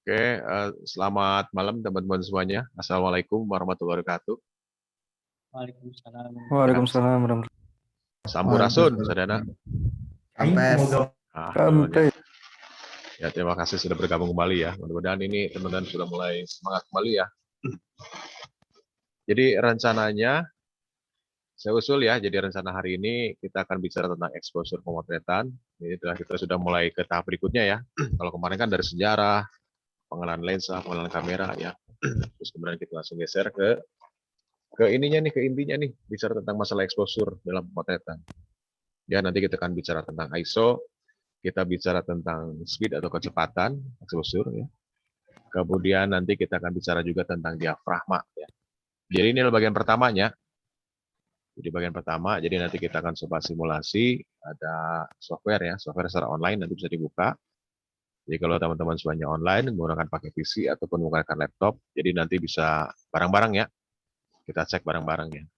Oke, selamat malam teman-teman semuanya. Assalamualaikum warahmatullahi wabarakatuh. Waalaikumsalam. Waalaikumsalam warahmatullahi Sampurasun, saudara. Kampes. wabarakatuh. Ya, terima kasih sudah bergabung kembali ya. Mudah-mudahan ini teman-teman sudah mulai semangat kembali ya. Jadi rencananya, saya usul ya, jadi rencana hari ini kita akan bicara tentang exposure pemotretan. Ini kita sudah mulai ke tahap berikutnya ya. Kalau kemarin kan dari sejarah, pengenalan lensa, pengenalan kamera ya. Terus kemudian kita langsung geser ke ininya nih, ke intinya nih, bicara tentang masalah exposure dalam pemotretan. Ya, nanti kita akan bicara tentang ISO, kita bicara tentang speed atau kecepatan exposure ya. Kemudian nanti kita akan bicara juga tentang diafragma ya. Jadi ini adalah bagian pertamanya. Jadi bagian pertama, jadi nanti kita akan coba simulasi, ada software ya, software secara online nanti bisa dibuka. Jadi kalau teman-teman semuanya online, menggunakan pakai PC ataupun menggunakan laptop, jadi nanti bisa bareng-bareng ya. Kita cek bareng-bareng ya.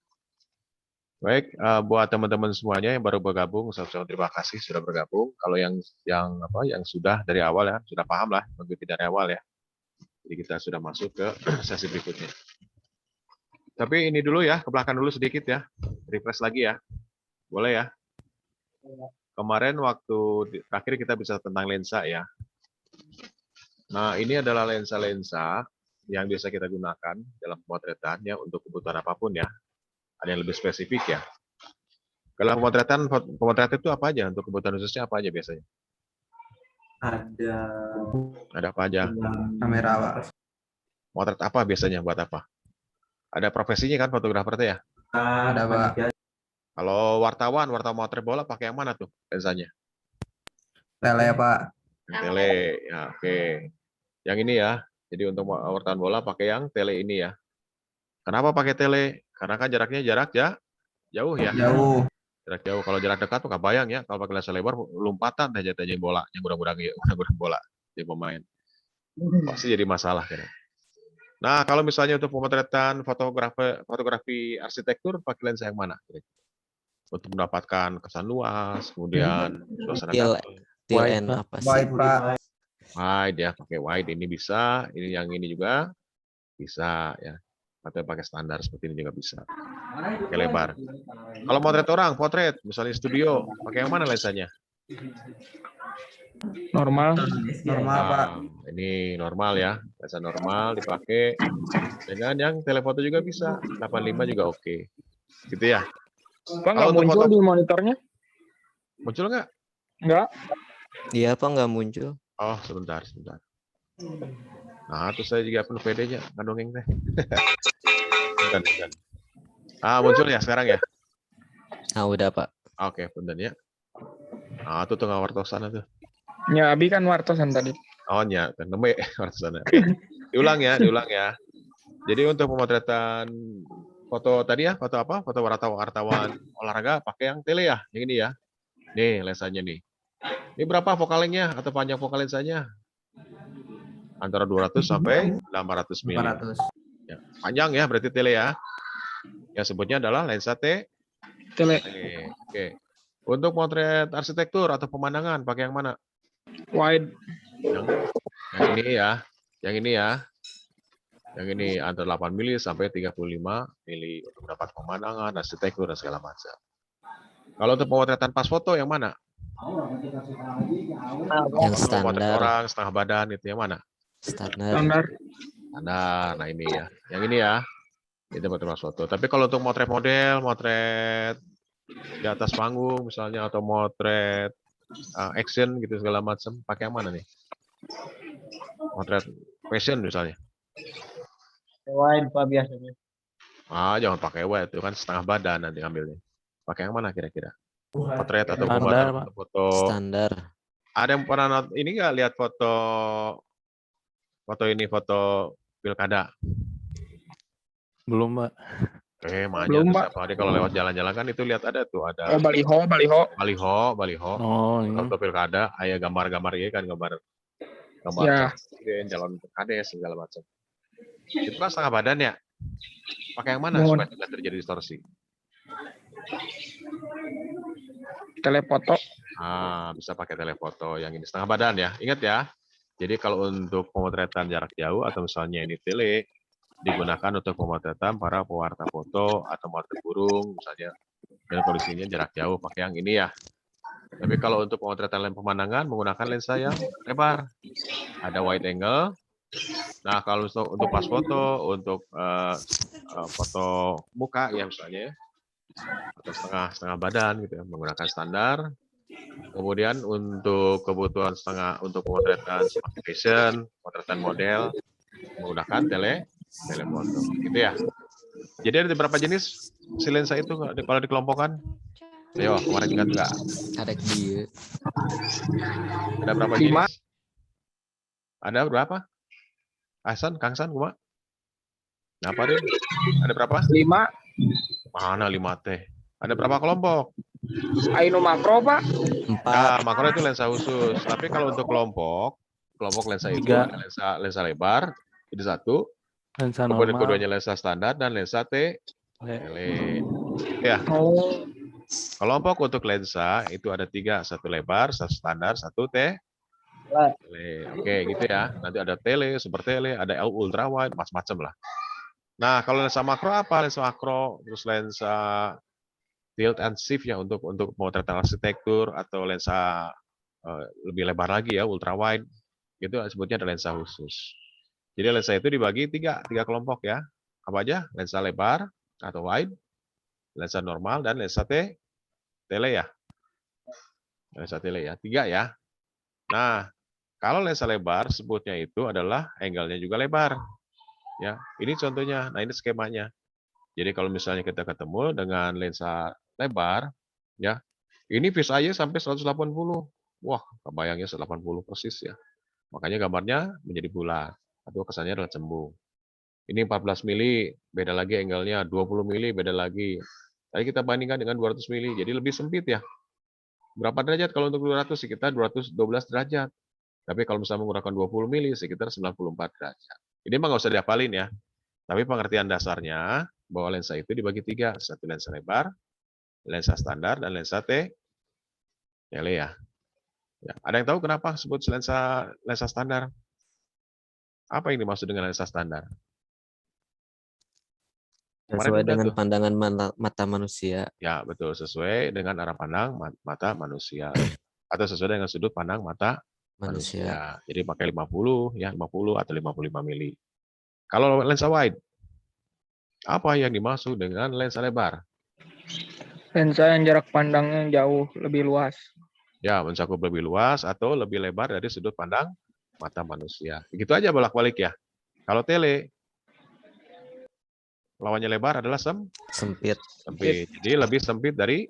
Baik, buat teman-teman semuanya yang baru bergabung, saya terima kasih sudah bergabung. Kalau yang sudah dari awal ya, sudah paham lah, mengikuti dari awal ya. Jadi kita sudah masuk ke sesi berikutnya. Tapi ini dulu ya, ke belakang dulu sedikit ya, refresh lagi ya, boleh ya. Kemarin waktu terakhir kita bisa tentang lensa ya. Nah ini adalah lensa-lensa yang biasa kita gunakan dalam pemotretan ya untuk kebutuhan apapun ya. Ada yang lebih spesifik ya. Kalau pemotretan itu apa aja? Untuk kebutuhan khususnya apa aja biasanya? Ada apa aja? Kamera Pak. Motret apa biasanya? Buat apa? Ada profesinya kan fotografer tuh ya? Ada Pak. Kalau wartawan motret bola pakai yang mana tuh lensanya? Tele Pak. Tele, ya oke. Yang ini ya. Jadi untuk wartawan bola pakai yang tele ini ya. Kenapa pakai tele? Karena kan jaraknya jauh ya. Jauh. Jarak jauh. Kalau jarak dekat tuh nggak bayang ya. Kalau pakai lensa lebar, lompatan aja bola, yang kurang bola di pemain. Pasti jadi masalah kan. Nah, kalau misalnya untuk pemotretan fotografi arsitektur pakai lensa yang mana? Untuk mendapatkan kesan luas, kemudian suasana dapur. TLN apa sih? Wide Pak. Wide ya, pakai wide ini bisa, ini yang ini juga bisa ya. Atau pakai standar seperti ini juga bisa. Pakai lebar. Kalau potret, misalnya studio, pakai yang mana lensanya? Normal. Normal Pak. Ini normal ya, lensa normal dipakai. Dengan yang telefoto juga bisa, 85 juga oke. Gitu ya. Pak nggak muncul di monitornya? Muncul nggak? Nggak. Iya apa nggak muncul? Oh, sebentar. Nah, terus saya juga penuh PD-nya, nggak dongeng teh. Bukan. Muncul ya sekarang ya? Ah udah Pak. Oke, punten ya. Nah, itu tuh ngawartosan tuh. Ya, Abi kan wartosan tadi. Oh, nya, neme wartosan. Oke. Diulang ya. Jadi untuk pemotretan foto tadi ya, foto apa? Foto wartawan olahraga pakai yang tele ya, yang ini ya. Nih lensanya nih. Ini berapa fokalengnya atau panjang vokal lensanya? Antara 200 sampai 800 mili. 400. Ya, panjang ya berarti tele ya. Yang sebutnya adalah lensa Tele. Oke. Untuk potret arsitektur atau pemandangan pakai yang mana? Wide. Yang ini ya. Yang ini antara 8 mili sampai 35 mili untuk mendapat pemandangan, arsitektur dan segala macam. Kalau untuk pemotretan pas foto yang mana? Yang standar. Orang setengah badan itu yang mana? Standar. Nah ini ya. Yang ini ya. Itu potret pas foto. Tapi kalau untuk motret model, motret di atas panggung misalnya atau motret action gitu segala macam, pakai yang mana nih? Motret fashion misalnya. Wide Pak biasanya. Jangan pakai wide itu kan setengah badan nanti ambilnya. Pakai yang mana kira-kira? Potret atau pembuatan foto Standar. Ada yang pernah ini nggak lihat foto pilkada? Belum, Pak. Makanya setiap hari kalau lewat jalan-jalan kan itu lihat ada tuh ada baliho. baliho. Oh, Foto pilkada, gambar-gambar ya kan gambar Ya. presiden, calon kades segala macam. Itu kan setengah badan ya. Pakai yang mana supaya tidak terjadi distorsi? Telefoto. Bisa pakai telefoto yang ini setengah badan ya. Ingat ya. Jadi kalau untuk pemotretan jarak jauh atau misalnya ini tele, digunakan untuk pemotretan para pewarta foto atau motret burung misalnya, dan kondisinya jarak jauh pakai yang ini ya. Tapi kalau untuk pemotretan lem pemandangan menggunakan lensa yang lebar. Ada wide angle. Nah, kalau untuk pas foto, untuk foto muka ya misalnya, atau setengah badan gitu ya, menggunakan standar. Kemudian untuk kebutuhan untuk pemotretan seperti fashion, pemotretan model, menggunakan telefoto, gitu ya. Jadi ada beberapa jenis si lensa itu kalau dikelompokkan. Ayo, kemarin ingat nggak? Ada dia. Ada berapa 5. jenis? Ada berapa? Hasan, Kang San, Kuma? Apa deh? Ada berapa? 5. Mana 5 teh? Ada berapa kelompok? Aino makro, Pak. 4. Makro itu lensa khusus. Tapi kalau untuk kelompok lensa itu 3. ada lensa lebar, itu satu. Lensa Kemudian normal. keduanya lensa standar dan lensa tele. Ya, Oh, kelompok untuk lensa itu ada 3, satu lebar, satu standar, satu tele. Oke, gitu ya. Nanti ada tele, super tele, ada ultra wide, macam-macam lah. Nah, kalau lensa makro apa? Lensa makro, terus lensa tilt and shift ya untuk pemotretan arsitektur atau lensa lebih lebar lagi ya, ultra wide. Itu sebutnya ada lensa khusus. Jadi lensa itu dibagi tiga kelompok ya. Apa aja? Lensa lebar atau wide, lensa normal, dan lensa tele ya. Lensa tele ya, 3 ya. Nah, kalau lensa lebar sebutnya itu adalah angle-nya juga lebar. Ya, ini contohnya. Nah, ini skemanya. Jadi kalau misalnya kita ketemu dengan lensa lebar, ya, ini fisheye sampai 180. Wah, kebayangnya 180 persis ya. Makanya gambarnya menjadi bulat atau kesannya adalah cembung. Ini 14 mili, beda lagi angle-nya, 20 mili beda lagi. Tadi kita bandingkan dengan 200 mili, jadi lebih sempit ya. Berapa derajat kalau untuk 200? Sekitar 212 derajat. Tapi kalau misalnya menggunakan 20 mili, sekitar 94 derajat. Ini emang nggak usah dihafalin ya. Tapi pengertian dasarnya bahwa lensa itu dibagi 3. Satu lensa lebar, lensa standar, dan lensa tele ya. Ada yang tahu kenapa sebut lensa standar? Apa yang dimaksud dengan lensa standar? Sesuai dengan pandangan mata manusia. Ya, betul. Sesuai dengan arah pandang mata manusia. Atau sesuai dengan sudut pandang mata manusia. Jadi pakai 50, ya 50 atau 55 mili. Kalau lensa wide, apa yang dimaksud dengan lensa lebar? lensa yang jarak pandangnya jauh lebih luas. Ya, mencakup lebih luas atau lebih lebar dari sudut pandang mata manusia. Begitu aja bolak-balik ya. Kalau tele, lawannya lebar adalah sempit. Jadi lebih sempit dari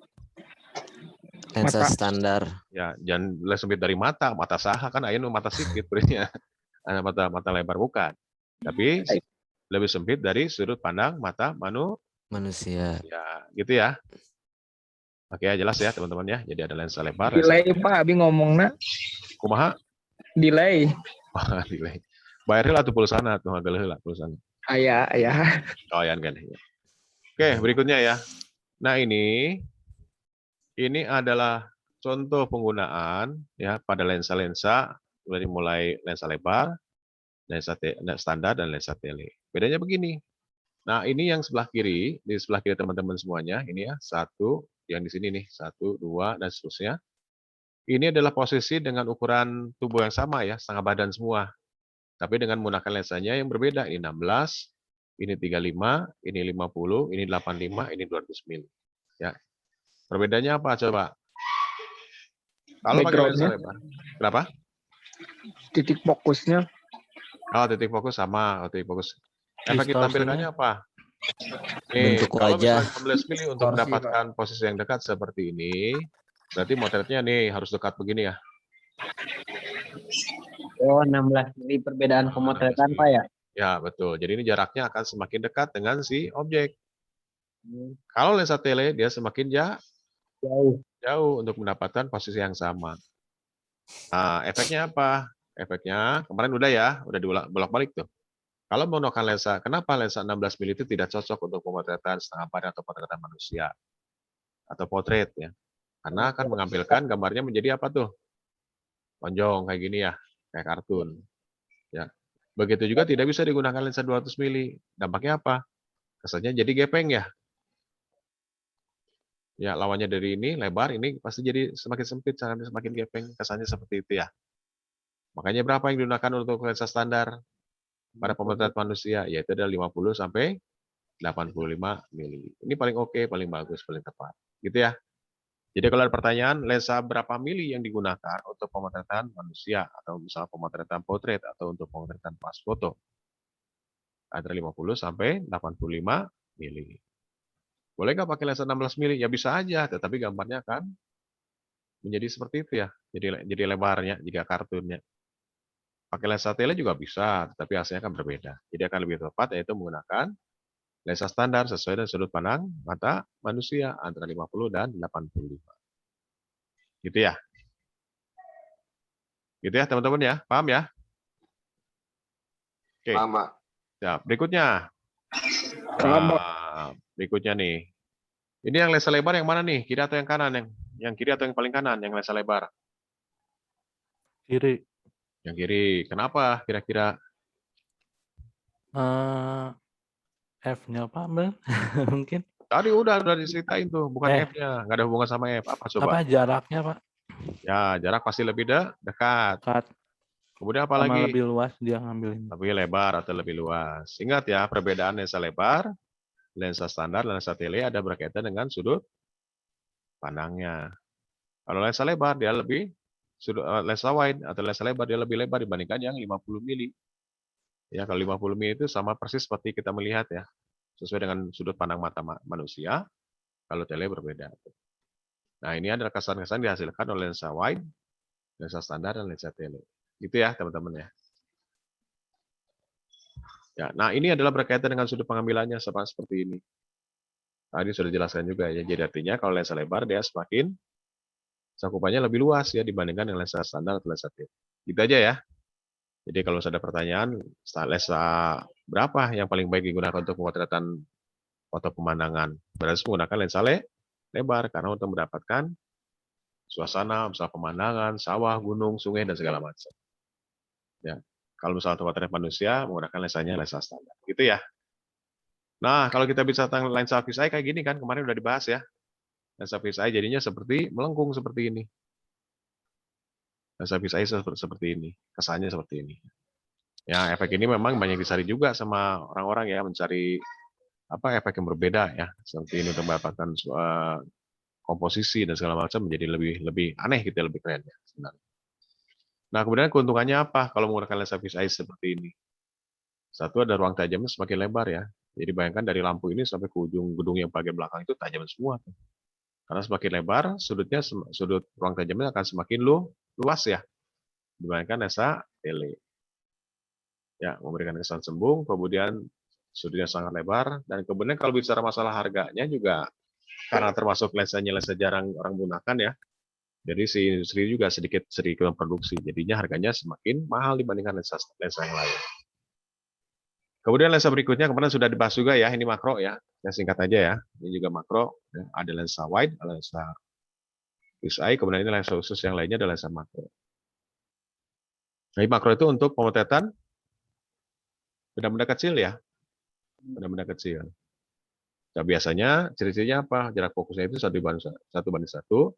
lensa standar. Ya, jangan lebih sempit dari mata saha kan ayeuna mata sipit berarti. Mata lebar bukan. Tapi lebih sempit dari sudut pandang mata manusia. Ya, gitu ya. Oke, jelas ya teman-teman ya. Jadi ada lensa lebar. Delay Pak, abi ngomongna. Kumaha? Delay. Delay. Bayar atau pulsana tuh agak lah pulsana. Aya. Oh ya kan. Oke, berikutnya ya. Nah, ini adalah contoh penggunaan ya pada lensa-lensa dari mulai lensa lebar, lensa standar, dan lensa tele. Bedanya begini. Nah, ini yang sebelah kiri, di sebelah kiri teman-teman semuanya, ini ya, 1, yang di sini nih, 1, 2, dan seterusnya. Ini adalah posisi dengan ukuran tubuh yang sama ya, setengah badan semua. Tapi dengan menggunakan lensanya yang berbeda, ini 16, ini 35, ini 50, ini 85, ini 200 mili. Ya. Perbedaannya apa coba? Kalau pakai lensa lebar. Kenapa? Titik fokusnya. Oh, titik fokus sama. Titik fokus. Efek tampilannya apa? Bentuk kalau wajah. misalnya 16 mili untuk mendapatkan posisi yang dekat seperti ini, berarti motretnya nih harus dekat begini ya. Oh, 16 mili perbedaan pemotretan Pak ya? Ya, betul. Jadi ini jaraknya akan semakin dekat dengan si objek. Kalau lensa tele, dia semakin jauh untuk mendapatkan posisi yang sama. Nah, efeknya apa? Efeknya, kemarin udah ya, udah dibolak-balik tuh. Kalau menggunakan lensa, kenapa lensa 16 mili itu tidak cocok untuk pemotretan setengah badan atau potretan manusia? Atau potret ya. Karena akan mengampilkan gambarnya menjadi apa tuh? Lonjong kayak gini ya. kayak kartun. Ya. Begitu juga tidak bisa digunakan lensa 200 mili. Dampaknya apa? Kesannya jadi gepeng ya. Ya, lawannya dari ini lebar, ini pasti jadi semakin sempit, semakin gepeng, kesannya seperti itu ya. Makanya berapa yang digunakan untuk lensa standar pada pemotret manusia? Yaitu ada 50 sampai 85 mili. Ini paling oke, paling bagus, paling tepat. Gitu ya. Jadi kalau ada pertanyaan, lensa berapa mili yang digunakan untuk pemotretan manusia, atau misalnya pemotretan portrait, atau untuk pemotretan pas foto? Antara 50 sampai 85 mili. Boleh nggak pakai lensa 16 mili? Ya bisa aja, tetapi gambarnya akan menjadi seperti itu ya. Jadi lebarnya, jika kartunnya. Pakai lensa tele juga bisa, tetapi hasilnya akan berbeda. Jadi akan lebih tepat yaitu menggunakan lensa standar sesuai dengan sudut pandang mata manusia antara 50 dan 85. Gitu ya. Gitu ya teman-teman ya. Paham ya? Oke. Paham, Pak. Ya, berikutnya. Paham, Pak. Berikutnya nih. Ini yang lensa lebar yang mana nih? Kiri atau yang kanan? Yang kiri atau yang paling kanan yang lensa lebar? Kiri. Yang kiri. Kenapa kira-kira? F-nya Pak Bel? Mungkin. Tadi udah diceritain tuh, bukan Eh. F-nya, nggak ada hubungan sama F. Apa coba? Apa jaraknya Pak? Ya, jarak pasti lebih dekat. Dekat Kemudian apa sama lagi? lebih luas dia ngambilin. Lebih lebar atau lebih luas. Ingat ya, perbedaan lensa lebar, lensa standar, lensa tele ada berkaitan dengan sudut pandangnya. Kalau lensa lebar dia lebih lensa wide atau lensa lebar dia lebih lebar dibandingkan yang 50 mili. Ya, kalau 50 mili itu sama persis seperti kita melihat ya. Sesuai dengan sudut pandang mata manusia, kalau tele berbeda. Nah, ini adalah kesan-kesan dihasilkan oleh lensa wide, lensa standar, dan lensa tele. Gitu ya, teman-teman ya. Ya, nah ini adalah berkaitan dengan sudut pengambilannya seperti ini. Tadi sudah dijelaskan juga ya. Jadi artinya kalau lensa lebar dia semakin cakupannya lebih luas ya dibandingkan dengan lensa standar atau lensa tele. Gitu aja ya. Jadi kalau ada pertanyaan, lensa berapa yang paling baik digunakan untuk pemotretan foto pemandangan? Berarti menggunakan lensa lebar karena untuk mendapatkan suasana, misalnya pemandangan, sawah, gunung, sungai, dan segala macam. Ya, kalau misalnya untuk potret manusia menggunakan lensanya lensa standar, gitu ya. Nah, kalau kita bisa tentang lensa fisheye kayak gini kan kemarin udah dibahas ya. Lensa fisheye jadinya seperti melengkung seperti ini. Lensa fisheye seperti ini, kesannya seperti ini. Ya, efek ini memang banyak dicari juga sama orang-orang ya, mencari apa efek yang berbeda ya, seperti ini untuk mendapatkan komposisi dan segala macam menjadi lebih aneh gitu, lebih keren ya sebenarnya. Nah, kemudian keuntungannya apa kalau menggunakan lensa fisheye seperti ini? Satu, ada ruang tajamnya semakin lebar ya. Jadi bayangkan dari lampu ini sampai ke ujung gedung yang bagian belakang itu tajam semua. Karena semakin lebar, sudut ruang tajamnya akan semakin luas ya dibandingkan lensa tele. Ya, memberikan kesan sembung, kemudian sudutnya sangat lebar, dan kemudian kalau bicara masalah harganya juga karena termasuk lensanya lensa jarang orang gunakan ya. Jadi si industri juga sedikit memproduksi, jadinya harganya semakin mahal dibandingkan lensa yang lain. Kemudian lensa berikutnya kemarin sudah dibahas juga ya, ini makro ya, saya singkat aja ya. Ini juga makro, ya. Ada lensa wide, ada lensa fisheye, kemudian ini lensa khusus yang lainnya ada lensa makro. Nah, makro itu untuk pemotretan benda-benda kecil ya, benda-benda kecil. Nah, biasanya ciri-cirinya apa? Jarak fokusnya itu 1:1.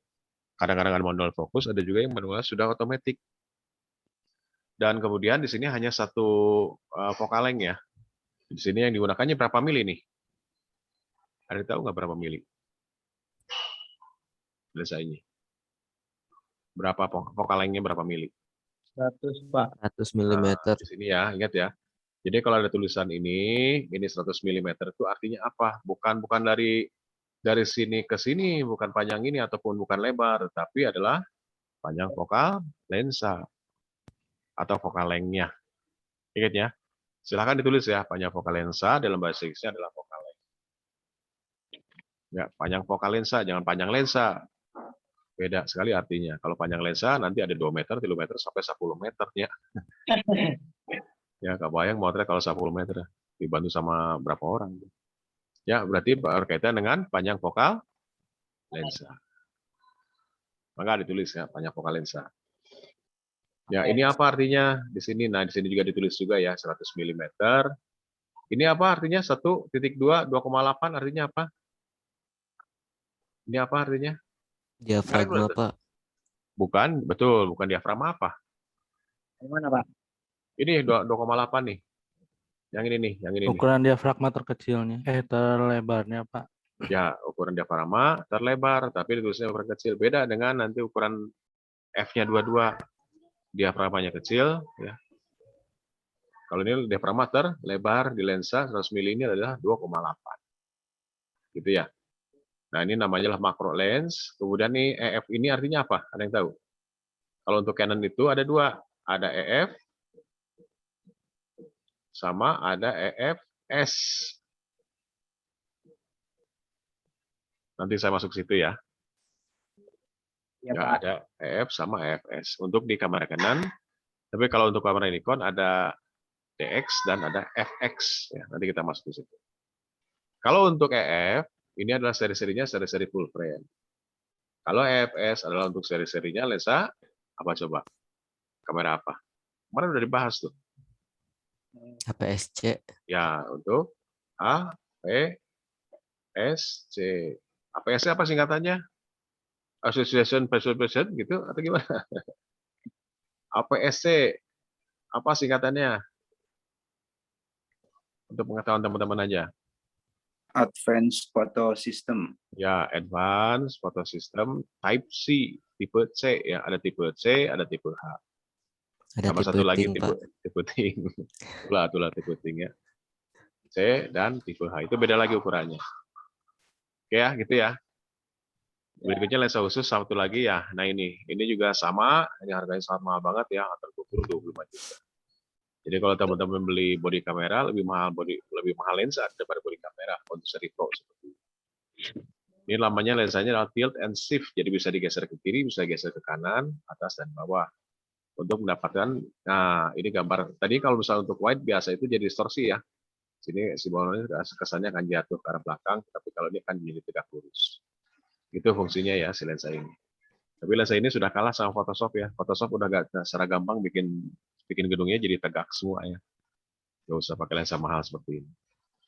Kadang-kadang ada manual fokus, ada juga yang manual sudah otomatis. Dan kemudian di sini hanya satu focal length ya. Di sini yang digunakannya berapa mili nih? Ada yang tahu nggak berapa mili? Lensa ini. Berapa focal length-nya berapa mili? 100, Pak. 100 mm. Di sini ya, ingat ya. Jadi kalau ada tulisan ini 100 mm itu artinya apa? Bukan dari sini ke sini, bukan panjang ini ataupun bukan lebar, tapi adalah panjang focal lensa atau focal length-nya. Ingat ya. Silahkan ditulis ya, panjang focal lensa dalam bahasa Inggrisnya adalah focal length. Ya, panjang focal lensa, jangan panjang lensa. Beda sekali artinya. Kalau panjang lensa nanti ada 2 meter, 3 meter, sampai 10 meter ya. Ya, kebayang motret kalau 10 meter dibantu sama berapa orang. Ya, berarti berkaitan dengan panjang focal lensa. Maka ditulis ya, panjang focal lensa. Ya, ini apa artinya di sini? Nah, di sini juga ditulis juga ya 100 mm. Ini apa artinya? 1.2, 2,8 artinya apa? Ini apa artinya? Diafragma, Pak. Bukan, betul, bukan diafragma apa? Yang mana, Pak? Ini 2,8 nih. Yang ini nih, yang ini nih. Ukuran diafragma terkecilnya, terlebarnya, Pak. Ya, ukuran diafragma terlebar, tapi ditulisnya ukuran kecil. Beda dengan nanti ukuran F-nya 22. Diafragmanya kecil, ya. Kalau ini diafragma terlebar di lensa 100 mm ini adalah 2,8. Gitu ya. Nah, ini namanya makro lens. Kemudian nih EF ini artinya apa? Ada yang tahu? Kalau untuk Canon itu ada dua. Ada EF sama ada EFS. Nanti saya masuk situ ya. Ya, Ya, Pak. ada EF sama EFS. Untuk di kamera Canon. Tapi kalau untuk kamera Nikon ada DX dan ada FX. Ya, nanti kita masuk ke situ. Kalau untuk EF, ini adalah seri-serinya seri-seri full frame. Kalau EFS adalah untuk seri-serinya lensa apa coba? Kamera apa? Kemarin udah dibahas tuh. APS-C. Ya, untuk A, P, S, C. APS apa singkatannya? Association Person gitu atau gimana? APS-C apa singkatannya? Untuk pengetahuan teman-teman aja. Advanced Photo System. Ya, Advanced Photo System Type C, tipe C ya, ada tipe C, ada tipe H. Ada Sama tipe satu lagi ting, tipe Pak. ting. Itulah tipe ting ya. C dan tipe H itu beda lagi ukurannya. Oke ya, gitu ya. Berikutnya lensa khusus satu lagi ya. Nah ini juga sama, ini harganya sangat mahal banget ya, terkukur 25 juta. Jadi kalau teman-teman beli body kamera lebih mahal lensa daripada body kamera untuk seri pro seperti ini. Ini namanya lensanya adalah tilt and shift, jadi bisa digeser ke kiri, bisa digeser ke kanan, atas dan bawah. Untuk mendapatkan, nah ini gambar. Tadi kalau misalnya untuk wide biasa itu jadi distorsi ya. Sini si bawahnya kesannya akan jatuh ke arah belakang, tapi kalau ini akan menjadi tegak lurus. Itu fungsinya ya si lensa ini. Tapi lensa ini sudah kalah sama Photoshop ya. Photoshop udah gak secara gampang bikin gedungnya jadi tegak semua ya. Gak usah pakai lensa mahal seperti ini.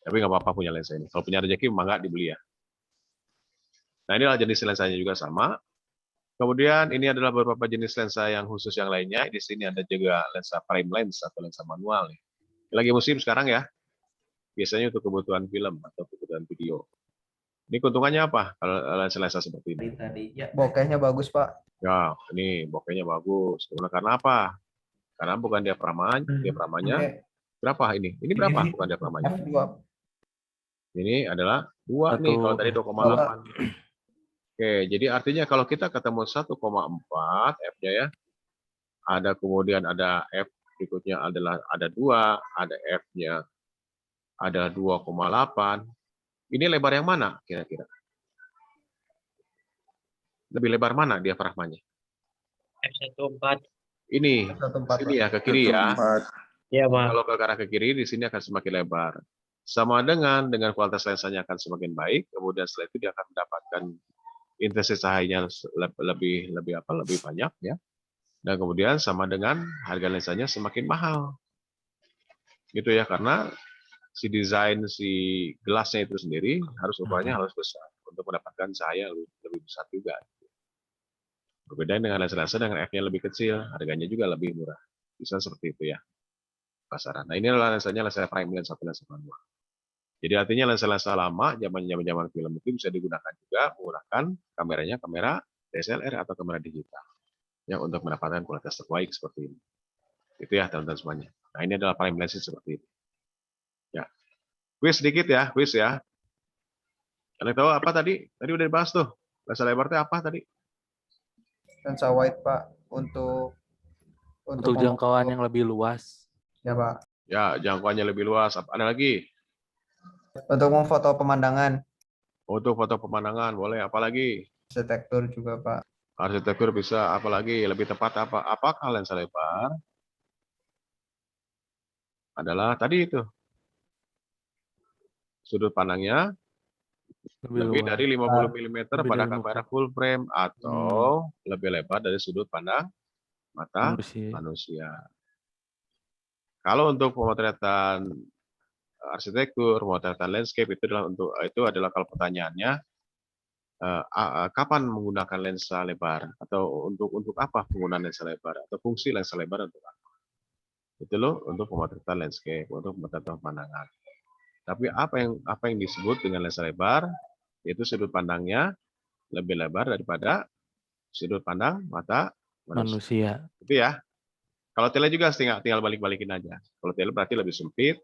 Tapi nggak apa-apa punya lensa ini. Kalau punya rezeki mangga dibeli ya. Nah inilah jenis lensanya juga sama. Kemudian ini adalah beberapa jenis lensa yang khusus yang lainnya. Di sini ada juga lensa prime lens atau lensa manual. Lagi musim sekarang ya. Biasanya untuk kebutuhan film atau kebutuhan video. Ini keuntungannya apa kalau lensa-lensa seperti ini? Bokehnya bagus, Pak. Ya, ini bokehnya bagus. Karena apa? Karena bukan diafragmanya. Oke. Berapa ini? Ini berapa bukan diafragmanya? F2. Ini adalah 2 nih, kalau tadi 2,8. Oke, jadi artinya kalau kita ketemu 1,4 F-nya ya, kemudian ada F berikutnya adalah ada 2, ada F-nya ada 2,8. Ini lebar yang mana kira-kira? Lebih lebar mana diafragmanya? F14. Ini, sini ya, ke kiri ya. Iya, Pak. Kalau ke arah ke kiri, di sini akan semakin lebar. Sama dengan kualitas lensanya akan semakin baik, kemudian setelah itu dia akan mendapatkan intensitas cahayanya lebih banyak ya. Dan kemudian sama dengan harga lensanya semakin mahal. Gitu ya, karena si desain si gelasnya itu sendiri ukurannya harus besar untuk mendapatkan cahaya lebih besar juga. Berbeda dengan lensa-lensa dengan F-nya lebih kecil, harganya juga lebih murah. Bisa seperti itu ya pasaran. Nah ini adalah lensanya, lensa prime lens atau lensa manual. Jadi artinya lensa-lensa lama zaman film itu bisa digunakan juga menggunakan kameranya kamera DSLR atau kamera digital yang untuk mendapatkan kualitas terbaik seperti ini. Itu ya teman-teman semuanya. Nah ini adalah prime lens seperti ini. Ya, quiz sedikit ya, quiz ya. Kalian tahu apa tadi? Tadi udah dibahas tuh. Lensa lebar itu apa tadi? Lensa wide, Pak, untuk jangkauan yang lebih luas. Ya, Pak. Ya, jangkauannya lebih luas. Ada lagi? Untuk memfoto pemandangan. Untuk foto pemandangan, boleh. Apa lagi? Arsitektur juga, Pak. Arsitektur bisa. Apa lagi? Lebih tepat apa? Apakah lensa lebar adalah tadi itu? Sudut pandangnya lebih dari 50 mm pada kamera full frame atau lebih lebar dari sudut pandang mata Manusia. manusia. Kalau untuk pemotretan arsitektur, pemotretan landscape itu adalah kalau pertanyaannya kapan menggunakan lensa lebar atau untuk apa penggunaan lensa lebar atau fungsi lensa lebar untuk apa? Itu loh untuk pemotretan landscape, untuk pemotretan pemandangan. Tapi apa yang disebut dengan lensa lebar, yaitu sudut pandangnya lebih lebar daripada sudut pandang mata manusia. Manusia. Itu ya. Kalau tele juga tinggal balik-balikin aja. Kalau tele berarti lebih sempit.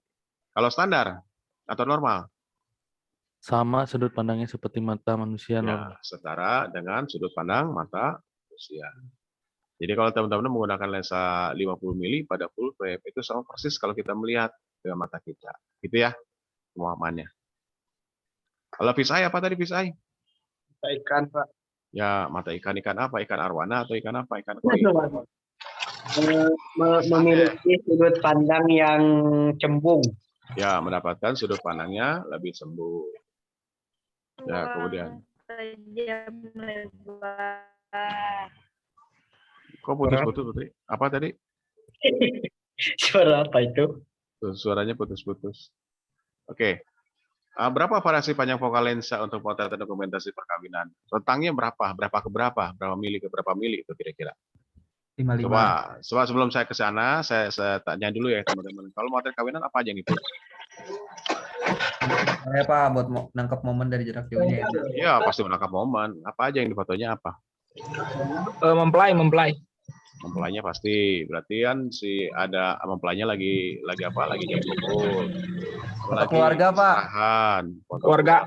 Kalau standar atau normal, Sama sudut pandangnya seperti mata manusia ya normal. setara dengan sudut pandang mata manusia. Jadi kalau teman-teman menggunakan lensa 50 mili pada full frame itu sama persis kalau kita melihat dengan mata kita. Gitu ya pemahamannya. Kalau fisheye apa tadi fisheye? Ikan, Pak. Ya mata ikan apa? Ikan arwana atau ikan apa? Ikan koi. Memiliki sudut pandang yang cembung. Ya mendapatkan sudut pandangnya lebih sembur. Ya kemudian. Tajam lebar. Kok putus-putus Putri? Apa tadi? Suara apa itu? Tuh, suaranya putus-putus. Oke. Berapa variasi panjang fokal lensa untuk potret dan dokumentasi perkawinan? Rentangnya berapa? Berapa ke berapa? Berapa mili ke berapa mili itu kira-kira? 55. Coba sebelum saya ke sana, saya tanya dulu ya teman-teman. Kalau potret kawinan apa aja yang itu? Saya Pak buat nangkep momen dari jarak jauhnya itu. Iya, pasti menangkap momen. Apa aja yang di fotonya apa? Mempelai. Mempelainya pasti. Berarti kan ada mempelainya lagi apa? Lagi jam kumpul. Foto keluarga, Pak. Foto Keluarga.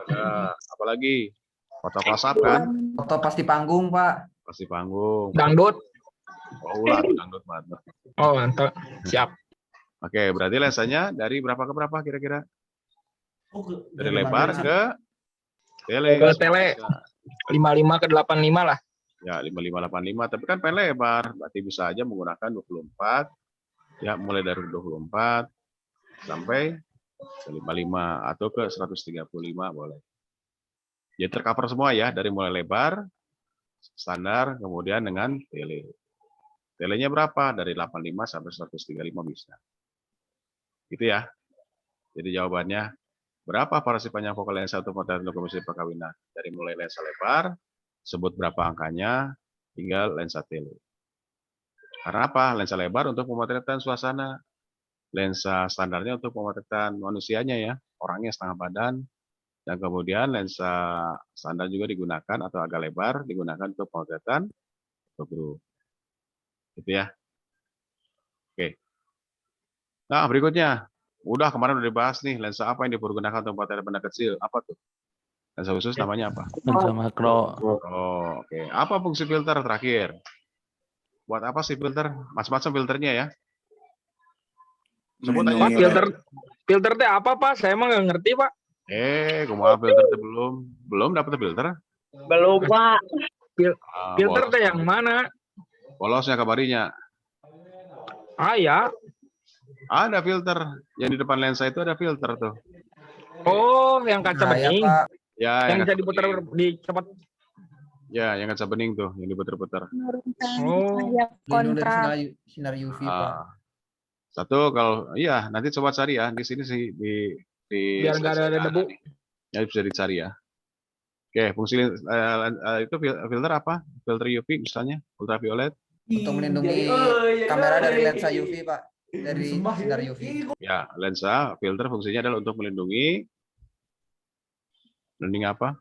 Apalagi foto close up kan? Foto pas di panggung Pak. Pasti panggung. Dangdut. Oh, ulah dangdut mantap. Oh, mantap. Siap. Oke, berarti lensanya dari berapa ke berapa kira-kira? Dari Dari lebar mana? ke tele. Ke tele. 55 ke 85 lah. Ya, 5585, tapi kan pengen lebar, berarti bisa aja menggunakan 24. Ya, mulai dari 24 sampai ke 55 atau ke 135 boleh. Ya tercover semua ya, dari mulai lebar, standar, kemudian dengan tele. Telenya berapa? Dari 85 sampai 135 bisa. Gitu ya. Jadi jawabannya, berapa variasi panjang fokal lensa untuk potret dokumentasi perkawinan? Dari mulai lensa lebar, sebut berapa angkanya, tinggal lensa tele. Karena apa? Lensa lebar untuk pemotretan suasana. Lensa standarnya untuk pemotretan manusianya ya, orangnya setengah badan. Dan kemudian lensa standar juga digunakan atau agak lebar digunakan untuk pemotretan grup. Gitu ya. Oke. Nah, berikutnya. Kemarin udah dibahas nih, lensa apa yang dipergunakan untuk potret benda kecil? Apa tuh? Lensa khusus namanya apa? Lensa makro. Oh, oke. Apa fungsi filter terakhir? Buat apa sih filter? Macam-macam filternya ya. Sebut aja. Pak, filter teh apa Pak? Saya emang nggak ngerti Pak. Kumaha filter teh belum dapat filter? Belum, Pak. Filter teh yang mana? Polosnya kabarinya. Ya. Ada filter. Yang di depan lensa itu ada filter tuh. Oh, yang kaca Nah, ya bening. Pak. Ya, Yang bisa kaca diputar bening. dicepat. Ya, yang kaca bening tuh, yang diputer-puter. Oh. Lindung dari sinar UV Pak. Satu kalau iya nanti coba cari ya di sini sih di Biar nggak ada debu. Ya bisa dicari ya. Oke, fungsi itu filter apa? Filter UV misalnya, ultraviolet. Untuk melindungi kamera dari lensa UV Pak. Dari sinar UV. Ya, lensa filter fungsinya adalah untuk melindungi apa?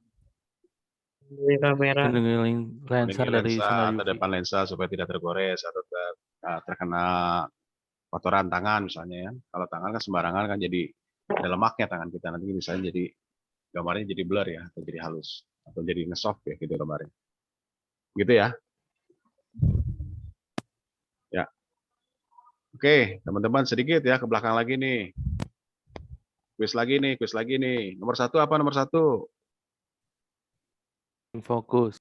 Di kamera. Melindungi lensa dari sinar atau UV. depan lensa supaya tidak tergores atau terkena kotoran tangan misalnya ya. Kalau tangan kan sembarangan kan jadi ada lemaknya tangan kita nanti misalnya jadi gambarnya jadi blur ya atau jadi halus atau jadi ngesoft ya gitu gambarnya. Gitu ya. Ya. Oke, teman-teman sedikit ya ke belakang lagi nih. Kuis lagi nih. Nomor 1 apa nomor 1? Fokus.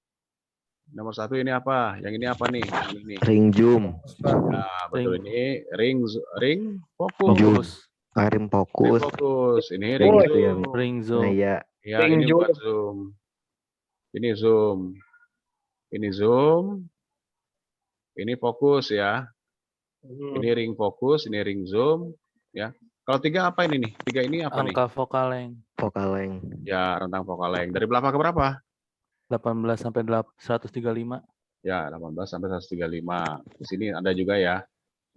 Nomor 1 ini apa? Yang ini apa nih? Yang ini. Ring zoom. Nah, betul ini ring fokus. Fokus. Ring Ring fokus. fokus. Ini Ring ring itu yang- zoom. Ring Nah, zoom. ya. Ya, Ring ini zoom. buat zoom. Ini zoom. Ini zoom. Ini fokus ya. Ini ring fokus, ini ring zoom, ya. Kalau 3 apa ini nih? 3 ini apa nih? Angka vokal length Vokal length. Ya, rentang vokal length. Dari berapa ke berapa? 18 sampai 135. Ya, 18 sampai 135. Di sini ada juga ya.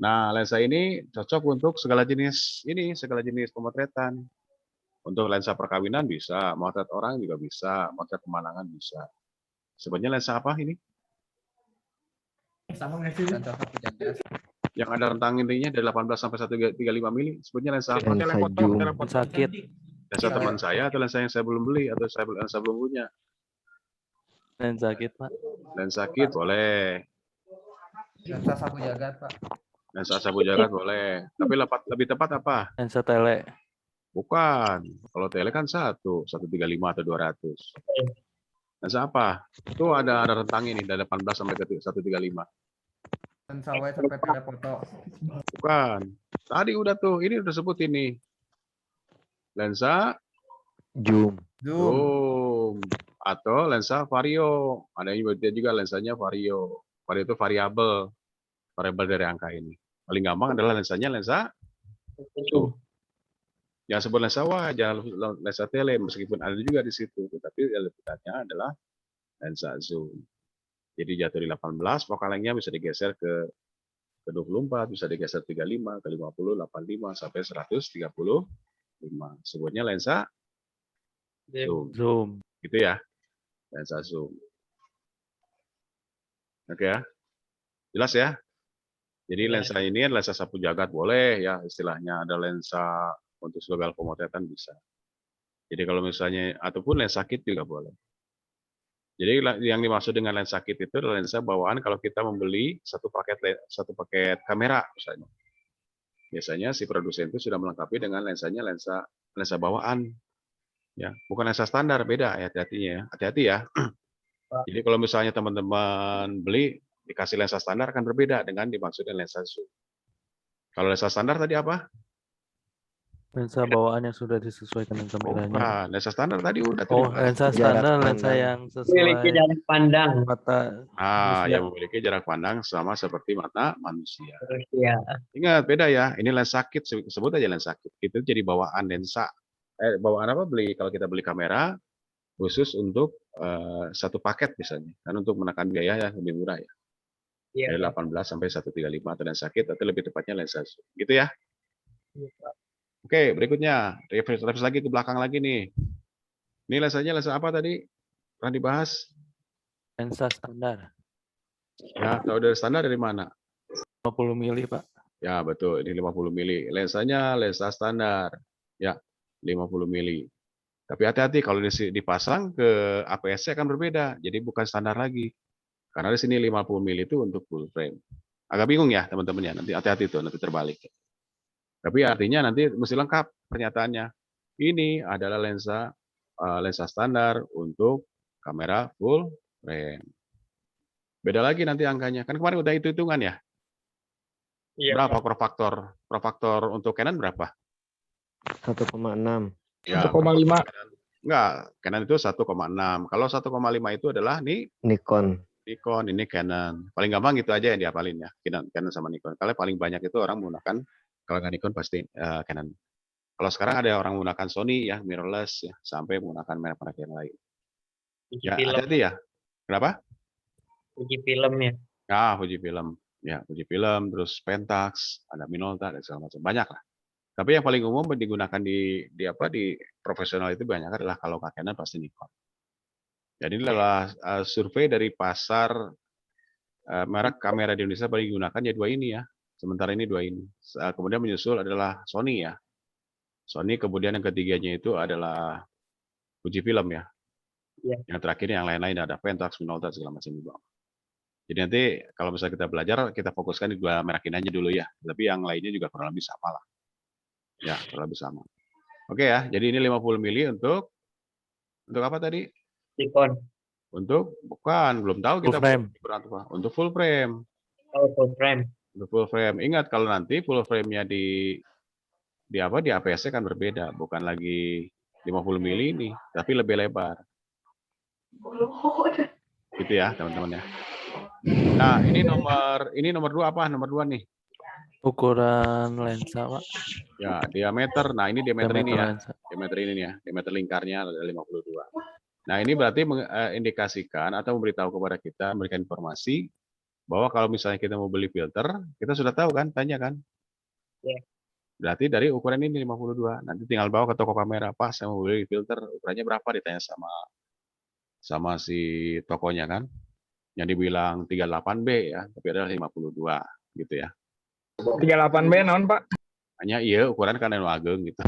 Nah, lensa ini cocok untuk segala jenis pemotretan. Untuk lensa perkawinan bisa, motret orang juga bisa, motret pemandangan bisa. Sebenarnya lensa apa ini? Lensa sapu jagat. Yang ada rentang intinya dari 18 sampai 135 mili. Sebenarnya lensa apa? Lensa zoom. Sakit. Lensa teman saya atau lensa yang saya belum beli atau lensa belum punya? Lensa sakit, Pak. Lensa kit boleh, Lensa sapu jagat, Pak. lensa sabu jarak boleh. Tapi lebih tepat apa? Lensa tele. Bukan. Kalau tele kan 135 atau 200. Lensa apa? Itu ada rentang ini dari 18 sampai ke 135. Lensa wide sampai telefoto. Bukan. Tadi udah tuh, ini udah sebut ini. Lensa Zoom. Zoom. zoom atau lensa vario. Ada juga lensanya vario. Vario itu variabel dari angka ini. Paling gampang adalah lensanya lensa zoom. Jangan sebut lensa wide, jangan lensa tele, meskipun ada juga di situ. Tapi yang lebih tepatnya adalah lensa zoom. Jadi jatuh di 18, vokalnya bisa digeser ke 24, bisa digeser 35, ke 50, 85, sampai 135. Sebutnya lensa zoom. Zoom. Gitu ya, lensa zoom. Oke ya, jelas ya. Jadi lensa ini lensa sapu jagat boleh ya, istilahnya ada lensa untuk segala pemotretan bisa. Jadi kalau misalnya ataupun lensa kit juga boleh. Jadi yang dimaksud dengan lensa kit itu adalah lensa bawaan kalau kita membeli satu paket kamera misalnya. Biasanya si produsen itu sudah melengkapi dengan lensa bawaan. Ya, bukan lensa standar, beda ya, hati-hatinya ya. Hati-hati ya. Jadi kalau misalnya teman-teman beli dikasih lensa standar akan berbeda dengan dimaksudnya lensa zoom. Kalau lensa standar tadi apa? Lensa bawaan yang sudah disesuaikan dengan kameranya. Bukan, lensa standar tadi udah. Oh, lensa Jarak standar, lensa pandang. yang Memiliki sesuai jarak pandang. mata. Ah, manusia. yang memiliki jarak pandang sama seperti mata manusia. Ya. Ingat, beda ya. Ini lensa kit, sebut aja lensa kit. Itu jadi bawaan lensa. Bawaan apa kalau kita beli kamera khusus untuk satu paket misalnya. Kan untuk menekan biaya yang lebih murah ya. Dari 18 sampai 135 atau lensa kit, atau lebih tepatnya lensa zoom. Gitu ya. Oke, berikutnya. Refresh lagi ke belakang lagi nih. Ini lensanya lensa apa tadi? Pernah dibahas? Lensa standar. Ya, kalau dari standar dari mana? 50 mili, Pak. Ya, betul. Ini 50 mili. Lensanya lensa standar. Ya, 50 mili. Tapi hati-hati kalau dipasang ke APS-C akan berbeda. Jadi bukan standar lagi. Karena di sini 50 mili itu untuk full frame. Agak bingung ya teman-teman ya. Nanti hati-hati tuh, nanti terbalik. Tapi artinya nanti mesti lengkap pernyataannya. Ini adalah lensa standar untuk kamera full frame. Beda lagi nanti angkanya. Kan kemarin udah hitungan ya. Berapa profaktor untuk Canon berapa? 1,6. Ya, 1,5. enggak, Canon itu 1,6. Kalau 1,5 itu adalah Nikon. Nikon, ini Canon. Paling gampang gitu aja yang diapalin ya. Canon sama Nikon. Kalau paling banyak itu orang menggunakan, kalau nggak Nikon pasti Canon. Kalau sekarang ada orang menggunakan Sony ya, mirrorless ya, sampai menggunakan merek-merek yang lain. Ya, hati-hati ya. Kenapa? Uji film ya. Ya, Fujifilm. Ya, Fujifilm, terus Pentax, ada Minolta, dan segala macam. Banyak lah. Tapi yang paling umum digunakan di profesional itu banyak adalah kalau Canon pasti Nikon. Jadi ini adalah survei dari pasar merek kamera di Indonesia paling digunakan ya dua ini ya. Sementara ini dua ini. Kemudian menyusul adalah Sony ya. Sony, kemudian yang ketiganya itu adalah Fujifilm ya. Iya. Yang terakhir yang lain-lain ada Pentax, Minolta segala macam juga. Jadi nanti kalau misalnya kita belajar, kita fokuskan di dua merek ini aja dulu ya. Tapi yang lainnya juga kurang lebih sama lah. Ya, kurang lebih sama. Oke ya, jadi ini 50 mili untuk apa tadi? Nikon. Untuk belum tahu Full kita frame. untuk full frame. Oh, full frame. Untuk full frame. Ingat kalau nanti full frame-nya di APS-C kan berbeda, bukan lagi 50 mili ini, tapi lebih lebar. Gitu ya, teman-teman ya. Nah, ini nomor 2 apa? Nomor 2 nih. Ukuran lensa, Pak. Ya, diameter. Nah, ini diameter ini Diameter ya. lensa. Diameter ini nih ya. Diameter lingkarnya ada 52. Nah, ini berarti mengindikasikan atau memberitahu kepada kita, memberikan informasi bahwa kalau misalnya kita mau beli filter, kita sudah tahu kan, tanya kan? Iya. Berarti dari ukuran ini 52. Nanti tinggal bawa ke toko kamera, Pak, saya mau beli filter, ukurannya berapa? Ditanya sama si tokonya kan. Yang dibilang 38B ya, tapi adalah 52 gitu ya. 38B naon, Pak? Hanya iya ukuran kan anu ageng gitu.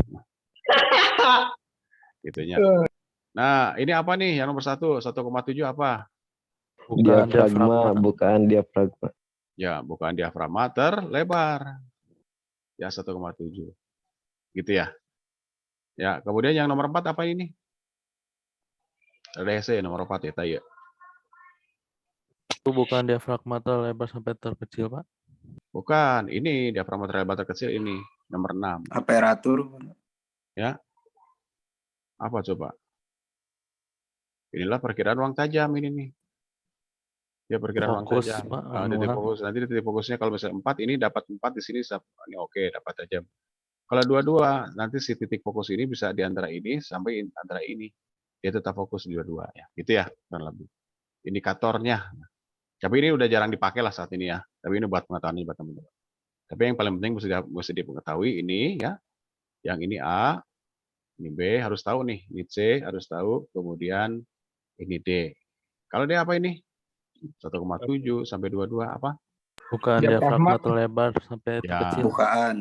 Gitunya. Nah, ini apa nih yang nomor 1? 1,7 apa? Bukan Diafragma, bukan diafragma. Ya, bukan diafragma terlebar. Ya, 1,7. Gitu ya. Ya, kemudian yang nomor 4 apa ini? RDC nomor 4 ya, tayo. Itu bukan diafragma terlebar sampai terkecil, Pak. Bukan, ini diafragma terlebar terkecil ini, nomor 6. Aperatur. Ya. Apa coba? Inilah perkiraan ruang tajam ini nih. Ya, perkiraan ruang Fokus, tajam. Pak, Titik manual. fokus. Nanti titik fokusnya kalau misalnya 4 ini dapat 4 di sini, ini oke, dapat tajam. Kalau 22, nanti si titik fokus ini bisa di antara ini sampai antara ini. Dia tetap fokus di dua-dua ya. Gitu ya, kurang lebih. Indikatornya. Tapi ini udah jarang dipakai lah saat ini ya. Tapi ini buat pengetahuan buat teman-teman. Tapi yang paling penting mesti diketahui ini ya. Yang ini A, ini B harus tahu nih, ini C harus tahu, kemudian ini D. Kalau D apa ini? 1,7 sampai 22 apa? Bukan Diafragma. diafragma terlebar sampai Ya. terkecil. Bukaan.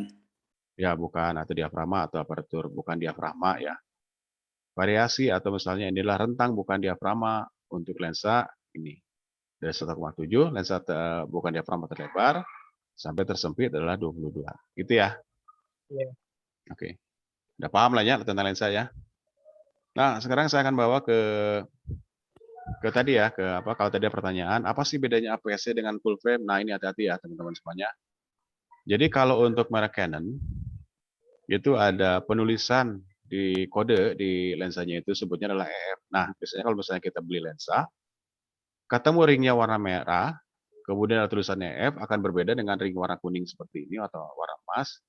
Ya, bukan, atau diafragma atau aparatur, bukan diafragma ya. Variasi atau misalnya inilah rentang bukan diafragma untuk lensa ini. Dari 1,7 lensa bukan diafragma terlebar sampai tersempit adalah 22. Gitu ya. Iya. Oke. Udah paham lah ya tentang lensa ya. Nah, sekarang saya akan bawa ke tadi ya, ke apa? Kalau tadi ada pertanyaan, apa sih bedanya APS-C dengan full frame? Nah, ini hati-hati ya teman-teman semuanya. Jadi kalau untuk merek Canon itu ada penulisan di kode di lensanya itu sebutnya adalah EF. Nah, biasanya kalau misalnya kita beli lensa, ketemu ringnya warna merah, kemudian ada tulisannya EF akan berbeda dengan ring warna kuning seperti ini atau warna emas,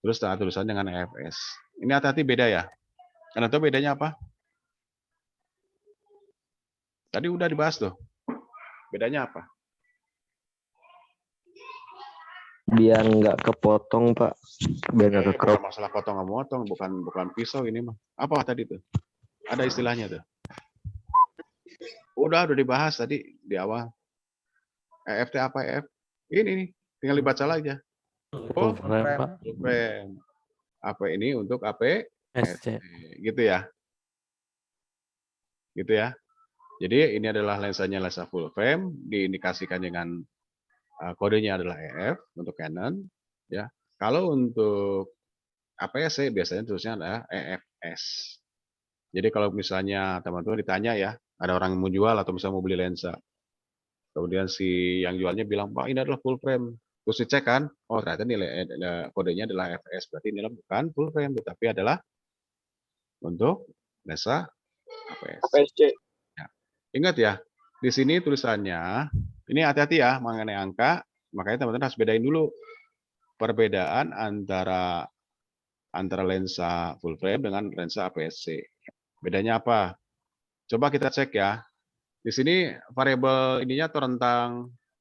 terus ada tulisan dengan EFS. Ini hati-hati beda ya. Karena tahu bedanya apa? Tadi udah dibahas tuh. Bedanya apa? Biar nggak kepotong, Pak. Biar nggak Bukan kekrop. masalah potong nggak potong, bukan pisau ini mah. Apa tadi tuh? Ada istilahnya tuh. Udah dibahas tadi di awal. EFT apa EF? Ini nih, tinggal dibaca aja. Full frame, Pak. Full frame. AP ini untuk AP SC. gitu ya. Gitu ya. Jadi ini adalah lensanya lensa full frame, diindikasikan dengan kodenya adalah EF untuk Canon ya. Kalau untuk APS-C biasanya tulisnya adalah EFS. Jadi kalau misalnya teman-teman ditanya ya, ada orang yang mau jual atau misalnya mau beli lensa. Kemudian si yang jualnya bilang, "Pak, ini adalah full frame." Terus dicek kan, oh ternyata nilai kodenya adalah FS, berarti ini bukan full frame, tetapi adalah untuk lensa APS. APS-C. Ya. Ingat ya, di sini tulisannya, ini hati-hati ya mengenai angka, makanya teman-teman harus bedain dulu perbedaan antara lensa full frame dengan lensa APS-C. Bedanya apa? Coba kita cek ya. Di sini variabel ininya atau rentang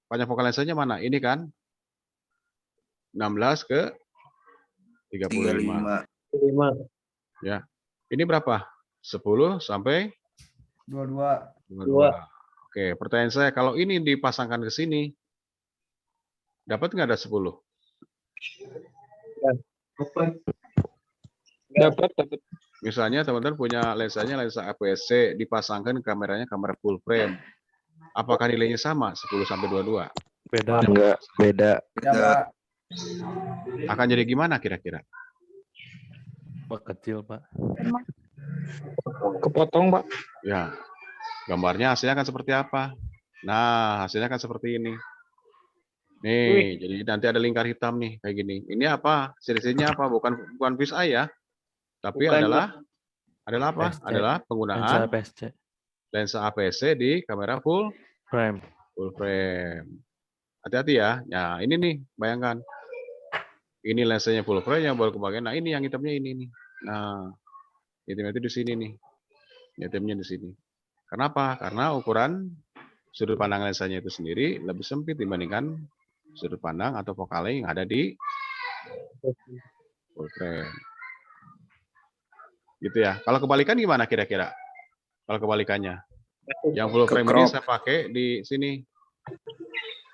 panjang fokal lensanya mana? Ini kan 16 ke 35. 5. Ya. Ini berapa? 10 sampai 22. 22. Oke, pertanyaan saya, kalau ini dipasangkan ke sini, dapat nggak ada 10? Dapat. Misalnya teman-teman punya lensanya lensa APS-C, dipasangkan kameranya kamera full frame. Apakah nilainya sama 10 sampai 22? Beda. Enggak, beda. Beda, Pak. Akan jadi gimana kira-kira? Pak kecil, Pak. Kepotong, Pak. Ya, gambarnya hasilnya akan seperti apa? Nah, hasilnya akan seperti ini. Nih, jadi nanti ada lingkar hitam nih, kayak gini. Ini apa? Ciri-cirinya apa? Bukan fish eye ya, tapi Bukan, adalah apa? APS-C. Adalah Lensa penggunaan APS-C. lensa APS-C di kamera full Frame. Full frame. Hati-hati ya. Ya, ini nih, bayangkan. Ini lensanya full frame yang baru kebagian. Nah, ini yang hitamnya ini nih. Nah, hitamnya itu di sini nih. Hitamnya di sini. Kenapa? Karena ukuran sudut pandang lensanya itu sendiri lebih sempit dibandingkan sudut pandang atau fokale yang ada di full frame. Gitu ya. Kalau kebalikan gimana kira-kira? Kalau kebalikannya. Yang full frame ini saya pakai di sini.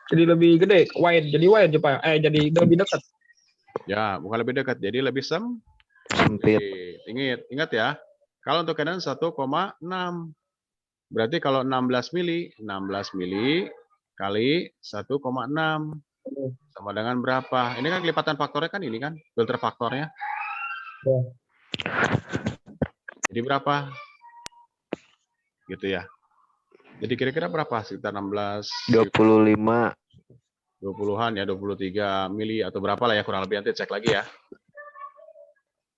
Jadi lebih gede, wide. Jadi wide ya, Pak. Jadi lebih dekat. Ya, bukan lebih dekat. Jadi lebih Sempit. Ingat ya. Kalau untuk Canon 1,6. Berarti kalau 16 mili kali 1,6 sama dengan berapa? Ini kan kelipatan faktornya kan ini kan, filter faktornya. Ya. Jadi berapa? Gitu ya. Jadi kira-kira berapa? Sekitar 16, 25. 20-an ya, 23 mili atau berapa lah ya, kurang lebih nanti cek lagi ya.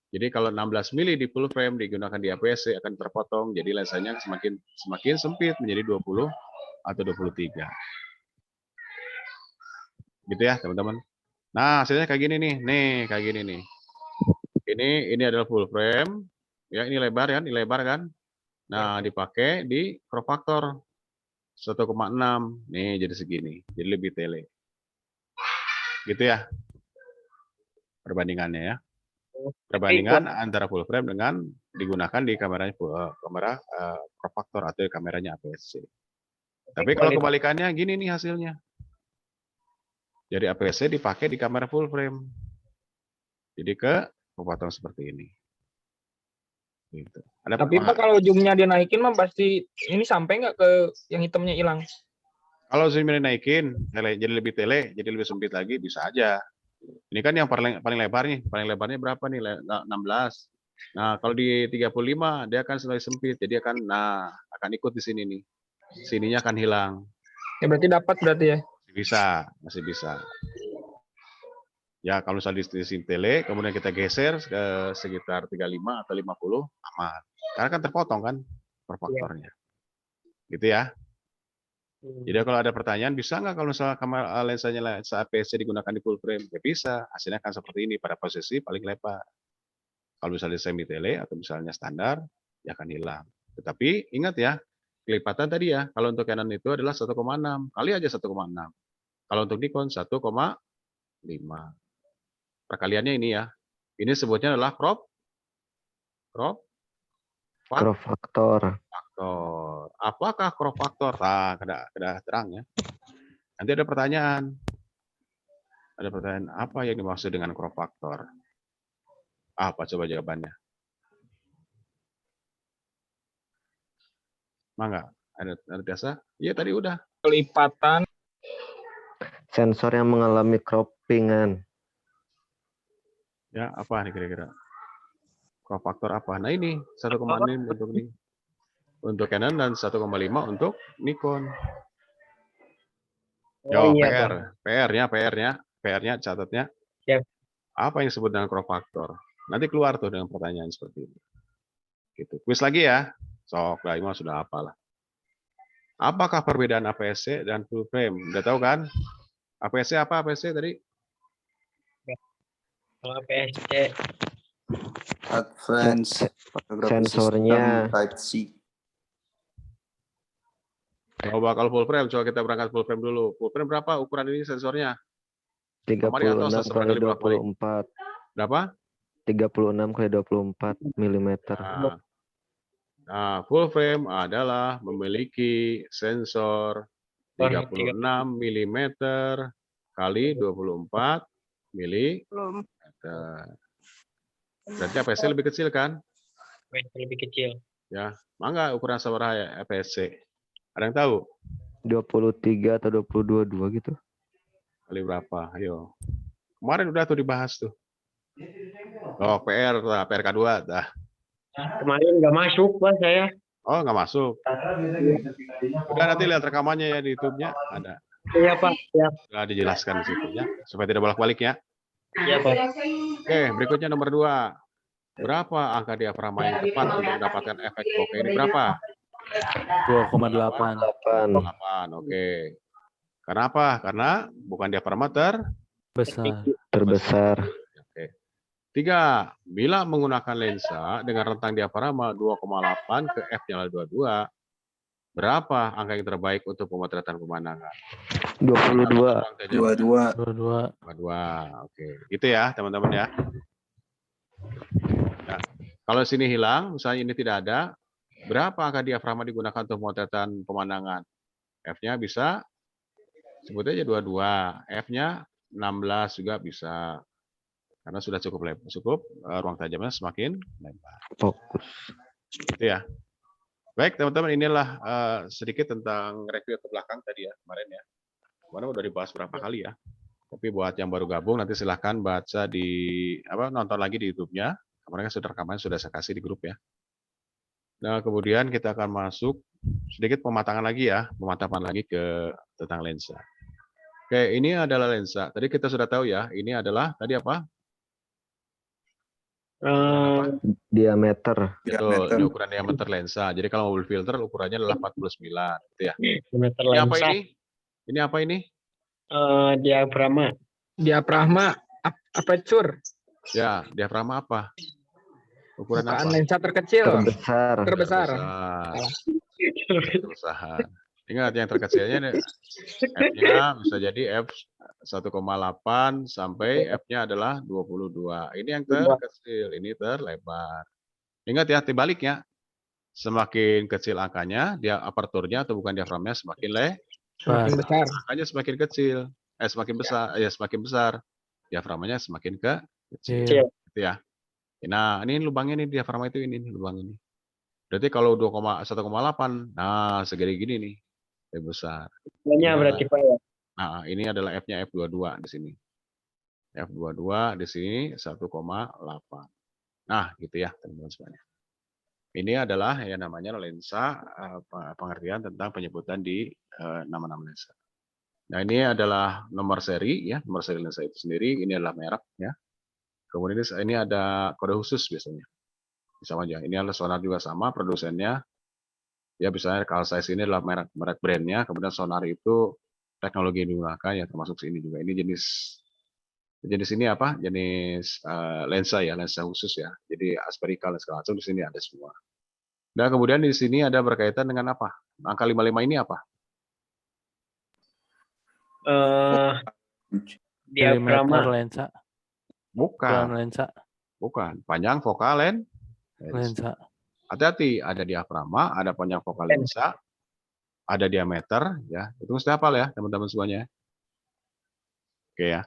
Jadi kalau 16 mili di full frame digunakan di APS-C akan terpotong, jadi lensanya semakin sempit menjadi 20 atau 23. Gitu ya, teman-teman. Nah, hasilnya kayak gini nih. Kayak gini nih. Ini adalah full frame. Ya, ini lebar kan? Nah, dipakai di crop factor 1,6. Nih, jadi segini. Jadi lebih tele. Gitu ya. Perbandingannya ya. Perbandingan antara full frame dengan digunakan di kamera crop factor atau kameranya APS-C. Tapi kalau kebalikannya gini nih hasilnya. Jadi APS-C dipakai di kamera full frame. Jadi kepotong seperti ini. Gitu. Tapi Pak kalau zoomnya dia naikin mah pasti ini sampai nggak ke yang hitamnya hilang? Kalau zoomnya naikin, jadi lebih tele, jadi lebih sempit lagi, bisa aja. Ini kan yang paling lebar nih. Paling lebarnya berapa nih? 16. Nah, kalau di 35 dia akan semakin sempit. Jadi akan ikut di sini nih. Sininya akan hilang. Ya berarti dapat ya. Masih bisa. Ya, kalau misalnya di sini tele, kemudian kita geser ke sekitar 35 atau 50, aman. Karena kan terpotong kan per faktornya. Gitu ya. Jadi kalau ada pertanyaan, bisa nggak kalau misalnya kamera lensa APS-C digunakan di full frame? Ya bisa, hasilnya akan seperti ini pada posisi paling lebar. Kalau misalnya semi tele atau misalnya standar, ya akan hilang. Tetapi ingat ya, kelipatan tadi ya, kalau untuk Canon itu adalah 1,6, kali aja 1,6. Kalau untuk Nikon 1,5. Perkaliannya ini ya. Ini sebutnya adalah crop Factor. Apakah crop factor? Nah, sudah terang ya. Nanti ada pertanyaan. Ada pertanyaan, apa yang dimaksud dengan crop factor? Apa coba jawabannya? Mangga, ada biasa? Iya tadi udah. Kelipatan. Sensor yang mengalami croppingan. Ya, apa nih kira-kira? Crop factor apa? Nah ini 1,6 untuk ini. Untuk Canon dan 1,5 untuk Nikon. Yo, PR-nya catatnya. Siap. Apa yang disebut dengan crop factor? Nanti keluar tuh dengan pertanyaan seperti ini. Gitu. Kuis lagi ya. Sok, Ima sudah hafal lah. Apakah perbedaan APS-C dan full frame? Udah tahu kan? APS-C apa APS-C tadi? Kalau APS-C Advanced Photography Sensornya. System Type C. Coba kalau full frame, coba kita berangkat full frame dulu. Full frame berapa ukuran ini sensornya? 36 kali 24. Berapa? 36 kali 24 mm. Nah, full frame adalah memiliki sensor 36 mm kali 24 mm. Berarti APS-C lebih kecil kan? lebih kecil. Ya, mangga ukuran sama ya APS-C. Ada yang tahu? 23 atau 22 gitu. Kali berapa? Ayo. Kemarin udah tuh dibahas tuh. Oh, PRK 2 dah. Kemarin nggak masuk Pak saya. Oh, nggak masuk. Udah nanti lihat rekamannya ya di YouTube-nya ada. Iya Pak. Ya. Sudah dijelaskan di situ ya, supaya tidak bolak-balik ya. Iya Pak. Oke, berikutnya nomor 2. Berapa angka diafragma yang tepat untuk mendapatkan efek bokeh ini berapa? 2,8. 8. Oke. Karena apa? Karena bukan diafragma Besar. Terbesar. Oke. 3. Bila menggunakan lensa dengan rentang diafragma 2,8 ke f-nya 22, berapa angka yang terbaik untuk pemotretan pemandangan? 22. 22. 22. 22. Oke. Itu ya, teman-teman ya. Nah, kalau sini hilang, misalnya ini tidak ada, berapa angka diafragma digunakan untuk pemotretan pemandangan? F-nya bisa, sebut aja 22. F-nya 16 juga bisa. Karena sudah cukup lebar, ruang tajamnya semakin lebar. Fokus. Itu ya. Baik, teman-teman, inilah sedikit tentang review ke belakang tadi ya, kemarin ya. Kemarin udah dibahas berapa kali ya. Tapi buat yang baru gabung, nanti silahkan baca nonton lagi di YouTube-nya. Kemarin kan sudah rekamannya sudah saya kasih di grup ya. Nah, kemudian kita akan masuk sedikit pemantapan lagi ke tentang lensa. Oke, ini adalah lensa. Tadi kita sudah tahu ya, ini adalah tadi apa? Diameter. Betul, ini ukuran diameter lensa. Jadi kalau mobil filter ukurannya adalah 49, gitu ya. Diameter Ini apa lensa. ini? Ini apa ini? Diafragma. Diafragma aperture, Ya, diafragma apa? Ukuran bukaan apa? lensa terkecil, Terbesar. terbesar. Terbesar. Ingat yang terkecilnya F-nya bisa jadi F 1,8 sampai F-nya adalah 22. Ini yang terkecil, ini terlebar. Ingat ya, tebaliknya. Semakin kecil angkanya, dia aperturnya atau bukan diafragmanya semakin Semakin besar. angkanya semakin kecil. Semakin besar, semakin besar. Diafragmanya semakin kecil. Iya. Gitu ya. Nah, ini lubangnya nih diafragma itu ini lubang ini. Berarti kalau 1,8, nah segede gini nih. Lebih besar. Banyak berarti Pak ya. Nah, ini adalah F-nya F22 di sini. F22 di sini 1,8. Nah, gitu ya, teman-teman semuanya. Ini adalah yang namanya lensa, pengertian tentang penyebutan di nama-nama lensa. Nah, ini adalah nomor seri ya, nomor seri lensa itu sendiri. Ini adalah merek ya. Kemudian ini ada kode khusus biasanya. Sama aja. Ini adalah sonar juga sama, produsennya. Ya, misalnya kalau saya ini adalah merek brandnya, kemudian sonar itu teknologi yang digunakan ya termasuk sini juga. Ini jenis ini apa? Jenis lensa ya, lensa khusus ya. Jadi aspherical dan segala macam di sini ada semua. Nah, kemudian di sini ada berkaitan dengan apa? Angka 55 ini apa? Diameter lensa. Ukuran Bukan, lensa. bukan. Panjang vokal Lensa. Hati-hati, ada diafragma, ada panjang vokal lensa, ada diameter, ya. Itu mesti hafal ya, teman-teman semuanya. Oke ya.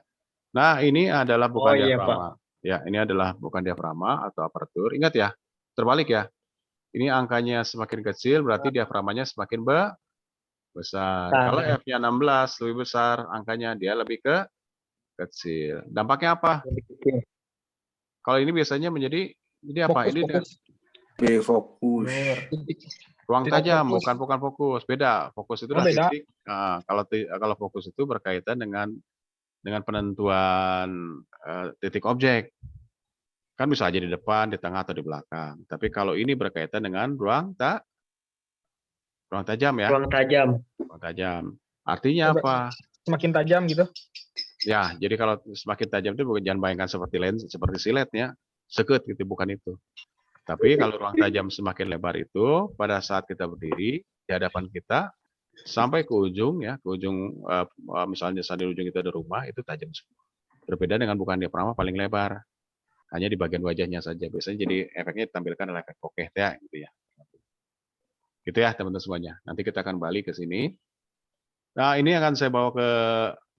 Nah, ini adalah bukan diafragma. Ya, ini adalah bukan diafragma atau apertur. Ingat ya, terbalik ya. Ini angkanya semakin kecil, berarti diafragmanya semakin besar. Kalau F-nya 16, lebih besar angkanya, dia lebih kecil. Dampaknya apa? Kalau ini biasanya menjadi apa? Ini Fokus. ruang tajam, bukan fokus. Beda. Fokus itu adalah beda. titik. Nah, kalau fokus itu berkaitan dengan penentuan titik objek. Kan bisa aja di depan, di tengah atau di belakang. Tapi kalau ini berkaitan dengan ruang tajam ya. Ruang tajam. Ruang tajam. Artinya apa? Semakin tajam gitu. Ya, jadi kalau semakin tajam itu jangan bayangkan seperti lens, seperti silet ya. Sekut gitu, bukan itu. Tapi kalau ruang tajam semakin lebar itu, pada saat kita berdiri di hadapan kita, sampai ke ujung ya, ke ujung misalnya di ujung itu ada rumah, itu tajam semua. Berbeda dengan bukan diafragma paling lebar. Hanya di bagian wajahnya saja. Biasanya jadi efeknya ditampilkan oleh efek bokeh ya, gitu ya. Gitu ya teman-teman semuanya. Nanti kita akan balik ke sini. Nah, ini akan saya bawa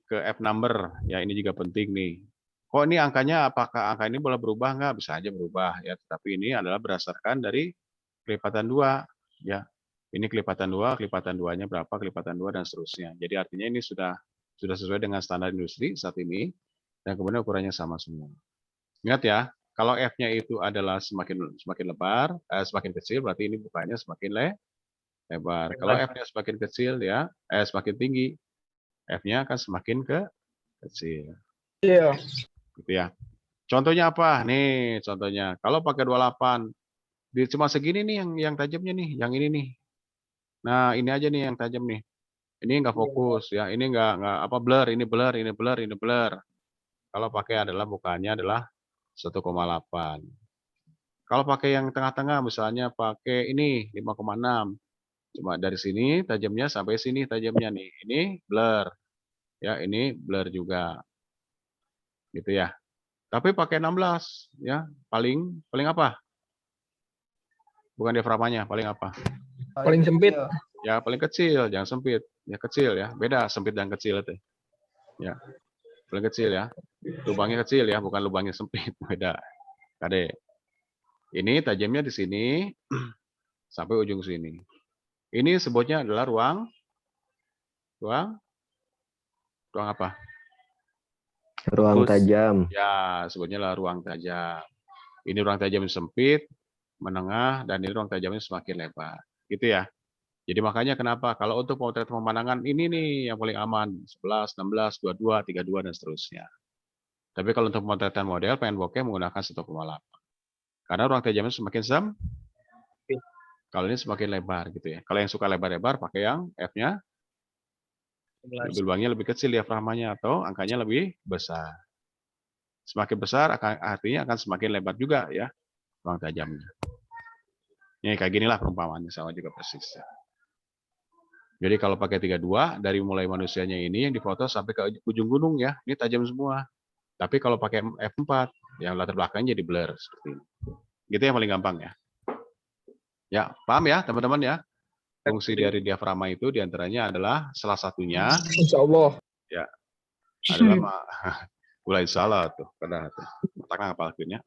ke F number. Ya, ini juga penting nih. Kok ini angkanya, apakah angka ini boleh berubah nggak? Bisa aja berubah ya. Tapi ini adalah berdasarkan dari kelipatan 2 ya. Ini kelipatan 2, kelipatan 2-nya berapa, kelipatan 2 dan seterusnya. Jadi artinya ini sudah sesuai dengan standar industri saat ini dan kemudian ukurannya sama semua. Ingat ya, kalau F-nya itu adalah semakin lebar, semakin kecil berarti ini bukanya semakin lebar. Kalau F-nya semakin kecil ya, semakin tinggi, F-nya akan semakin kecil. Iya. Gitu ya. Contohnya apa? Nih, contohnya. Kalau pakai 28, cuma segini nih yang tajamnya nih, yang ini nih. Nah, ini aja nih yang tajam nih. Ini nggak fokus ya, ini nggak apa blur, ini blur, ini blur, ini blur. Kalau pakai adalah bukannya adalah 1,8. Kalau pakai yang tengah-tengah, misalnya pakai ini 5,6. Cuma dari sini tajamnya sampai sini tajamnya nih. Ini blur. Ya, ini blur juga. Gitu ya. Tapi pakai 16 ya, paling apa? Bukan diafragmanya, paling apa? Paling sempit. Ya, paling kecil, jangan sempit. Ya kecil ya. Beda sempit dan kecil itu. Ya. Paling kecil ya. Lubangnya kecil ya, bukan lubangnya sempit. Beda. Kade. Ini tajamnya di sini sampai ujung sini. Ini sebutnya adalah ruang apa? Ruang tajam. Ya, sebutnya adalah ruang tajam. Ini ruang tajam yang sempit, menengah, dan ini ruang tajamnya semakin lebar. Gitu ya. Jadi makanya kenapa kalau untuk potret pemandangan ini nih yang paling aman 11, 16, 22, 32 dan seterusnya. Tapi kalau untuk pemotretan model pengen bokeh menggunakan 1,8. Karena ruang tajamnya semakin sempit. Kalau ini semakin lebar gitu ya. Kalau yang suka lebar-lebar pakai yang F-nya lubangnya lebih kecil diafragmanya atau angkanya lebih besar. Semakin besar artinya akan semakin lebar juga ya ruang tajamnya. Ini kayak ginilah perumpamaannya sama juga persis. Jadi kalau pakai 32 dari mulai manusianya ini yang difoto sampai ke ujung gunung ya, ini tajam semua. Tapi kalau pakai F4 yang latar belakangnya jadi blur seperti ini. Gitu yang paling gampang ya. Ya, paham ya teman-teman ya? Fungsi dari diafragma itu diantaranya adalah salah satunya. Insya Allah. Ya, adalah mulai salah tuh, karena otaknya apa akhirnya.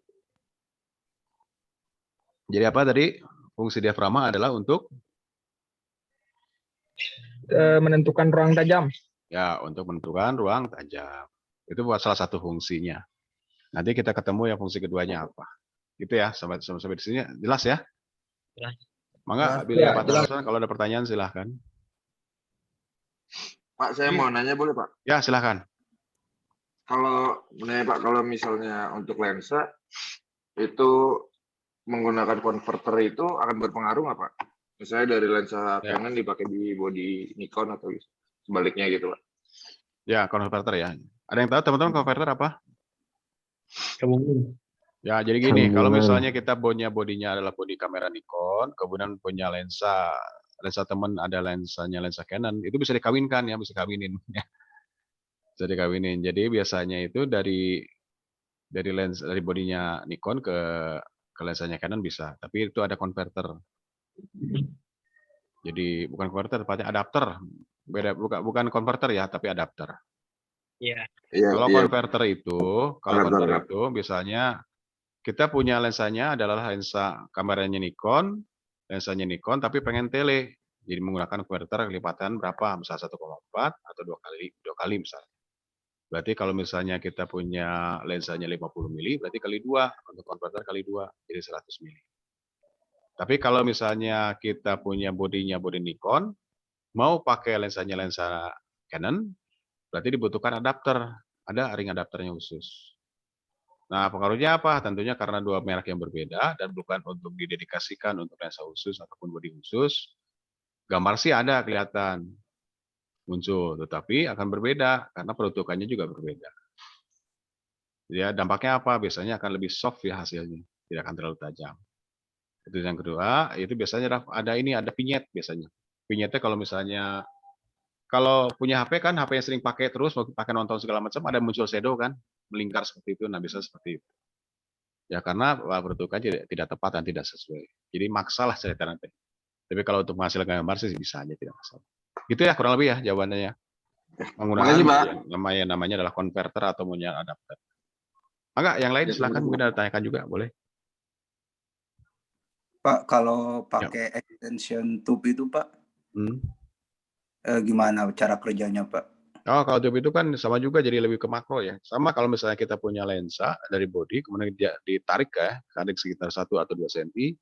Jadi apa tadi? Fungsi diafragma adalah untuk Menentukan ruang tajam. ya untuk menentukan ruang tajam. Itu buat salah satu fungsinya. Nanti kita ketemu yang fungsi keduanya apa. Gitu ya, sampai di sini jelas ya? Jelas. Mangga, Jelas. Billy Ya, Pak jelas. Tarson, kalau ada pertanyaan silahkan. Pak, saya mau nanya boleh Pak? Ya, silahkan. Kalau Pak, kalau misalnya untuk lensa itu menggunakan konverter itu akan berpengaruh nggak Pak? Misalnya dari lensa Ya. Canon dipakai di body Nikon atau sebaliknya gitu Pak? Ya, konverter ya. Ada yang tahu teman-teman konverter apa? Kemudian. Ya, jadi gini, kalau Sambungan. misalnya kita bodinya adalah bodi kamera Nikon, kemudian punya lensa teman ada lensa Canon, itu bisa dikawinkan ya, bisa kawinin ya. Bisa dikawinin. Jadi biasanya itu dari bodinya Nikon ke lensanya Canon bisa, tapi itu ada konverter. Jadi bukan konverter, tepatnya adapter. Beda, bukan konverter ya, tapi adapter. Iya. Kalau Iya. konverter itu, biasanya kita punya lensanya adalah lensa kameranya Nikon, tapi pengen tele. Jadi menggunakan konverter kelipatan berapa? Misalnya 1,4 atau 2 kali misalnya. Berarti kalau misalnya kita punya lensanya 50 mili, berarti kali 2 untuk konverter kali 2, jadi 100 mili. Tapi kalau misalnya kita punya bodi Nikon, mau pakai lensanya lensa Canon, berarti dibutuhkan adapter. Ada ring adapternya khusus. Nah, pengaruhnya apa? Tentunya karena dua merek yang berbeda dan bukan untuk didedikasikan untuk lensa khusus ataupun bodi khusus. Gambar sih ada kelihatan muncul, tetapi akan berbeda karena peruntukannya juga berbeda. Ya, dampaknya apa? Biasanya akan lebih soft ya hasilnya, tidak akan terlalu tajam. Itu yang kedua, itu biasanya ada vignette biasanya. Vignette kalau misalnya kalau punya HP kan HP yang sering pakai terus pakai nonton segala macam ada muncul shadow kan, melingkar seperti itu, nah bisa seperti itu. Ya karena peruntukan tidak tepat dan tidak sesuai. Jadi maksalah cerita nanti. Tapi kalau untuk menghasilkan gambar sih bisa aja tidak masalah. Gitu ya kurang lebih ya jawabannya ya. Menggunakan namanya adalah konverter atau punya adapter. Enggak, yang lain silakan mungkin ada tanyakan juga boleh. Pak, kalau pakai extension tube itu Pak, gimana cara kerjanya Pak? Oh, kalau tube itu kan sama juga jadi lebih ke makro ya. Sama kalau misalnya kita punya lensa dari bodi, kemudian dia ditarik tarik sekitar 1 atau 2 cm,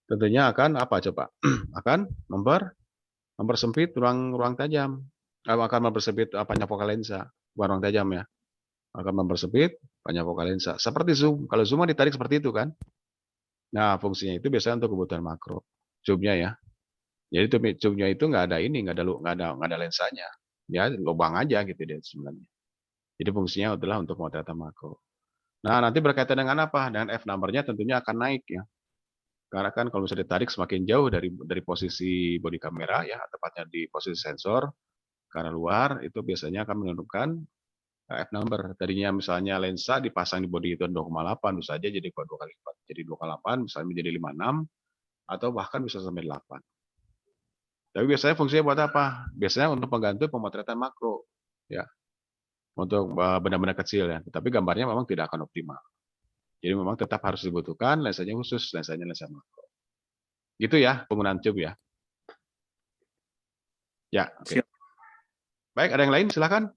tentunya akan apa coba? Akan mempersempit ruang tajam. Akan mempersempit apanya fokal lensa, bukan ruang tajam ya. Akan mempersempit apanya fokal lensa. Seperti zoom. Kalau zoom ditarik seperti itu kan. Nah, fungsinya itu biasanya untuk kebutuhan makro. Zoomnya ya. Jadi tube-nya itu nggak ada ini, nggak ada lensanya. Ya lubang aja gitu dia sebenarnya. Jadi fungsinya adalah untuk pemotretan makro. Nah, nanti berkaitan dengan apa? Dengan f number-nya tentunya akan naik ya. Karena kan kalau misalnya ditarik semakin jauh dari posisi body kamera ya, tepatnya di posisi sensor ke arah luar, itu biasanya akan menentukan f number. Tadinya misalnya lensa dipasang di body itu 2,8, bisa aja jadi 2 kali lipat. Jadi 2,8 misalnya menjadi 5,6 atau bahkan bisa sampai 8. Tapi biasanya fungsinya buat apa? Biasanya untuk mengganti pemotretan makro ya. Untuk benda-benda kecil ya, tapi gambarnya memang tidak akan optimal. Jadi memang tetap harus dibutuhkan lensanya khusus, lensanya lensa makro. Gitu ya penggunaan tube ya. Ya, oke. Siap. Baik, ada yang lain silakan.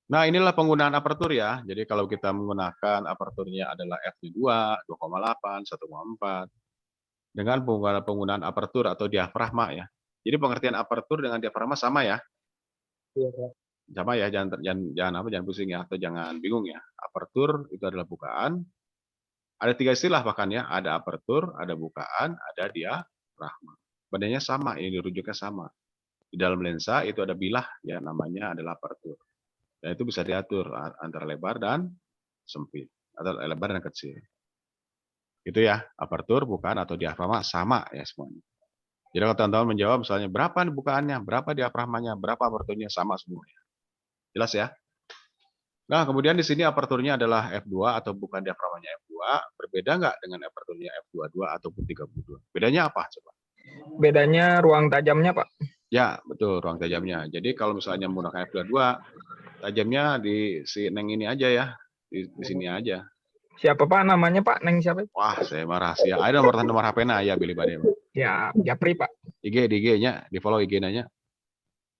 Nah, inilah penggunaan apertur ya. Jadi kalau kita menggunakan aperturnya adalah f2, 2,8, 1,4 dengan penggunaan apertur atau diafragma ya. Jadi pengertian apertur dengan diafragma sama ya. Sama ya, jangan pusing ya, atau jangan bingung ya. Apertur itu adalah bukaan. Ada 3 istilah bahkan ya, ada apertur, ada bukaan, ada diafragma. Benarnya sama, ini rujuknya sama. Di dalam lensa itu ada bilah ya, namanya adalah apertur. Dan itu bisa diatur antara lebar dan sempit, atau lebar dan kecil. Itu ya, apertur, bukaan atau diafragma sama ya semuanya. Jadi kalau teman-teman menjawab misalnya berapa nih bukaannya, berapa diafragmanya, berapa aperturnya, sama semuanya. Jelas ya? Nah, kemudian di sini aperturnya adalah f2 atau bukan diafragmanya f2, berbeda nggak dengan aperturnya f22 ataupun 32? Bedanya apa coba? Bedanya ruang tajamnya, Pak. Ya, betul, ruang tajamnya. Jadi kalau misalnya menggunakan f22, tajamnya di si Neng ini aja ya, di sini aja. Siapa Pak namanya Pak? Neng siapa? Wah, saya mah rahasia. Ada nomor HP-nya ya, Billy Bade. Ya, Japri Pak. IG, di IG-nya, di follow IG-nya.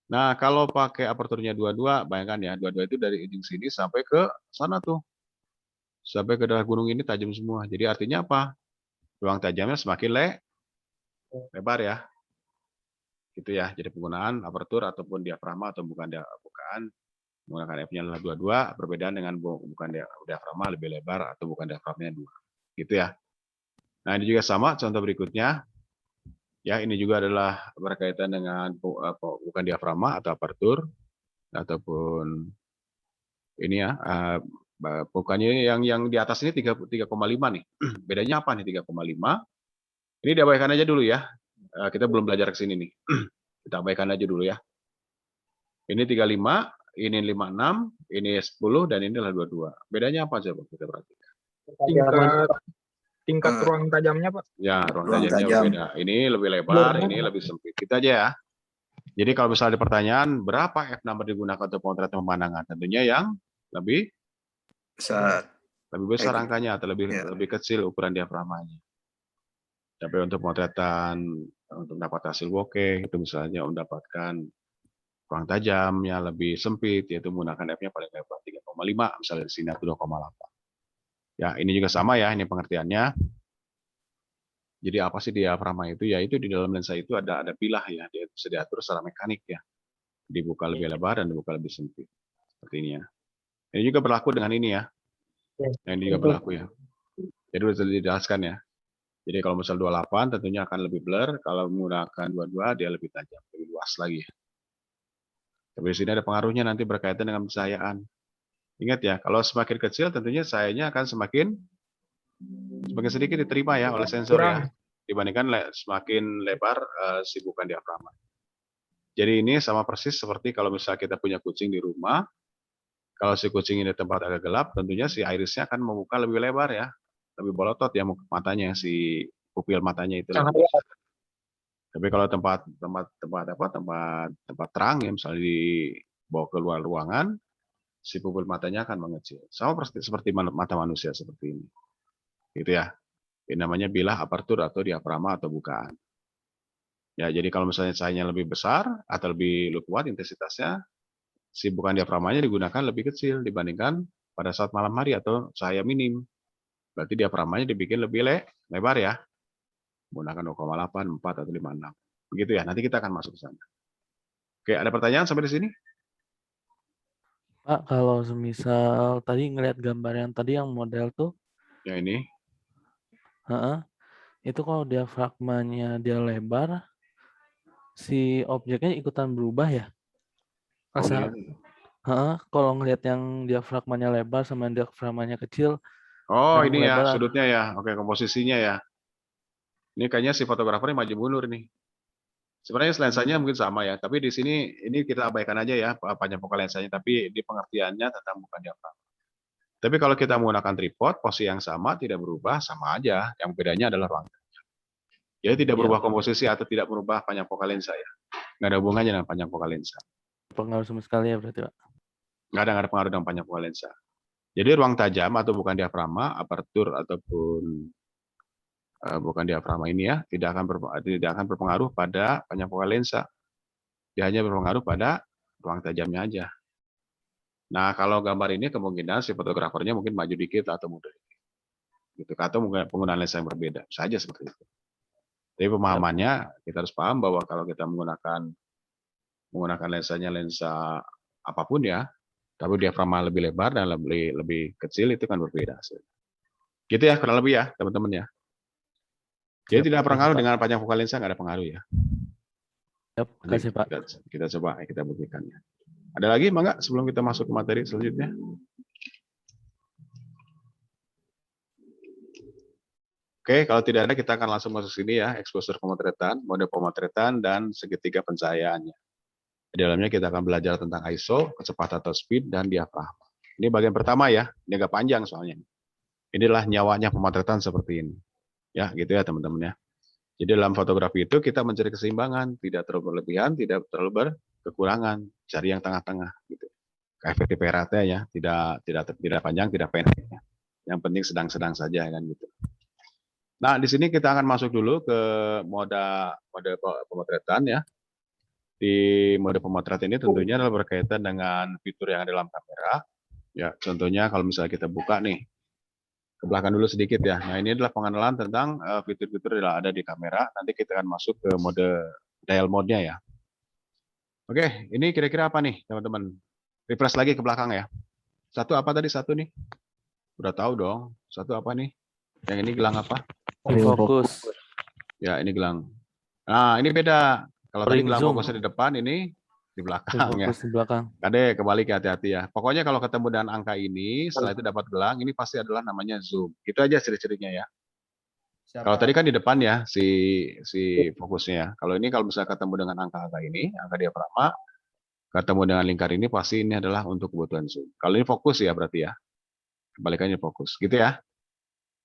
Nah, kalau pakai aperturnya 22, bayangkan ya, 22 itu dari ujung sini sampai ke sana tuh. Sampai ke daerah gunung ini tajam semua. Jadi artinya apa? Ruang tajamnya semakin lebar ya. Gitu ya. Jadi penggunaan apertur ataupun diafragma atau bukaan menggunakan F-nya adalah 22, perbedaan dengan bukan diafragma lebih lebar atau bukan diafragmanya 2. Gitu ya. Nah, ini juga sama contoh berikutnya. Ya, ini juga adalah berkaitan dengan bukan diafragma atau apertur ataupun ini ya, bukannya yang di atas ini 3,5 nih. Bedanya apa nih 3,5? Ini diabaikan aja dulu ya. Kita belum belajar ke sini nih. Kita abaikan aja dulu ya. Ini 35, ini 56, ini 10 dan ini adalah 22. Bedanya apa coba kita perhatikan? Tingkat ruang tajamnya, Pak. Ya, ruang Ruang tajamnya tajam. berbeda. Ini lebih lebar, ini lebih sempit. Kita aja ya. Jadi kalau misalnya ada pertanyaan, berapa f number digunakan untuk pemotretan pemandangan? Tentunya yang lebih Besar. besar angkanya atau Ya. lebih kecil ukuran diafragmanya. Tapi untuk pemotretan untuk mendapat hasil bokeh itu misalnya mendapatkan ruang tajamnya lebih sempit, yaitu menggunakan f-nya paling lebar 3,5 misalnya di sini atau 2,8. Ya, ini juga sama ya, ini pengertiannya. Jadi apa sih diafragma itu? Ya itu di dalam lensa itu ada pilah ya, dia bisa diatur secara mekanik ya. Dibuka lebih lebar dan dibuka lebih sempit. Seperti ini ya. Ini juga berlaku dengan ini ya. Nah, ini juga berlaku ya. Jadi sudah dijelaskan ya. Jadi kalau misal 28 tentunya akan lebih blur, kalau menggunakan 22 dia lebih tajam, lebih luas lagi. Tapi di sini ada pengaruhnya nanti berkaitan dengan pencahayaan. Ingat ya, kalau semakin kecil tentunya cahayanya akan semakin sedikit diterima ya oleh sensor ya, dibandingkan semakin lebar si bukan diafragma. Jadi ini sama persis seperti kalau misalnya kita punya kucing di rumah, kalau si kucing ini tempat agak gelap, tentunya si irisnya akan membuka lebih lebar ya, lebih bolotot ya matanya, si pupil matanya itu. Tapi kalau tempat terang ya, misalnya dibawa ke luar ruangan, si pupil matanya akan mengecil. Sama seperti mata manusia seperti ini. Gitu ya. Ini namanya bilah apertur atau diafragma atau bukaan. Ya, jadi kalau misalnya cahayanya lebih besar atau lebih kuat intensitasnya, si bukan diafragmanya digunakan lebih kecil dibandingkan pada saat malam hari atau cahaya minim. Berarti diafragmanya dibikin lebih lebar ya. Menggunakan 0,8, 4 atau 5,6. Begitu ya. Nanti kita akan masuk ke sana. Oke, ada pertanyaan sampai di sini? Pak, kalau semisal tadi ngelihat gambar yang tadi yang model tuh, Ya ini. Itu kalau diafragmanya dia lebar, si objeknya ikutan berubah ya? Oh, Asal, iya. kalau ngelihat yang diafragmanya lebar sama yang diafragmanya kecil, Oh, yang ini ya lebar, sudutnya ya. Oke, komposisinya ya. Ini kayaknya si fotografernya maju mundur nih. Sebenarnya lensanya mungkin sama ya, tapi di sini ini kita abaikan aja ya panjang focal lensanya, tapi di pengertiannya tentang bukan diafragma. Tapi kalau kita menggunakan tripod, posisi yang sama tidak berubah, sama aja. Yang bedanya adalah ruang. Jadi tidak Iya. berubah komposisi atau tidak berubah panjang focal lensa ya. Nggak ada hubungannya dengan panjang focal lensa. pengaruh sama sekali ya berarti Pak. Nggak ada pengaruh dengan panjang focal lensa. Jadi ruang tajam atau bukan diafragma, apertur ataupun bukan diafragma ini ya, tidak akan berpengaruh pada panjang focal lensa. Dia hanya berpengaruh pada ruang tajamnya aja. Nah, kalau gambar ini kemungkinan si fotografernya mungkin maju dikit atau mundur dikit. Gitu, atau mungkin penggunaan lensa yang berbeda. Saja seperti itu. Tapi pemahamannya kita harus paham bahwa kalau kita menggunakan lensanya lensa apapun ya, tapi diafragma lebih lebar dan lebih kecil itu kan berbeda. Gitu ya kurang lebih ya teman-teman ya. Jadi tidak pengaruh dengan panjang focal lensa, nggak ada pengaruh ya. Siap, kasih Pak. Kita coba kita buktikan ya. Ada lagi Mangga sebelum kita masuk ke materi selanjutnya? Oke, kalau tidak ada kita akan langsung masuk sini ya, exposure pemotretan, mode pemotretan dan segitiga pencahayaannya. Di dalamnya kita akan belajar tentang ISO, kecepatan atau speed dan diafragma. Ini bagian pertama ya, ini agak panjang soalnya. Inilah nyawanya pemotretan seperti ini. Ya, gitu ya teman-teman ya. Jadi dalam fotografi itu kita mencari keseimbangan, tidak terlalu berlebihan, tidak terlalu berkekurangan, cari yang tengah-tengah gitu. FTP rata ya, tidak panjang, tidak pendek ya. Yang penting sedang-sedang saja kan gitu. Nah, di sini kita akan masuk dulu ke mode pemotretan ya. Di mode pemotretan ini tentunya adalah berkaitan dengan fitur yang ada dalam kamera. Ya, contohnya kalau misalnya kita buka nih, ke belakang dulu sedikit ya. Nah, ini adalah pengenalan tentang fitur-fitur yang ada di kamera. Nanti kita akan masuk ke mode dial mode-nya ya. Oke, ini kira-kira apa nih, teman-teman? Refresh lagi ke belakang ya. Satu apa tadi satu nih? Udah tahu dong. Satu apa nih? Yang ini gelang apa? Fokus. Ya, ini gelang. Nah, ini beda. Kalau tadi gelang Zoom. fokusnya di depan, ini di belakang ya. Fokus di belakang. Kade kembali ke hati-hati ya. Pokoknya kalau ketemu dengan angka ini, setelah itu dapat gelang, ini pasti adalah namanya zoom. Itu aja ciri-cirinya ya. Kalau tadi kan di depan ya si fokusnya ya. Kalau ini kalau misalnya ketemu dengan angka-angka ini, angka diafragma, ketemu dengan lingkar ini pasti ini adalah untuk kebutuhan zoom. Kalau ini fokus ya berarti ya. Kebalikannya fokus. Gitu ya.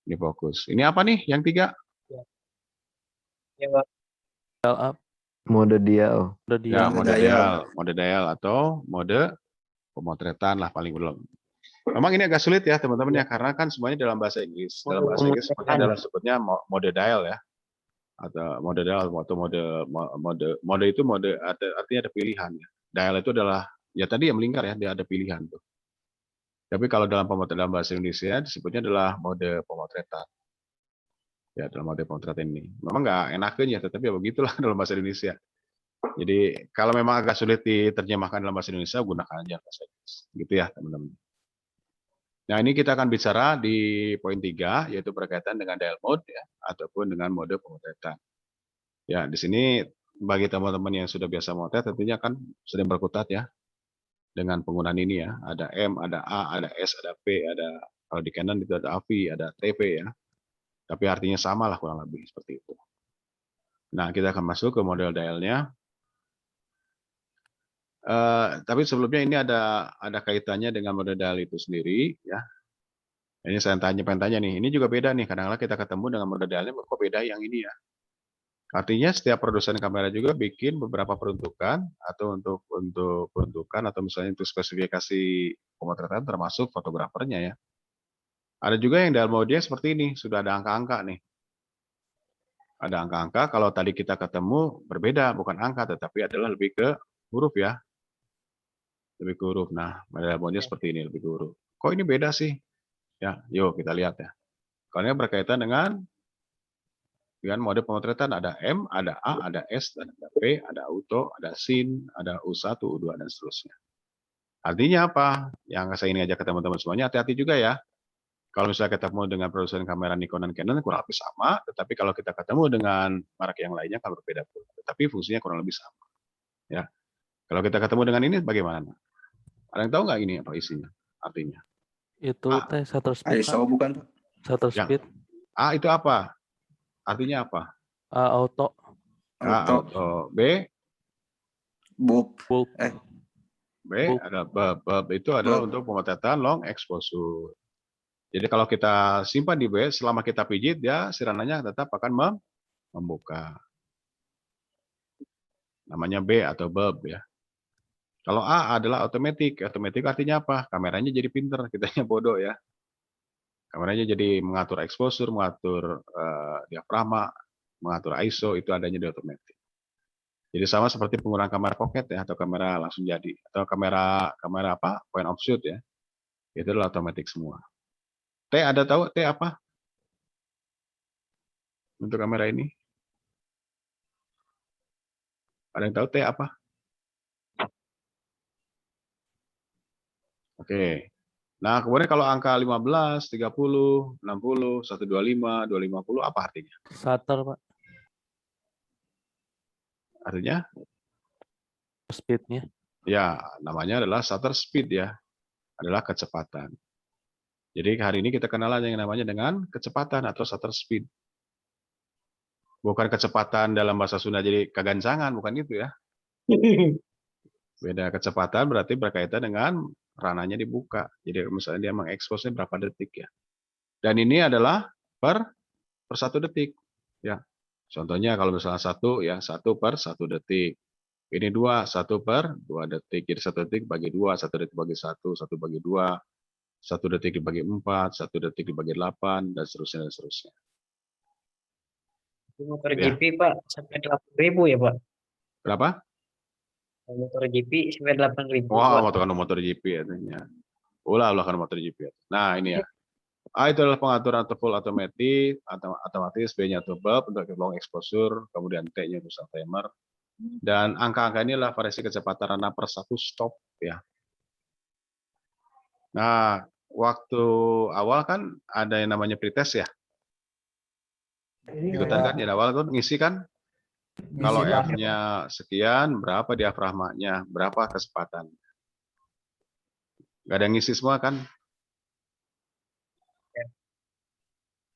Ini fokus. Ini apa nih yang tiga? Dial up. Mode dial. Ya, mode dial atau mode pemotretan lah paling belum. Memang ini agak sulit ya teman-teman ya, karena kan semuanya dalam bahasa Inggris. Dalam bahasa Inggris sepertinya adalah sebutnya mode dial ya, atau mode dial atau mode itu mode artinya ada pilihan ya. Dial itu adalah ya tadi yang melingkar ya, dia ada pilihan tuh. Tapi kalau dalam bahasa Indonesia disebutnya adalah mode pemotretan. Ya dalam mode pemotretan ini. Memang nggak enaknya, tetapi ya begitulah dalam bahasa Indonesia. Jadi kalau memang agak sulit diterjemahkan dalam bahasa Indonesia, gunakan aja bahasa Inggris. Gitu ya teman-teman. Nah ini kita akan bicara di poin 3, yaitu berkaitan dengan dial mode ya, ataupun dengan mode pemotretan. Ya di sini bagi teman-teman yang sudah biasa motret tentunya kan sering berkutat ya dengan penggunaan ini ya. Ada M, ada A, ada S, ada P, ada kalau di Canon itu ada AV, ada TV ya. Tapi artinya sama lah kurang lebih seperti itu. Nah kita akan masuk ke model dialnya. Tapi sebelumnya ini ada kaitannya dengan mode dial itu sendiri ya. Ini saya pengen tanya nih, ini juga beda nih. Kadang-kadang kita ketemu dengan mode dialnya, kok beda yang ini ya? Artinya setiap produsen kamera juga bikin beberapa peruntukan atau untuk peruntukan atau misalnya untuk spesifikasi pemotretan termasuk fotografernya ya. Ada juga yang dial mode seperti ini, sudah ada angka-angka nih. Ada angka-angka, kalau tadi kita ketemu berbeda, bukan angka, tetapi adalah lebih ke huruf ya. Lebih ke huruf. Nah, dial mode seperti ini, lebih ke huruf. Kok ini beda sih? Ya, yuk kita lihat ya. Karena berkaitan dengan mode pemotretan ada M, ada A, ada S, ada P, ada auto, ada sin, ada U1, U2 dan seterusnya. Artinya apa? Yang saya ingin ajak ke teman-teman semuanya hati-hati juga ya. Kalau misalnya ketemu dengan produsen kamera Nikon dan Canon kurang lebih sama, tetapi kalau kita ketemu dengan merek yang lainnya akan berbeda pula. Tetapi fungsinya kurang lebih sama. Ya. Kalau kita ketemu dengan ini bagaimana? Ada yang tahu nggak ini apa isinya? Artinya? Itu teh shutter speed, ISO Pak. bukan Pak? Shutter Yang speed. A itu apa? Artinya apa? Auto. A, Auto, auto. B, bulk, Bulk. B Bulk. ada bulb. Bulb itu adalah Bulb. untuk pemotretan long exposure. Jadi kalau kita simpan di B, selama kita pijit, dia sirananya tetap akan membuka. Namanya B atau bulb ya. Kalau A adalah automatic. Automatic artinya apa? Kameranya jadi pinter, kitanya bodoh ya. Kameranya jadi mengatur exposure, mengatur diafragma, mengatur ISO, itu adanya di automatic. Jadi sama seperti penggunaan kamera pocket ya, atau kamera langsung jadi, atau kamera apa? Point of shoot ya. Itu adalah automatic semua. T ada tahu T apa? Untuk kamera ini? Ada yang tahu T apa? Oke. Nah, kemudian kalau angka 15, 30, 60, 125, 250 apa artinya? Shutter, Pak. Artinya? Speednya. Ya, namanya adalah shutter speed ya. Adalah kecepatan. Jadi hari ini kita kenalan yang namanya dengan kecepatan atau shutter speed. Bukan kecepatan dalam bahasa Sunda jadi kegancangan, bukan itu ya. Beda, kecepatan berarti berkaitan dengan rananya dibuka. Jadi misalnya dia mengeksposnya berapa detik ya. Dan ini adalah per 1 detik. Ya. Contohnya kalau misalnya 1 ya, 1 per 1 detik. Ini 2, 1 per 2 detik. Jadi 1 detik bagi 2, 1 detik bagi 1, 1 bagi 2, 1 detik dibagi 4, 1 detik dibagi 8, dan seterusnya, dan seterusnya. Motor Ya. GP Pak sampai 8.000 ya Pak. Berapa? Motor GP sampai 8.000 Wah, Pak. motor GP artinya. Ulah kan motor GP. Nah, ini ya. A itu adalah pengaturan atau full otomatis, B-nya atau bulb untuk long exposure, kemudian T-nya untuk timer. Dan angka-angka ini adalah variasi kecepatan rana per 1 stop ya. Nah, waktu awal kan ada yang namanya pretest ya. Ikutan kan di awal kan ngisi kan? Kalau F-nya sekian, berapa diafragmanya, berapa kecepatan. Gak ada yang ngisi semua kan?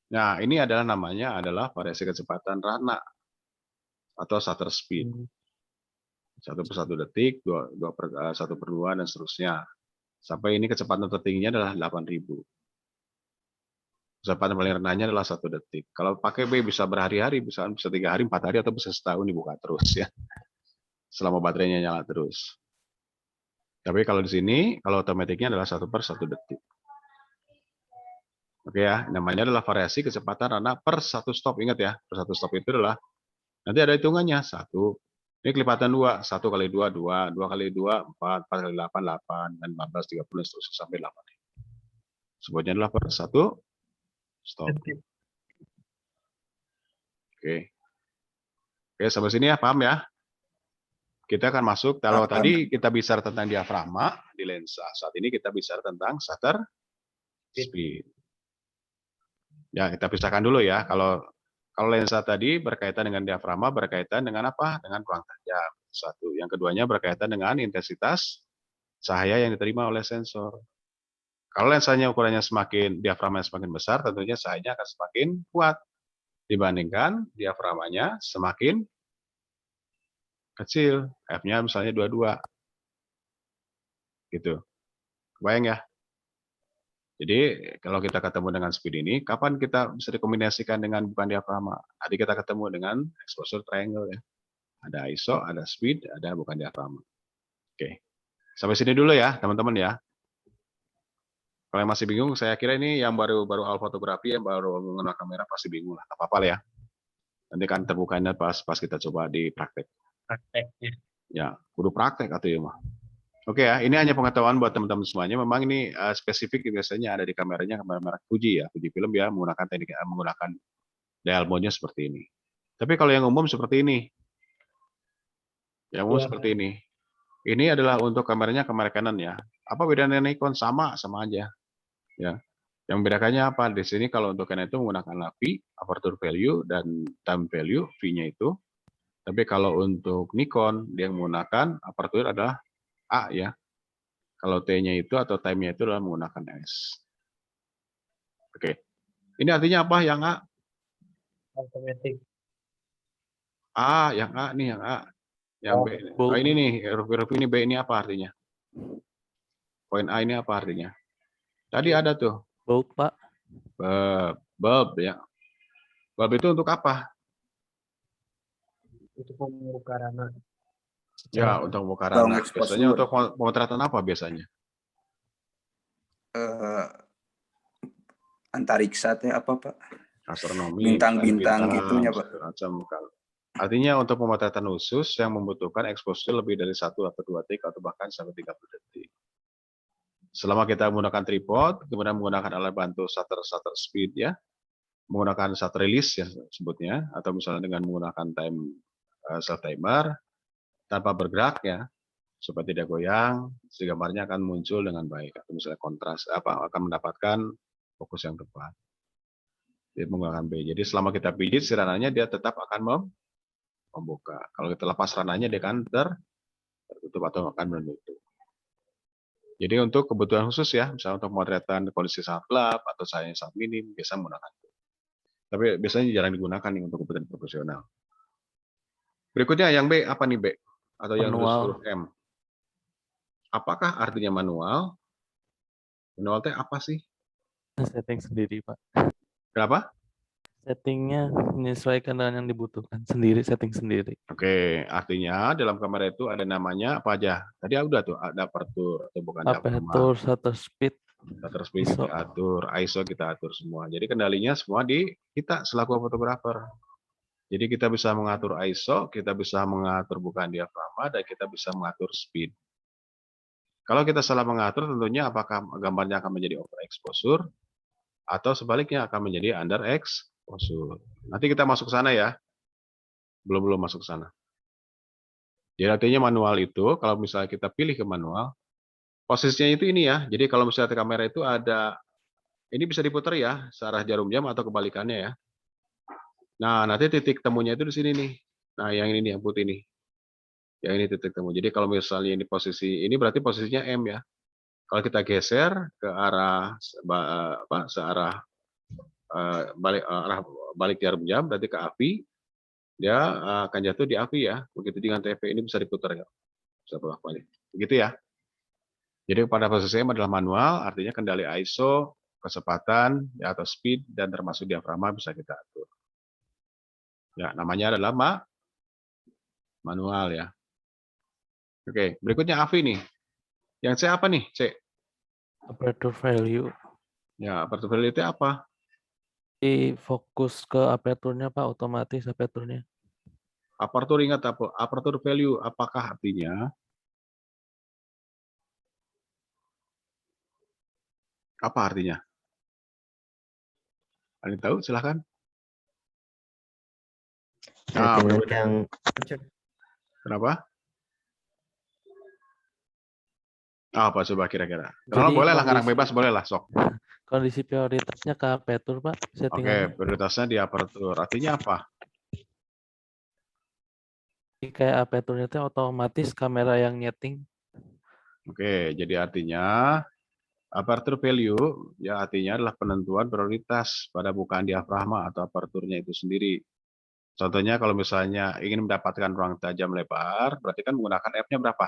Nah, ini adalah namanya adalah variasi kecepatan rana atau shutter speed. 1 per 1 detik, 1 per 2, dan seterusnya. Sampai ini kecepatan tertingginya adalah 8.000. Kecepatan paling rendahnya adalah 1 detik. Kalau pakai B bisa berhari-hari, bisa 3 hari, 4 hari, atau bisa setahun dibuka terus ya. Selama baterainya nyala terus. Tapi kalau di sini, kalau otomatiknya adalah 1 per 1 detik. Oke ya, namanya adalah variasi kecepatan rana per 1 stop. Ingat ya, per 1 stop itu adalah, nanti ada hitungannya. 1, ini kelipatan 2, 1 kali 2, 2, 2 kali 2, 4, 4 kali 8, 8, dan 14, 30, seterusnya sampai 8. Sebutnya adalah per 1 stop. Oke. Oke, sampai sini ya, paham ya? Kita akan masuk, kalau Paham. tadi kita bicara tentang diafragma di lensa, saat ini kita bicara tentang shutter speed. Ya, kita pisahkan dulu ya. Kalau lensa tadi berkaitan dengan diafragma, berkaitan dengan apa? Dengan ruang tajam. 1. Yang keduanya berkaitan dengan intensitas cahaya yang diterima oleh sensor. Kalau lensanya ukurannya semakin, diafragmanya semakin besar, tentunya cahayanya akan semakin kuat dibandingkan diafragmanya semakin kecil. F-nya misalnya 22. Gitu. Kebayang ya? Jadi kalau kita ketemu dengan speed ini, kapan kita bisa dikombinasikan dengan bukan diafragma? Tadi kita ketemu dengan exposure triangle ya. Ada ISO, ada speed, ada bukan diafragma. Oke. Sampai sini dulu ya, teman-teman ya. Kalau yang masih bingung, saya kira ini yang baru awal fotografi, yang baru menggunakan kamera pasti bingung lah. Tak apa-apa lah ya. Nanti kan terbukanya pas kita coba di praktek. Prakteknya. Ya, kudu praktek atau ya mah. Oke ya, ini hanya pengetahuan buat teman-teman semuanya. Memang ini spesifik biasanya ada di kameranya, kamera merek Fuji ya, Fuji film ya, menggunakan teknik menggunakan dial mode-nya seperti ini. Tapi kalau yang umum seperti ini, yang umum seperti ini. Ini adalah untuk kameranya kamera Canon ya. Apa bedanya Nikon? Sama aja. Ya. Yang membedakannya apa? Di sini kalau untuk Canon itu menggunakan V, aperture value, dan time value, V-nya itu. Tapi kalau untuk Nikon, dia menggunakan aperture adalah A ya. Kalau T-nya itu atau time-nya itu adalah menggunakan S. Oke. Ini artinya apa yang A? Automatic. A, yang A nih, yang A. Yang B. Oh, ini nih, huruf ini B ini apa artinya? Poin A ini apa artinya? Tadi ada tuh. Bold, Pak. Bulb ya. Bulb itu untuk apa? Itu pembuka ranah. Ya, untuk membuka Long ranah. Biasanya exposure. untuk pemotretan apa biasanya? Antariksa teh apa Pak? Astronomi, Bintang-bintang bintang, gitunya, Pak. segala macam. Artinya untuk pemotretan khusus yang membutuhkan exposure lebih dari 1 atau 2 detik atau bahkan sampai 30 detik. Selama kita menggunakan tripod, kemudian menggunakan alat bantu shutter speed ya, menggunakan shutter release ya sebutnya, atau misalnya dengan menggunakan self timer tanpa bergerak ya, supaya tidak goyang, si gambarnya akan muncul dengan baik atau misalnya kontras akan mendapatkan fokus yang tepat. Dia menggunakan B. Jadi selama kita pijit si rananya dia tetap akan membuka. Kalau kita lepas rananya dia akan tertutup atau akan menutup. Jadi untuk kebutuhan khusus ya, misalnya untuk pemotretan kondisi sangat gelap atau cahaya sangat minim, biasa menggunakan itu. Tapi biasanya jarang digunakan nih untuk kebutuhan profesional. Berikutnya yang B apa nih B? Atau yang Manual. huruf M? Apakah artinya manual? Manual teh apa sih? Setting sendiri, Pak. Kenapa? Settingnya menyesuaikan dengan yang dibutuhkan sendiri, setting sendiri. Oke, artinya dalam kamera itu ada namanya apa aja? Tadi udah tuh, ada aperture atau bukan Aperture, shutter speed, shutter speed ISO. kita atur, ISO kita atur semua. Jadi kendalinya semua di kita selaku fotografer. Jadi kita bisa mengatur ISO, kita bisa mengatur bukan diafragma, dan kita bisa mengatur speed. Kalau kita salah mengatur, tentunya apakah gambarnya akan menjadi overexposure atau sebaliknya akan menjadi underexposure. Nanti kita masuk ke sana ya. Belum masuk ke sana. Jadi artinya manual itu, kalau misalnya kita pilih ke manual, posisinya itu ini ya. Jadi kalau misalnya kamera itu ada, ini bisa diputar ya, searah jarum jam atau kebalikannya ya. Nah, nanti titik temunya itu di sini nih. Nah, yang ini nih, yang putih nih. Yang ini titik temu. Jadi kalau misalnya ini posisi, ini berarti posisinya M ya. Kalau kita geser ke arah searah balik jarum jam, berarti ke AVI, dia akan jatuh di AVI ya. Begitu dengan TV ini bisa diputar ya. Bisa bolak-balik. Begitu ya. Jadi pada posisi M adalah manual, artinya kendali ISO, kecepatan, ya, atau speed, dan termasuk diafragma bisa kita atur. Ya, namanya adalah manual ya. Oke, berikutnya AVI nih. Yang C apa nih? C. Aperture value. Ya, aperture value itu apa? Fokus ke aperturnya, Pak, otomatis aperturnya. Aperture ingat apa? Aperture value apakah artinya? Apa artinya? Ada yang tahu? Silahkan. Nah, Settingan yang kenapa? Apa coba kira-kira? Kalau Jadi boleh lah, ngarang kondisi- bebas boleh lah, sok. Kondisi prioritasnya ke aperture, Pak, Oke, settingannya. prioritasnya di aperture. Artinya apa? Jadi kayak aperturnya itu otomatis kamera yang nyeting. Oke, jadi artinya aperture value ya artinya adalah penentuan prioritas pada bukaan diafragma atau aperturnya itu sendiri. Contohnya kalau misalnya ingin mendapatkan ruang tajam lebar, berarti kan menggunakan F-nya berapa?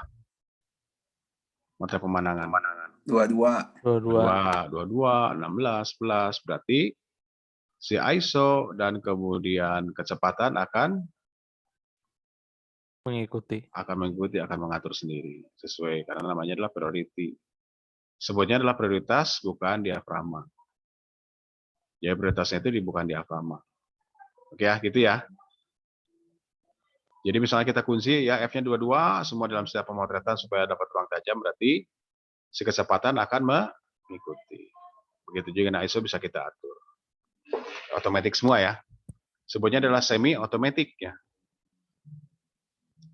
Mata pemandangan. 22. 22, 16, 11. Berarti si ISO dan kemudian kecepatan akan Mengikuti. akan mengatur sendiri sesuai karena namanya adalah priority. Sebutnya adalah prioritas bukan diafragma. Ya prioritasnya itu bukan diafragma. Oke ya, gitu ya. Jadi misalnya kita kunci ya F-nya 22 semua dalam setiap pemotretan supaya dapat ruang tajam berarti si kecepatan akan mengikuti. Begitu juga dengan ISO bisa kita atur. Otomatis semua ya. Sebutnya adalah semi otomatis ya.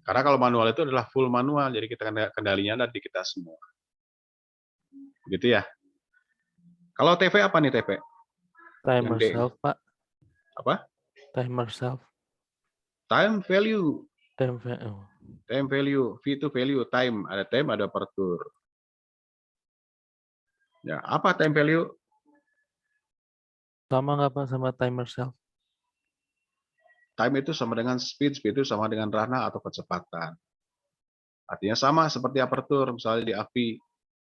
Karena kalau manual itu adalah full manual, jadi kita kendalinya ada di kita semua. Begitu ya. Kalau TV apa nih TV? Timer Yang D. self, Pak. Apa? Timer self. Time value. TMVL. Time value. V itu value. Time. Ada time, ada aperture. Ya, apa time value? Sama nggak Pak sama timer self? Time itu sama dengan speed, speed itu sama dengan rana atau kecepatan. Artinya sama seperti aperture, misalnya di AVI.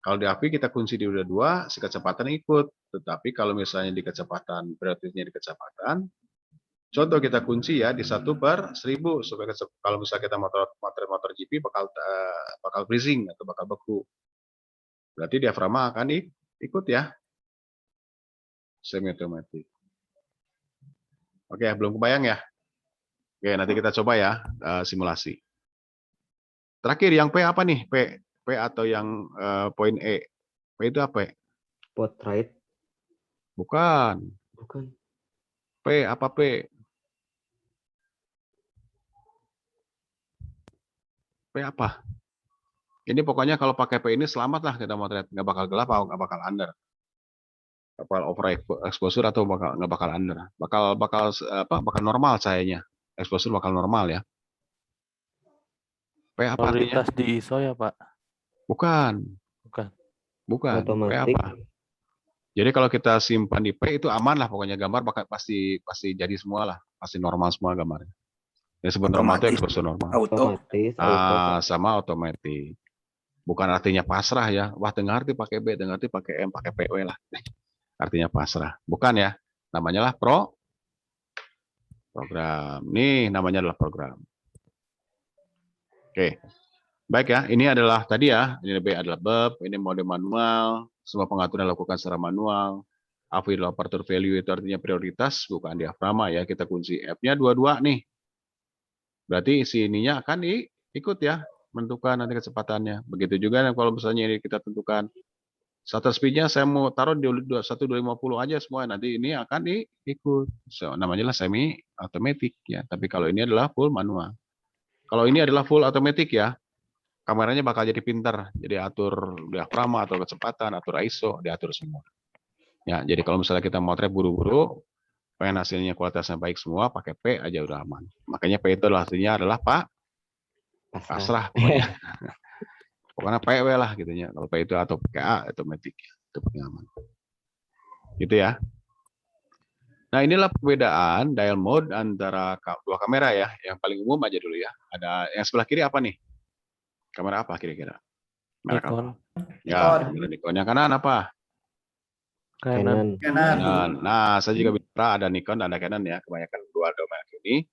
Kalau di AVI kita kunci di udah 2, si kecepatan ikut. Tetapi kalau misalnya di kecepatan, prioritasnya di kecepatan, contoh kita kunci ya di 1/1000 supaya kalau misalnya kita motor GP bakal freezing atau bakal beku. Berarti diafragma akan ikut ya. Semi otomatis. Oke, belum kebayang ya? Oke, nanti kita coba ya simulasi. Terakhir yang P apa nih? P atau yang poin E. P itu apa? Portrait. Bukan. Bukan. P apa P? P apa? Ini pokoknya kalau pakai P ini selamat lah kita motret, nggak bakal gelap atau nggak bakal under. Bakal over exposure atau nggak bakal under. Bakal normal cahayanya. Exposure bakal normal ya. P apa artinya? Prioritas di ISO ya Pak? Bukan. Bukan. Bukan. P Otomatik. apa? Jadi kalau kita simpan di P itu aman lah pokoknya gambar pasti jadi semua lah, pasti normal semua gambarnya. Yang disebut normal itu Otomatis. exposure normal. Auto. Otomatis. Auto. Sama otomatis. Bukan artinya pasrah ya. Wah, dengar arti pakai B, dengar arti pakai M, pakai PW lah. Artinya pasrah. Bukan ya. Namanya lah program. Nih namanya adalah program. Oke. Baik ya, ini adalah tadi ya, ini B adalah bab, ini mode manual, semua pengaturan dilakukan secara manual. AVI adalah aperture value itu artinya prioritas, bukan diafragma ya. Kita kunci F-nya 22 nih. Berarti ininya akan ikut ya, menentukan nanti kecepatannya. Begitu juga kalau misalnya ini kita tentukan shutter speed-nya saya mau taruh di 1250 aja semua, nanti ini akan ikut. So, namanya lah semi automatic ya, tapi kalau ini adalah full manual. Kalau ini adalah full automatic ya, kameranya bakal jadi pintar, jadi atur diafragma, atur kecepatan, atur ISO, diatur semua. Ya, jadi kalau misalnya kita motret buru-buru, pengen hasilnya kualitasnya baik semua, pakai P aja udah aman. Makanya P itu artinya adalah pasrah pokoknya. Pokoknya PW lah gitu ya. Kalau P itu atau pakai A otomatis itu paling aman. Gitu ya. Nah, inilah perbedaan dial mode antara dua kamera ya. Yang paling umum aja dulu ya. Ada yang sebelah kiri apa nih? Kamera apa kira-kira? Merek Nikon. apa? Ya, Nikon. Yang kanan apa? Canon. Canon. Nah, saya juga bicara ada Nikon dan ada Canon ya. Kebanyakan dua merek ini.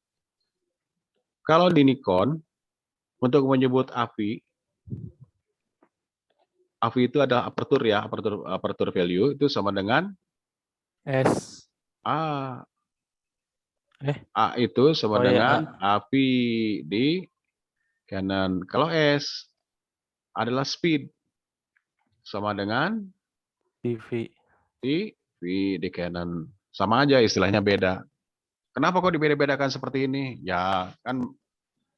Kalau di Nikon, untuk menyebut AVI itu ada aperture ya, aperture value itu sama dengan S. A. A itu sama dengan AVI di Canon. Kalau S adalah speed sama dengan TV. di Canon. Sama aja istilahnya beda. Kenapa kok dibeda-bedakan seperti ini? Ya kan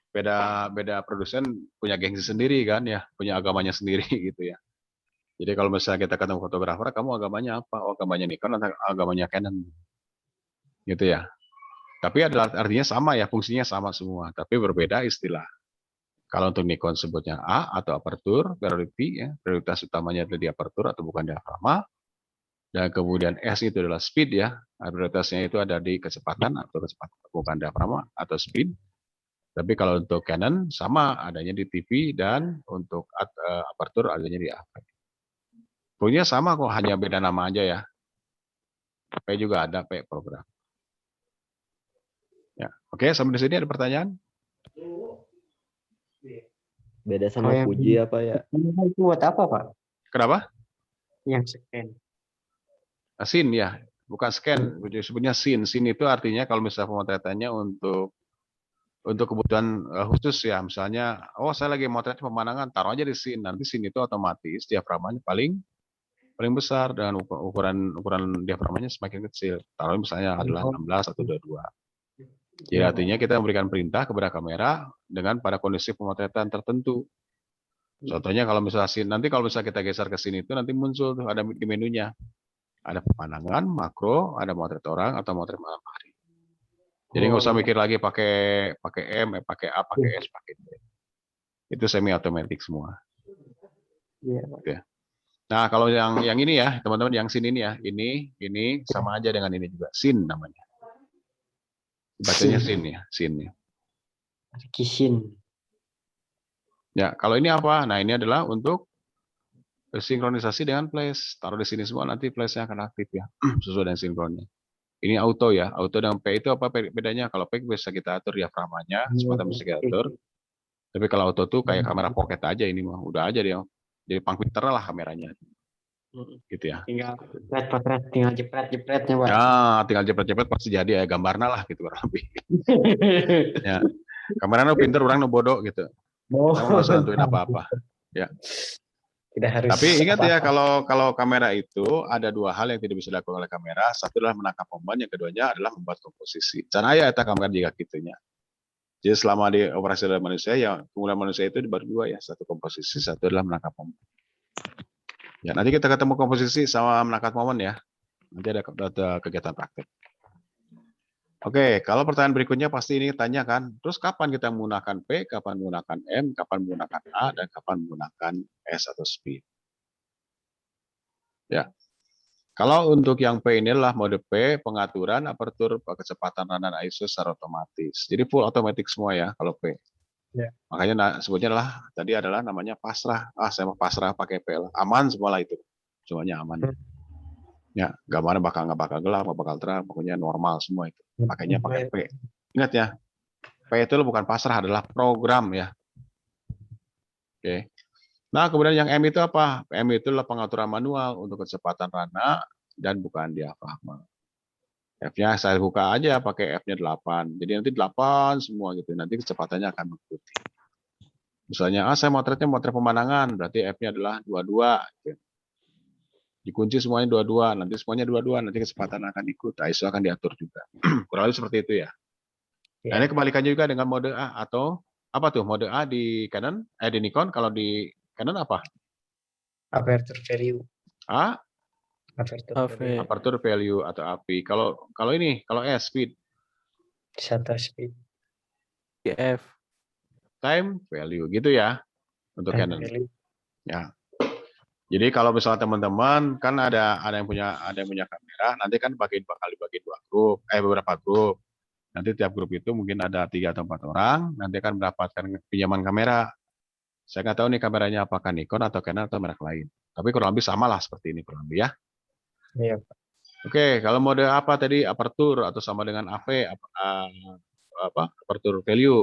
beda produsen punya gengsi sendiri kan ya, punya agamanya sendiri gitu ya. Jadi kalau misalnya kita ketemu fotografer, kamu agamanya apa? Oh, agamanya Nikon atau agamanya Canon. Gitu ya. Tapi adalah artinya sama ya, fungsinya sama semua, tapi berbeda istilah. Kalau untuk Nikon sebutnya A atau aperture priority ya, prioritas utamanya adalah di aperture atau bukan diafragma. Dan kemudian S itu adalah speed ya, prioritasnya itu ada di kecepatan atau kecepatan bukan diafragma atau speed. Tapi kalau untuk Canon sama adanya di TV dan untuk aperture adanya di AF. Punya sama kok, hanya beda nama aja ya. P juga ada P program. Ya, oke sampai di sini ada pertanyaan? Beda sama Fuji apa ya? Itu buat apa, Pak? Kenapa? Yang scan. Scene ya, bukan scan, sebutnya scene. Scene itu artinya kalau misalnya pemotretannya untuk kebutuhan khusus ya, misalnya, oh saya lagi motret pemandangan, taruh aja di scene. Nanti scene itu otomatis diafragmanya paling besar dan ukuran diafragmanya semakin kecil. Taruh misalnya adalah 16 atau 22. Jadi artinya kita memberikan perintah kepada kamera dengan pada kondisi pemotretan tertentu. Contohnya kalau misalnya scene, nanti kalau misalnya kita geser ke sini itu nanti muncul tuh ada di menunya. Ada pemandangan, makro, ada motret orang atau motret malam hari. Jadi nggak usah mikir lagi pakai M, pakai A, pakai S, pakai D. Itu semi otomatis semua. Iya. Gitu ya. Nah, kalau yang ini ya, teman-teman, yang sin ini ya, ini sama aja dengan ini juga, sin namanya. Bacanya sin ya, sin ya. Kisin. Ya, kalau ini apa? Nah, ini adalah untuk sinkronisasi dengan flash. Taruh di sini semua, nanti flashnya akan aktif ya, sesuai dengan sinkronnya. Ini auto ya, auto dengan P itu apa bedanya? Kalau P bisa kita atur diafragmanya, kecepatan bisa kita atur. Tapi kalau auto tuh kayak kamera pocket aja ini mah, udah aja dia. Jadi pangpiter lah kameranya. Gitu ya. Tinggal potret, tinggal jepret-jepretnya, Pak. Ya, tinggal jepret-jepret pasti jadi ya, gambarnya lah gitu kurang lebih. Ya. Kameranya pinter, orang bodoh gitu. Kamu nggak usah nentuin apa-apa. Ya. Tidak harus. Tapi ingat ya, kalau kamera itu ada dua hal yang tidak bisa dilakukan oleh kamera. Satu adalah menangkap momen, yang keduanya adalah membuat komposisi. Cara ya eta kamera juga gitunya. Jadi selama di operasi oleh manusia, ya kemudian manusia itu baru dua ya, satu komposisi, satu adalah menangkap momen. Ya, nanti kita ketemu komposisi sama menangkap momen ya. Nanti ada kegiatan praktek. Oke, kalau pertanyaan berikutnya pasti ini tanya kan, terus kapan kita menggunakan P, kapan menggunakan M, kapan menggunakan A, dan kapan menggunakan S atau speed. Ya, kalau untuk yang P ini adalah mode P, pengaturan, apertur, kecepatan dan ISO secara otomatis. Jadi full otomatis semua ya kalau P. Ya. Makanya sebutnya tadi adalah namanya pasrah. Saya mau pasrah pakai P lah. Aman semua lah itu. Semuanya aman. Ya, gambarnya nggak bakal gelap, nggak bakal terang, pokoknya normal semua itu. Pakainya pakai P. Ingat ya, P itu bukan pasrah, adalah program ya. Oke. Nah, kemudian yang M itu apa? M itu adalah pengaturan manual untuk kecepatan rana dan bukan diafragma. F-nya saya buka aja pakai F-nya 8. Jadi nanti 8 semua gitu. Nanti kecepatannya akan mengikuti. Misalnya, saya motret pemandangan, berarti F-nya adalah 22. Gitu. Dikunci semuanya 22, nanti semuanya 22, nanti kecepatan akan ikut. ISO akan diatur juga. Kurang lebih seperti itu ya. Nah, ini kebalikannya juga dengan mode A atau apa tuh? Mode A di Canon, di Nikon, kalau di Canon apa? Aperture value. A? Aperture Aperture value atau API. Kalau ini, kalau S, speed. shutter speed. F. Time value gitu ya untuk Time Canon. value. Ya. Jadi kalau misalnya teman-teman kan ada yang punya kamera, nanti kan bagi dua grup, beberapa grup. Nanti tiap grup itu mungkin ada 3 atau 4 orang, nanti akan mendapatkan pinjaman kamera. Saya nggak tahu nih kameranya apakah Nikon atau Canon atau merek lain. Tapi kurang lebih sama lah seperti ini kurang lebih ya. Iya, Pak. Oke, kalau mode apa tadi, aperture atau sama dengan AV, aperture value,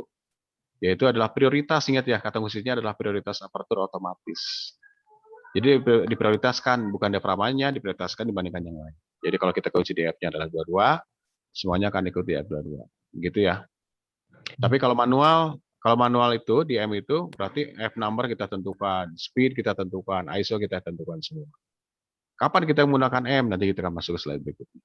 yaitu adalah prioritas. Ingat ya, kata khususnya adalah prioritas aperture otomatis. Jadi diprioritaskan, bukan diafragmanya, diprioritaskan dibandingkan yang lain. Jadi kalau kita kunci DF-nya adalah 22, semuanya akan ikut DF22. Gitu ya. Tapi kalau manual itu, di M itu, berarti F number kita tentukan, speed kita tentukan, ISO kita tentukan semua. Kapan kita menggunakan M? Nanti kita akan masuk ke slide berikutnya.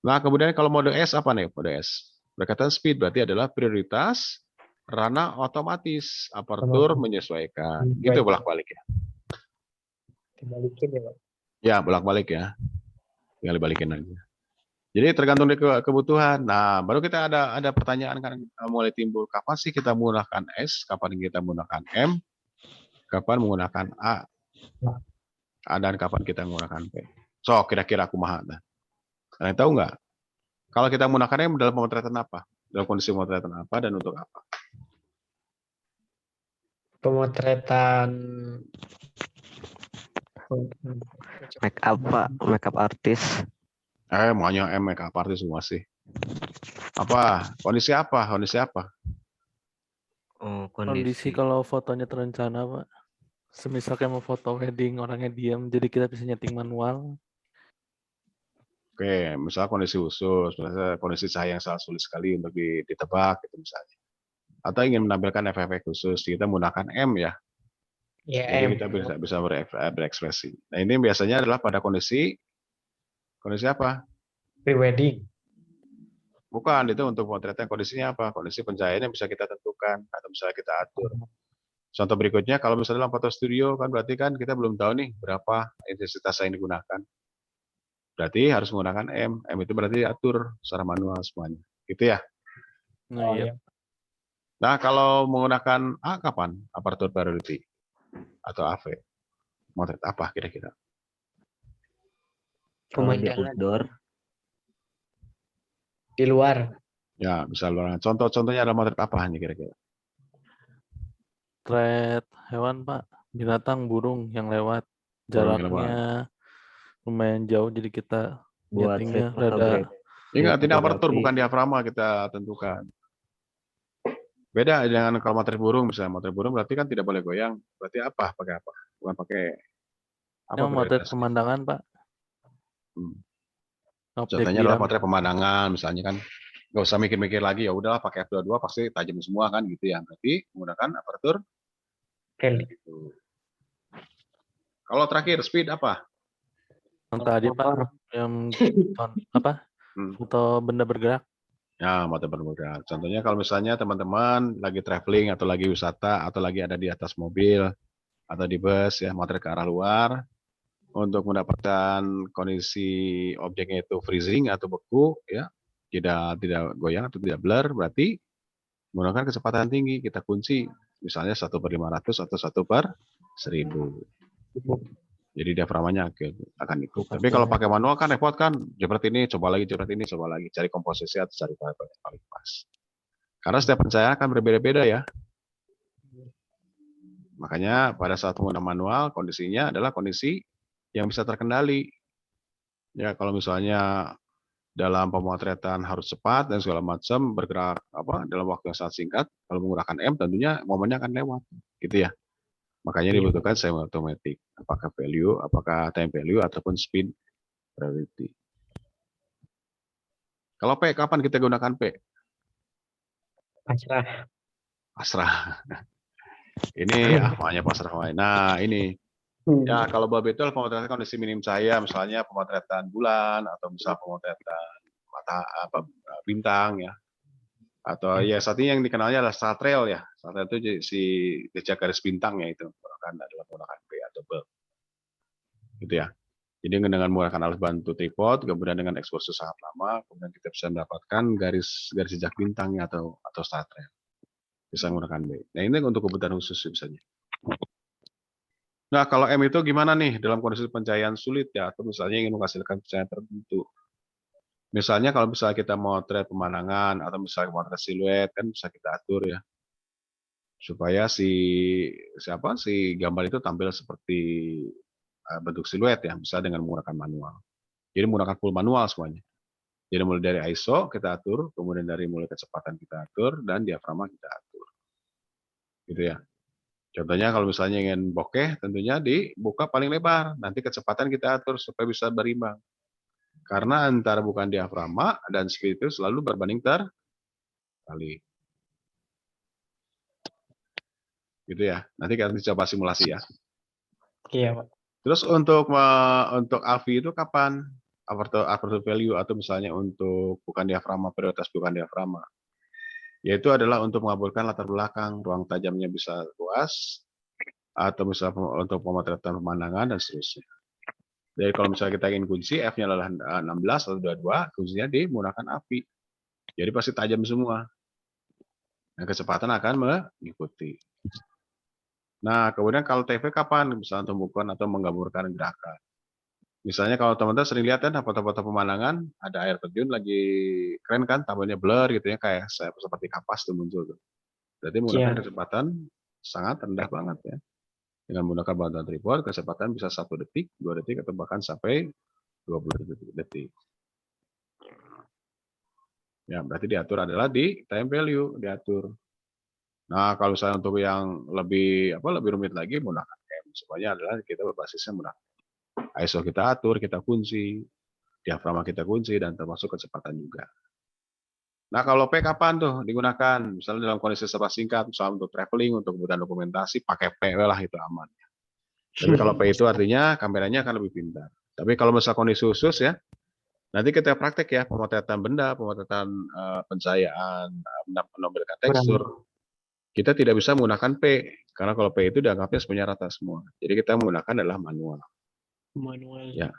Nah, kemudian kalau mode S apa nih? Mode S. Berkaitan speed berarti adalah prioritas, rana otomatis, aperture menyesuaikan. Gitu bolak-balik ya. Dibalikin ya, Pak. Ya, bolak-balik ya. Tinggal dibalikin aja. Jadi tergantung dari kebutuhan. Nah, baru kita ada pertanyaan kan mulai timbul. Kapan sih kita menggunakan S? Kapan kita menggunakan M? Kapan menggunakan A? Dan kapan kita menggunakan P? So, kira-kira aku mahal. Kalian tahu nggak? Kalau kita menggunakan M dalam pemotretan apa? Dalam kondisi pemotretan apa dan untuk apa? Pemotretan Makeup artis. Maunya M, makeup artis semua sih. Apa? Kondisi apa? Kondisi apa? Oh, Kondisi kalau fotonya terencana, Pak. Semisal kayak mau foto wedding, orangnya diam, jadi kita bisa nyeting manual. Oke, misalnya kondisi khusus, misalnya kondisi cahaya yang sangat sulit sekali untuk ditebak, gitu misalnya. Atau ingin menampilkan efek-efek khusus, kita menggunakan M ya. ya, Jadi M. kita bisa berekspresi. Nah, ini biasanya adalah pada kondisi apa? Pre-wedding. Bukan, itu untuk potretnya kondisinya apa? Kondisi pencahayaannya bisa kita tentukan atau misalnya kita atur. Contoh berikutnya, kalau misalnya dalam foto studio kan berarti kan kita belum tahu nih berapa intensitas yang digunakan. berarti harus menggunakan M. M itu berarti diatur secara manual semuanya. Gitu ya. Nah, iya. Nah, kalau menggunakan A kapan? Aperture priority atau AV. Motret apa kira-kira? Kalau di Pemandangan outdoor, di luar. Ya, bisa luar. Contoh-contohnya adalah motret apa nih kira-kira? Thread hewan, Pak. Binatang, burung yang lewat. Burung yang lewat. Jaraknya lumayan jauh, jadi kita buat nyetingnya street rada photography. Ingat, ini aperture fotografi. bukan diafragma kita tentukan. Beda dengan kalau motret burung, misalnya motret burung berarti kan tidak boleh goyang. Berarti apa? Pakai apa? Bukan pakai apa? yang motret prioritasnya? pemandangan, Pak. Hmm. Objek Contohnya adalah diam. motret pemandangan, misalnya kan nggak usah mikir-mikir lagi, ya udahlah pakai f22 pasti tajam semua kan gitu ya. Berarti menggunakan aperture. Gitu. Kalau terakhir speed apa? Yang tadi, Pak. Yang apa? Foto benda bergerak. Ya, motret bergerak. Contohnya kalau misalnya teman-teman lagi traveling atau lagi wisata atau lagi ada di atas mobil atau di bus ya, motret ke arah luar untuk mendapatkan kondisi objeknya itu freezing atau beku ya, tidak goyang atau tidak blur, berarti menggunakan kecepatan tinggi kita kunci misalnya 1/500 atau 1/1000. Jadi diafragmanya akan ikut. Tapi kalau pakai manual kan repot kan, jepret ini, coba lagi, cari komposisi atau cari paling pas. Karena setiap pencahayaan akan berbeda-beda ya. Makanya pada saat menggunakan manual, kondisinya adalah kondisi yang bisa terkendali. Ya, kalau misalnya dalam pemotretan harus cepat dan segala macam bergerak dalam waktu yang sangat singkat, kalau menggunakan M tentunya momennya akan lewat, gitu ya. Makanya dibutuhkan semi automatic, apakah time value ataupun speed priority. Kalau P kapan kita gunakan P? Pasrah. Ini namanya pasrah. Nah, ini ya kalau Babetol pemotretan kondisi minim cahaya, misalnya pemotretan bulan atau misalnya pemotretan bintang ya. Atau ya saat ini yang dikenalnya adalah star trail ya. Star trail itu si jejak garis bintangnya itu menggunakan P atau bulb. Gitu ya. Jadi dengan menggunakan alat bantu tripod, kemudian dengan eksposur sangat lama, kemudian kita bisa mendapatkan garis jejak bintangnya atau star trail. Bisa menggunakan B. Nah, ini untuk kebutuhan khusus misalnya. Nah, kalau M itu gimana nih dalam kondisi pencahayaan sulit ya, atau misalnya ingin menghasilkan pencahayaan tertentu. Misalnya kalau misalnya kita motret pemandangan atau misalnya motret siluet kan bisa kita atur ya. Supaya si gambar itu tampil seperti bentuk siluet ya, bisa dengan menggunakan manual. Jadi menggunakan full manual semuanya. Jadi mulai dari ISO kita atur, kemudian dari mulai kecepatan kita atur dan diafragma kita atur. Gitu ya. Contohnya kalau misalnya ingin bokeh tentunya dibuka paling lebar, nanti kecepatan kita atur supaya bisa berimbang. Karena antara bukan diafragma dan speed itu selalu berbanding terkali. Gitu ya. Nanti kita coba simulasi ya. Iya, Pak. Terus untuk AV itu kapan? Aperture value atau misalnya untuk bukan diafragma, prioritas bukan diafragma. Yaitu adalah untuk mengabulkan latar belakang, ruang tajamnya bisa luas, atau misalnya untuk pemotretan pemandangan dan seterusnya. Jadi kalau misalnya kita ingin kunci, F-nya adalah 16 atau 22, kuncinya menggunakan api. Jadi pasti tajam semua. Dan kecepatan akan mengikuti. Nah, kemudian kalau TV kapan? Misalnya untuk mengukur atau menggambarkan gerakan. Misalnya kalau teman-teman sering lihat kan foto-foto pemandangan, ada air terjun lagi keren kan, tampilnya blur gitu ya, kayak seperti kapas tuh muncul tuh. Berarti menggunakan kecepatan sangat rendah banget ya. Dengan menggunakan bantuan tripod, kecepatan bisa 1 detik, 2 detik, atau bahkan sampai 20 detik. Ya, berarti diatur adalah di time value, diatur. Nah, kalau misalnya untuk yang lebih rumit lagi, menggunakan M. Semuanya adalah kita berbasisnya menggunakan ISO kita atur, kita kunci, diafragma kita kunci, dan termasuk kecepatan juga. Nah, kalau P kapan tuh digunakan? Misalnya dalam kondisi serba singkat, misalnya untuk traveling, untuk kebutuhan dokumentasi, pakai P lah itu aman. Tapi kalau P itu artinya kameranya akan lebih pintar. Tapi kalau misalnya kondisi khusus ya, nanti kita praktek ya, pemotretan benda, pemotretan pencahayaan, menampilkan tekstur. Kita tidak bisa menggunakan P, karena kalau P itu dianggapnya semuanya rata semua. Jadi kita menggunakan adalah manual. Ya.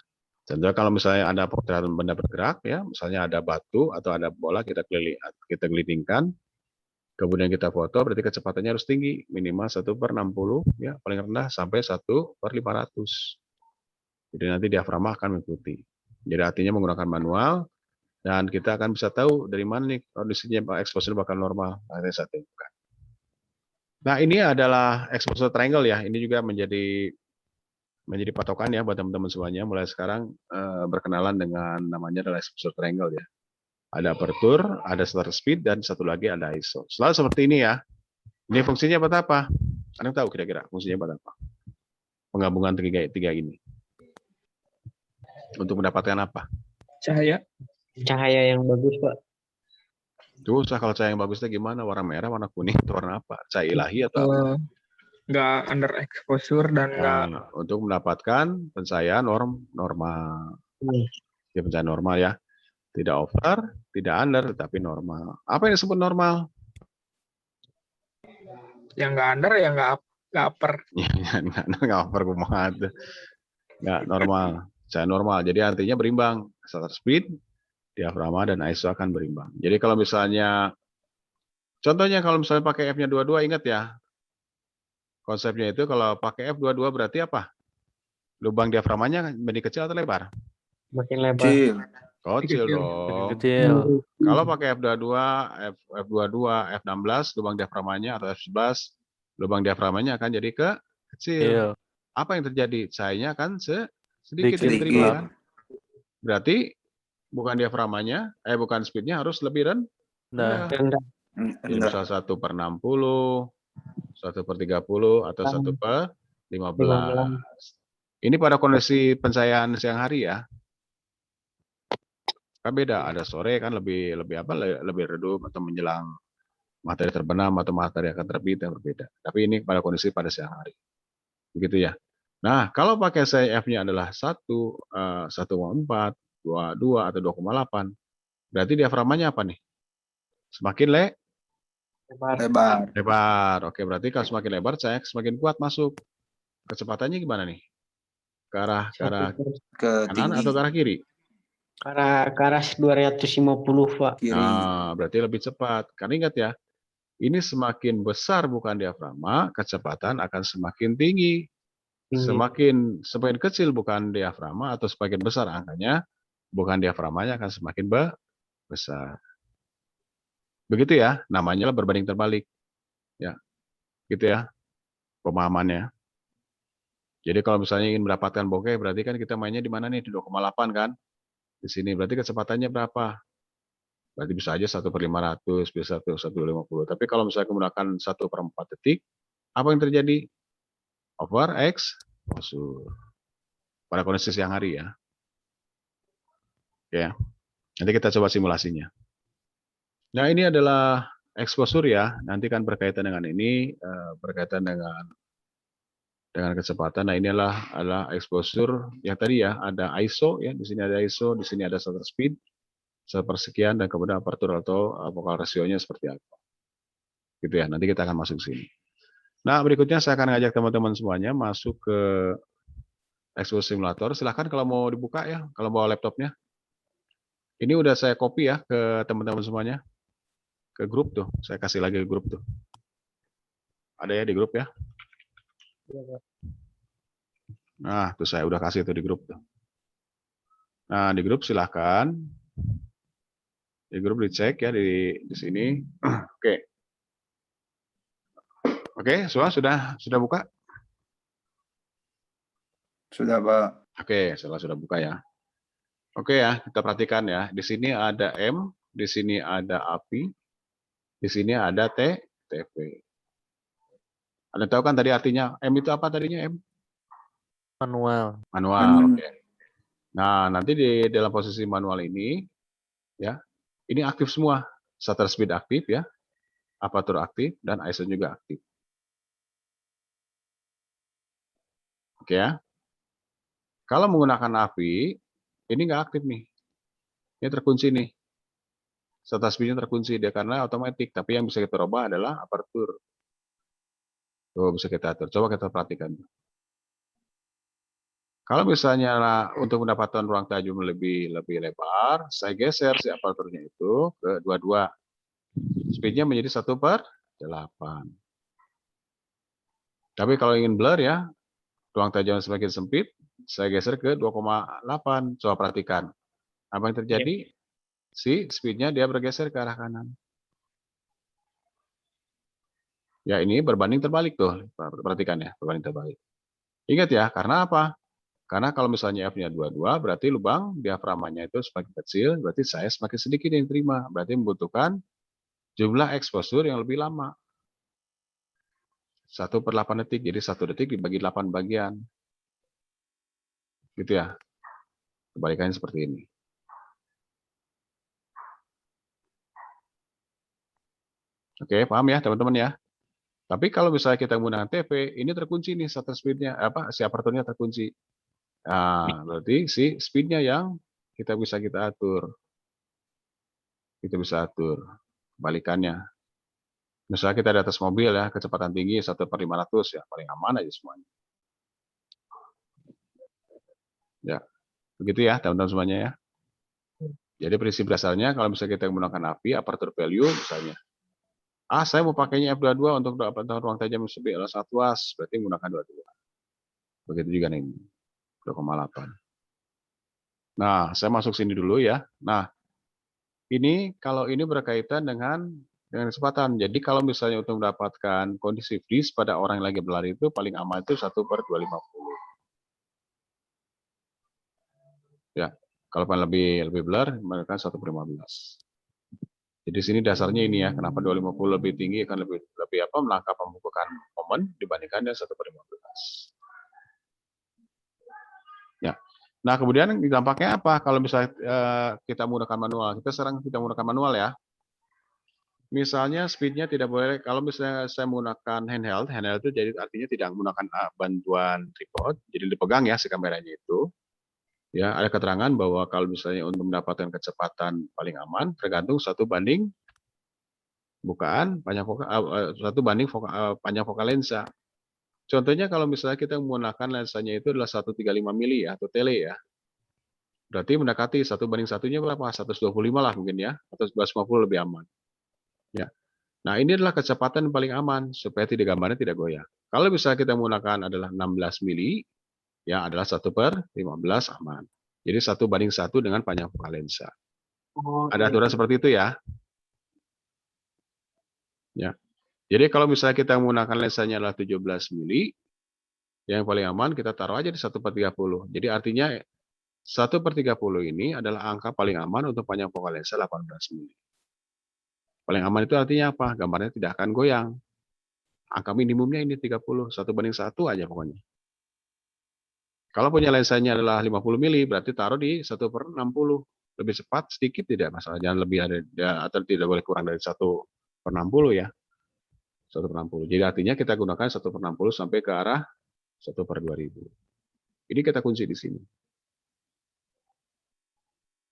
Contohnya kalau misalnya ada pergerakan benda bergerak, ya, misalnya ada batu atau ada bola kita gelindingkan, kemudian kita foto, berarti kecepatannya harus tinggi, minimal 1/60, ya, paling rendah sampai 1/500. Jadi nanti diafragma akan mengikuti. Jadi artinya menggunakan manual, dan kita akan bisa tahu dari mana nih kondisinya exposure bakal normal. Nah, ini adalah exposure triangle ya. Ini juga menjadi patokan ya buat teman-teman semuanya. Mulai sekarang berkenalan dengan namanya adalah exposure triangle ya. Ada aperture, ada shutter speed, dan satu lagi ada ISO. Selalu seperti ini ya. Ini fungsinya buat apa? Anda tahu kira-kira fungsinya buat apa? Penggabungan tiga ini. Untuk mendapatkan apa? Cahaya. Cahaya yang bagus, Pak. Susah kalau cahaya yang bagusnya gimana? Warna merah, warna kuning, atau warna apa? Cahaya ilahi atau apa? Nggak under exposure dan nggak Nah, untuk mendapatkan pencahayaan normal. Ya, pencahayaan normal ya. Tidak over, tidak under, tetapi normal. Apa yang disebut normal? yang nggak under ya nggak upper. Nggak over, kumaha tuh. Nggak normal. Cahaya normal. Jadi artinya berimbang. Shutter speed, diafragma, dan ISO akan berimbang. Jadi kalau misalnya, contohnya kalau misalnya pakai F-nya 22, ingat ya, konsepnya itu kalau pakai F22 berarti apa? Lubang diafragmanya lebih kecil atau lebar? Makin lebar. Kecil. Kecil dong. Kecil. Kalau pakai F22, F22, F16, lubang diafragmanya atau F11, lubang diafragmanya akan jadi kecil. Apa yang terjadi? Cahayanya akan sedikit yang diterima kan? Berarti bukan diafragmanya, bukan speednya harus lebih rendah. Jadi misal 1/60, 1/30, atau 1/15. Ini pada kondisi pencahayaan siang hari ya. Kan beda, ada sore kan lebih redup atau menjelang matahari terbenam atau matahari akan terbit yang berbeda. Tapi ini pada kondisi pada siang hari. Begitu ya. Nah, kalau pakai saya F-nya adalah 1,4, 2 atau 2,8. Berarti diafragmanya apa nih? Semakin lebar. Oke, berarti kalau semakin lebar cahaya semakin kuat masuk. Kecepatannya gimana nih? Ke arah kanan atau ke arah kiri? Ke arah 250, Pak. Nah, berarti lebih cepat. Karena ingat ya, ini semakin besar bukan diafragma, kecepatan akan semakin tinggi. Semakin kecil bukan diafragma atau semakin besar angkanya, bukan diafragmanya akan semakin besar. Begitu ya, namanya berbanding terbalik. Ya, gitu ya pemahamannya. Jadi kalau misalnya ingin mendapatkan bokeh, berarti kan kita mainnya di mana nih? Di 2,8 kan? Di sini berarti kecepatannya berapa? Berarti bisa aja 1/500, bisa 1/50. Tapi kalau misalnya menggunakan 1/4 detik, apa yang terjadi? Over exposure. Pada kondisi siang hari ya. Ya. Nanti kita coba simulasinya. Nah, ini adalah exposure ya. Nanti kan berkaitan dengan ini, berkaitan dengan kecepatan. Nah, ini adalah exposure yang tadi ya, ada ISO ya, di sini ada ISO, di sini ada shutter speed, sepersekian, dan kemudian aperture atau focal ratio-nya seperti apa. Gitu ya, nanti kita akan masuk ke sini. Nah, berikutnya saya akan ngajak teman-teman semuanya masuk ke exposure simulator. Silahkan kalau mau dibuka ya, kalau bawa laptopnya. Ini udah saya copy ya ke teman-teman semuanya. Ke grup tuh, saya kasih lagi ke grup tuh. Ada ya di grup ya. Nah, tuh saya udah kasih tuh di grup tuh. Nah, di grup silahkan. Di grup dicek ya di sini. Oke. Oke, semua sudah buka? Sudah, Pak. Oke, sudah buka ya. Oke ya, kita perhatikan ya. Di sini ada M, di sini ada api, di sini ada TV. Anda tahu kan tadi artinya M itu apa tadinya M? Manual. Oke. Nah, nanti di dalam posisi manual ini, ya, ini aktif semua. Shutter speed aktif ya, aperture aktif, dan ISO juga aktif. Oke ya. Kalau menggunakan api, ini nggak aktif nih. Ini terkunci nih. Shutter speed-nya terkunci dia karena otomatis. Tapi yang bisa kita rubah adalah aperture. Tuh bisa kita atur. Coba kita perhatikan. Kalau misalnya untuk mendapatkan ruang tajam lebih lebar, saya geser si aparaturnya itu ke 22. Speednya menjadi 1/8. Tapi kalau ingin blur ya, ruang tajam semakin sempit, saya geser ke 2,8. Coba perhatikan. Apa yang terjadi? Si speednya dia bergeser ke arah kanan. Ya ini berbanding terbalik tuh. Perhatikan ya, berbanding terbalik. Ingat ya, karena apa? Karena kalau misalnya F-nya 22, berarti lubang diaframanya itu semakin kecil, berarti saya semakin sedikit yang terima. Berarti membutuhkan jumlah exposure yang lebih lama. 1/8 detik, jadi 1 detik dibagi 8 bagian. Gitu ya. Kebalikannya seperti ini. Oke, paham ya teman-teman ya? Tapi kalau misalnya kita menggunakan TP, ini terkunci nih shutter speed-nya, si aparaturnya terkunci. Nah, berarti si speed-nya yang kita bisa atur. Kita bisa atur. Kebalikannya. Misalnya kita di atas mobil ya, kecepatan tinggi 1/500 ya, paling aman aja semuanya. Ya, begitu ya teman-teman semuanya ya. Jadi prinsip dasarnya kalau misalnya kita menggunakan API, aperture value misalnya. Saya mau pakainya F22 untuk mendapatkan ruang tajam lebih sangat luas, berarti menggunakan 22. Begitu juga nih, 2,8. Nah, saya masuk sini dulu ya. Nah, ini kalau ini berkaitan dengan kecepatan. Jadi kalau misalnya untuk mendapatkan kondisi freeze pada orang yang lagi berlari itu paling aman itu 1/250. Ya, kalau lebih blur, mereka 1/15. Jadi sini dasarnya ini ya, kenapa 250 lebih tinggi akan lebih melangkah membukukan momen dibandingkan dengan 1/15. Ya. Nah, kemudian dampaknya apa kalau misalnya kita menggunakan manual? Kita menggunakan manual ya. Misalnya speed-nya tidak boleh, kalau misalnya saya menggunakan handheld itu jadi artinya tidak menggunakan bantuan tripod, jadi dipegang ya si kameranya itu. Ya, ada keterangan bahwa kalau misalnya untuk mendapatkan kecepatan paling aman tergantung 1/bukaan panjang fokal, 1/panjang fokal lensa. Contohnya kalau misalnya kita menggunakan lensanya itu adalah 135 mili ya, atau tele ya. Berarti mendekati 1/1-nya berapa? 125 lah mungkin ya, atau 150 lebih aman. Ya. Nah, ini adalah kecepatan paling aman supaya gambarnya tidak goyah. Kalau misalnya kita menggunakan adalah 16 mili, ya adalah 1/15 aman. Jadi 1/1 dengan panjang fokal lensa. Ada aturan seperti itu ya. Ya. Jadi kalau misalnya kita menggunakan lensanya adalah 17 mili, yang paling aman kita taruh aja di 1/30. Jadi artinya 1/30 ini adalah angka paling aman untuk panjang fokal lensa 18 mili. Paling aman itu artinya apa? Gambarnya tidak akan goyang. Angka minimumnya ini 30, 1/1 aja pokoknya. Kalau punya lensanya adalah 50 mili, berarti taruh di 1/60. Lebih cepat sedikit tidak masalah, jangan lebih atau tidak boleh kurang dari 1/60 ya. 1/60. Jadi artinya kita gunakan 1/60 sampai ke arah 1/2000. Ini kita kunci di sini.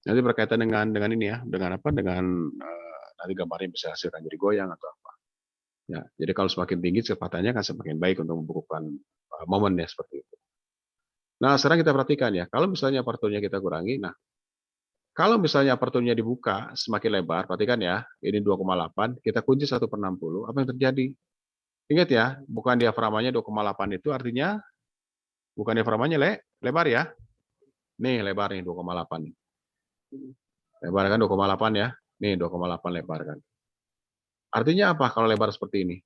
Nanti berkaitan dengan ini ya, dengan apa? Dengan nanti gambarnya bisa hasilkan jadi goyang atau apa. Ya, jadi kalau semakin tinggi kecepatannya akan semakin baik untuk membukukan momen ya seperti itu. Nah, sekarang kita perhatikan ya, kalau misalnya aperturnya kita kurangi, nah kalau misalnya aperturnya dibuka semakin lebar, perhatikan ya, ini 2,8, kita kunci 1/60, apa yang terjadi? Ingat ya, bukan diaframanya 2,8 itu artinya bukan diaframanya lebar ya. Nih lebar nih 2,8 nih. Lebar kan 2,8 ya. Nih 2,8 lebar kan. Artinya apa kalau lebar seperti ini?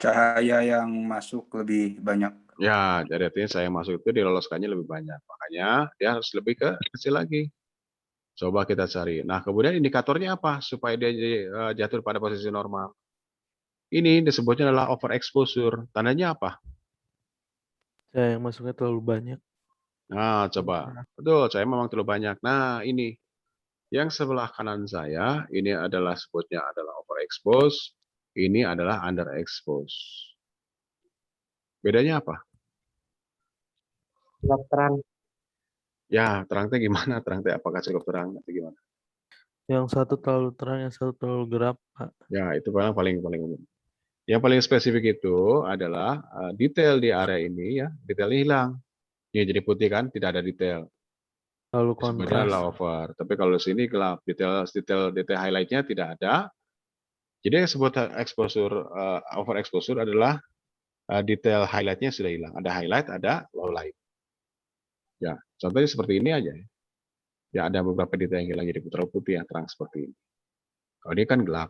Cahaya yang masuk lebih banyak. Ya, jadi artinya saya masuk itu diloloskannya lebih banyak. Makanya dia harus lebih kecil lagi. Coba kita cari. Nah, kemudian indikatornya apa supaya dia jatuh pada posisi normal? Ini disebutnya adalah overexposure. Tandanya apa? Cahaya yang masuknya terlalu banyak. Nah, coba. Betul, cahaya memang terlalu banyak. Nah, ini. Yang sebelah kanan saya, ini adalah sebutnya adalah overexpose. Ini adalah underexpose. Bedanya apa? Terang. Ya, terangnya gimana? Terangnya apakah cukup terang atau gimana? Yang satu terlalu terang, yang satu terlalu gelap, Pak. Ya, itu paling umum. Yang paling spesifik itu adalah detail di area ini ya, detailnya hilang. Ini jadi putih kan, tidak ada detail. Lalu Sebenarnya kontras. adalah over. Tapi kalau di sini gelap, detail highlightnya tidak ada. Jadi yang disebut over exposure adalah detail highlightnya sudah hilang. Ada highlight, ada low light. Ya, contohnya seperti ini aja. Ya, ada beberapa detail yang hilang jadi terlalu putih yang terang seperti ini. Kalau ini kan gelap.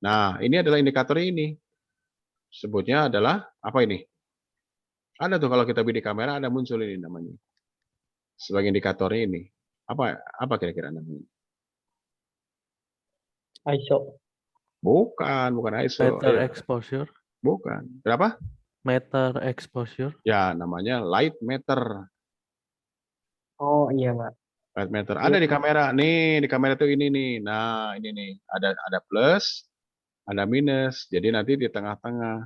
Nah, ini adalah indikatornya ini. Sebutnya adalah apa ini? Ada tuh kalau kita bidik kamera ada muncul ini namanya. Sebagai indikatornya ini. Apa kira-kira namanya? ISO. Bukan ISO. Meter exposure. Bukan. Berapa? Meter exposure. Ya, namanya light meter. Oh iya Pak. Light meter. Ada di kamera. Nih, di kamera tuh ini nih. Nah, ini nih. Ada plus, ada minus. Jadi nanti di tengah-tengah.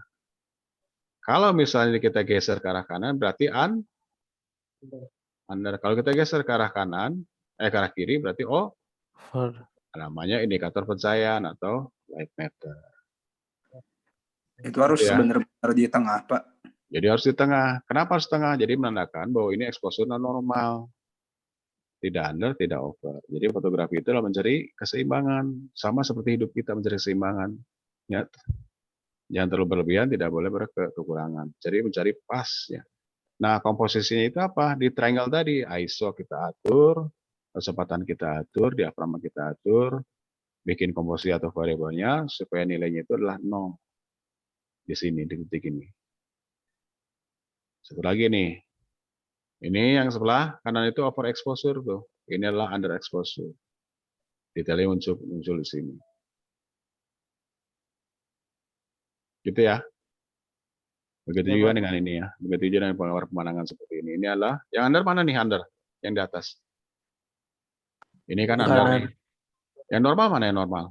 Kalau misalnya kita geser ke arah kanan, berarti under. Kalau kita geser ke arah kanan, ke arah kiri, berarti For. namanya indikator pencahayaan atau light meter. Itu harus Ya. benar-benar di tengah, Pak. Jadi harus di tengah. Kenapa harus tengah? Jadi menandakan bahwa ini exposure normal. Tidak under, tidak over. Jadi fotografi itu adalah mencari keseimbangan. Sama seperti hidup kita mencari keseimbangan. Ya. Jangan terlalu berlebihan, tidak boleh berkekurangan. Jadi mencari pas. Ya. Nah, komposisinya itu apa? Di triangle tadi, ISO kita atur, kecepatan kita atur, diafragma kita atur, bikin komposisi atau variabelnya supaya nilainya itu adalah 0. Di sini, di titik ini. Satu lagi nih. Ini yang sebelah kanan itu over exposure tuh. Ini adalah under exposure. Detailnya muncul di sini. Gitu ya. Begitu juga dengan ini ya. Begitu juga dengan pemandangan seperti ini. Ini adalah yang under mana nih under? Yang di atas. Ini kan under nih. Yang normal mana yang normal?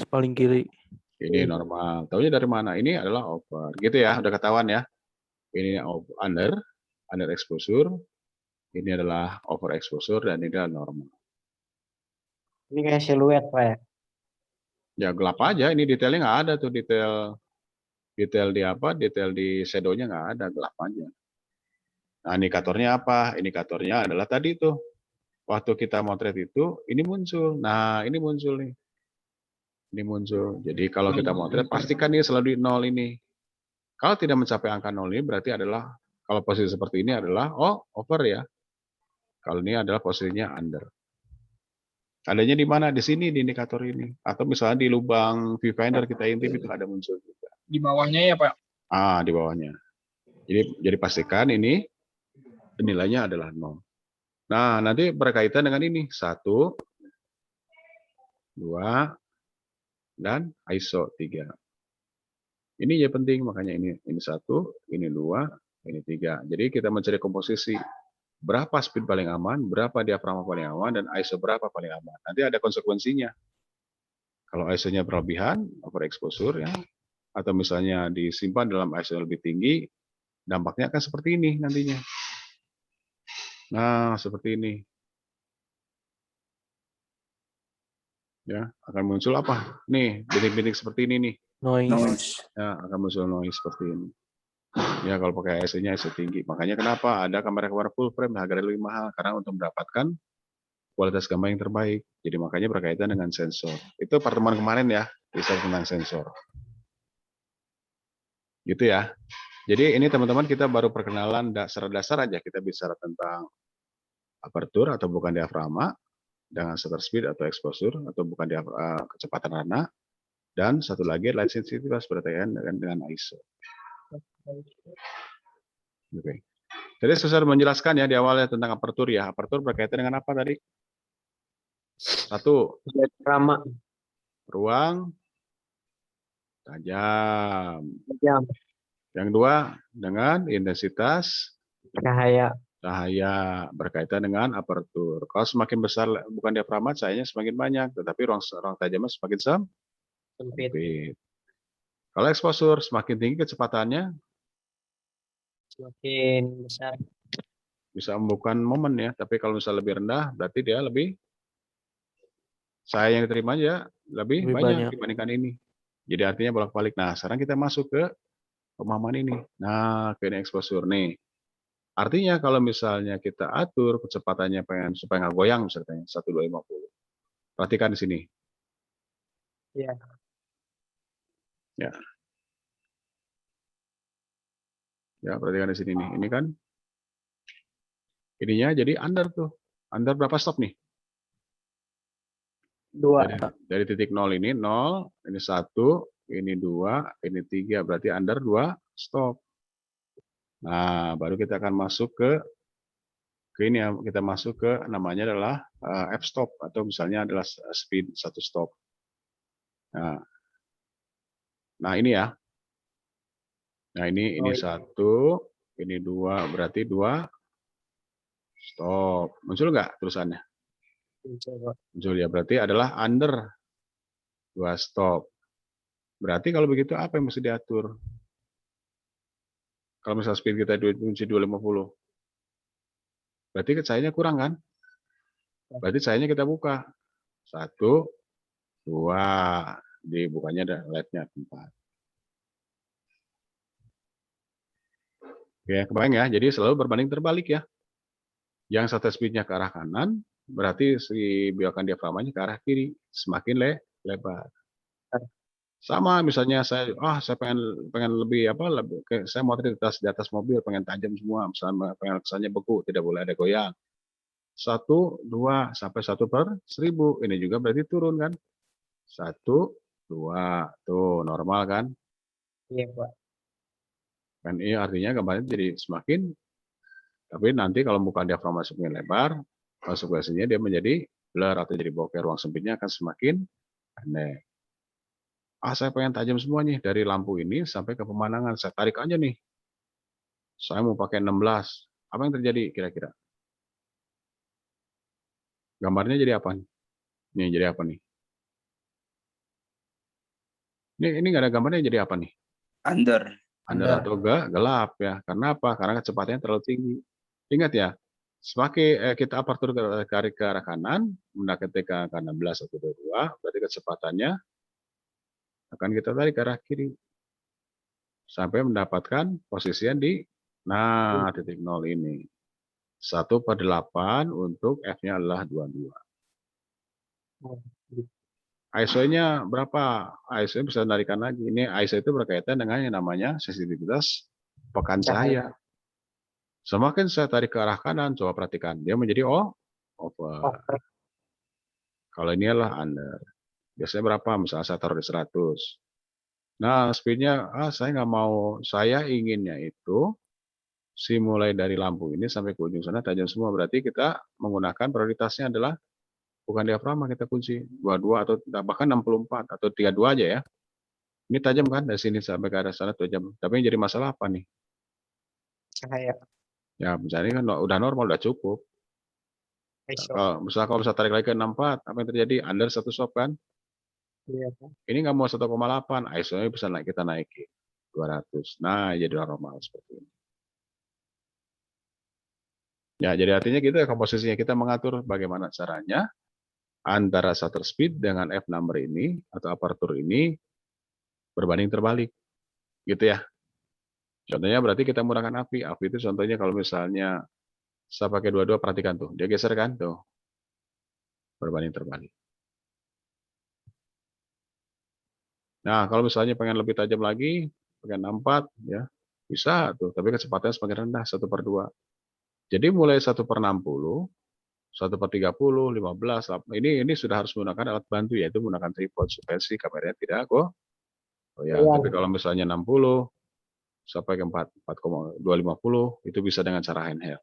Paling kiri. Ini normal. Taunya dari mana? Ini adalah over. Gitu ya, udah ketahuan ya. Ini under exposure. Ini adalah over exposure dan ini adalah normal. Ini kayak siluet Pak ya. Ya gelap aja. Ini detailnya nggak ada tuh detail di apa? Detail di shadow-nya nggak ada, gelap aja. Nah, indikatornya apa? Indikatornya adalah tadi tuh. Waktu kita motret itu, ini muncul. Nah, ini muncul nih. Ini muncul. Jadi kalau kita motret, pastikan ini selalu di 0 ini. Kalau tidak mencapai angka 0 ini, berarti adalah, kalau posisi seperti ini adalah, over ya. Kalau ini adalah posisinya under. Adanya di mana? Di sini, di indikator ini. Atau misalnya di lubang viewfinder kita intip itu ada muncul juga. Di bawahnya ya Pak. Di bawahnya. Jadi pastikan ini nilainya adalah 0. Nah, nanti berkaitan dengan ini. 1, 2, dan ISO 3. Ini ya penting, makanya ini 1, ini 2, ini 3. Jadi kita mencari komposisi. Berapa speed paling aman, berapa diafragma paling aman, dan ISO berapa paling aman. Nanti ada konsekuensinya. Kalau ISO-nya berlebihan, overexposure ya, atau misalnya disimpan dalam ISO yang lebih tinggi, dampaknya akan seperti ini nantinya. Nah, seperti ini. Ya, akan muncul apa? Nih, bintik-bintik seperti ini nih. Noise. Ya, akan muncul noise seperti ini. Ya, kalau pakai ISO-nya ISO tinggi. Makanya kenapa ada kamera-kamera full frame harganya lebih mahal, karena untuk mendapatkan kualitas gambar yang terbaik. Jadi makanya berkaitan dengan sensor. Itu pertemuan kemarin ya, bisa tentang sensor. Gitu ya. Jadi ini teman-teman kita baru perkenalan secara dasar aja, kita bicara tentang aperture atau bukan diafragma, dengan shutter speed atau exposure atau bukan kecepatan rana, dan satu lagi light sensitivity berkaitan dengan ISO. Oke. Jadi saya menjelaskan ya di awalnya tentang aperture ya. Aperture berkaitan dengan apa tadi? 1, Diafragma. ruang tajam. Jam. Yang 2 dengan intensitas Cahaya. berkaitan dengan aperture. Kalau semakin besar bukan diafragma, cahayanya semakin banyak, tetapi ruang tajamnya semakin Sempit. sempit. Kalau exposure semakin tinggi kecepatannya, Semakin besar. bisa membuka momen ya. Tapi kalau misalnya lebih rendah, berarti dia lebih cahaya yang diterima aja lebih banyak Lebih banyak. dibandingkan ini. Jadi artinya bolak-balik. Nah, sekarang kita masuk ke pemahaman ini. Nah, ke ini exposure nih. Artinya kalau misalnya kita atur kecepatannya pengen supaya nggak goyang misalnya 1250. Perhatikan di sini. Iya. Ya. Ya, perhatikan di sini nih. Ini kan ininya jadi under tuh. Under berapa stop nih? 2. Dari titik 0 ini 0, ini 1, ini 2, ini 3, berarti under 2 stop. Nah, baru kita akan masuk ke ini ya, kita masuk ke namanya adalah F stop atau misalnya adalah speed 1 stop. Nah, ini ya. Nah, ini 1, ini 2, berarti 2 stop. Muncul nggak tulisannya? Muncul ya, berarti adalah under 2 stop. Berarti kalau begitu apa yang mesti diatur? Kalau misalnya speed kita kunci 250. Berarti cahayanya kurang kan? Berarti cahayanya kita buka. 1, 2. Dibukanya ada LED-nya 4. Oke, kebayang ya. Jadi selalu berbanding terbalik ya. Yang shutter speed-nya ke arah kanan, berarti si biokan diafragmanya ke arah kiri. Semakin lebar. Sama misalnya saya pengen lebih saya mau di atas mobil pengen tajam semua, misalnya pengen kesannya beku, tidak boleh ada goyang. 1, 2 sampai 1/1000. Ini juga berarti turun kan? 1, 2 tuh normal kan? Iya, Pak. Kan ini artinya gambarnya jadi semakin, tapi nanti kalau bukan diafragma semakin lebar, konsekuensinya dia menjadi blur atau jadi bokeh, ruang sempitnya akan semakin pendek. Saya pengen tajam semua nih dari lampu ini sampai ke pemandangan. Saya tarik aja nih. Saya mau pakai 16. Apa yang terjadi kira-kira? Gambarnya jadi apa nih? Nih jadi apa nih? Ini nggak ada gambarnya jadi apa nih? Under. Under atau gelap ya. Karena apa? Karena kecepatannya terlalu tinggi. Ingat ya, semakin kita apertur tarik ke arah kanan, mendekati ke angka 16 atau 22, berarti kecepatannya akan kita tarik ke arah kiri sampai mendapatkan posisinya di titik 0 ini. 1/8 untuk F-nya adalah 22. ISO-nya berapa? ISO-nya bisa narikan lagi. Ini ISO itu berkaitan dengan yang namanya sensitivitas pekan cahaya. Semakin saya tarik ke arah kanan, coba perhatikan, dia menjadi over. Kalau ini adalah under. Biasanya berapa? Misalnya saya taruh di 100. Nah, speednya, saya nggak mau, saya inginnya itu mulai dari lampu ini sampai ke ujung sana tajam semua. Berarti kita menggunakan prioritasnya adalah bukan diafragma, kita kunci 22 atau bahkan 64 atau 32 aja ya. Ini tajam kan dari sini sampai ke arah sana tajam. Tapi yang jadi masalah apa nih? Cahaya. Ya, misalnya kan udah normal, udah cukup. Misalnya kalau bisa tarik lagi ke 64, apa yang terjadi? Under 1 stop kan? Iya, Pak. Ini nggak mau 1,8, ISO-nya bisa kita naikin 200. Nah, jadi normal seperti ini. Ya, jadi artinya kita komposisinya kita mengatur bagaimana caranya antara shutter speed dengan F number ini atau aperture ini berbanding terbalik. Gitu ya. Contohnya berarti kita menggunakan AFI. AFI itu contohnya kalau misalnya saya pakai 22, perhatikan tuh. Dia geser kan tuh. Berbanding terbalik. Nah, kalau misalnya pengen lebih tajam lagi, pengen 64, ya bisa tuh. Tapi kecepatannya semakin rendah, 1/2. Jadi mulai 1/60, 1/30, 15, ini sudah harus menggunakan alat bantu, yaitu menggunakan tripod supaya si kameranya tidak goyang. Tapi kalau misalnya 60 sampai ke 4,250 itu bisa dengan cara handheld.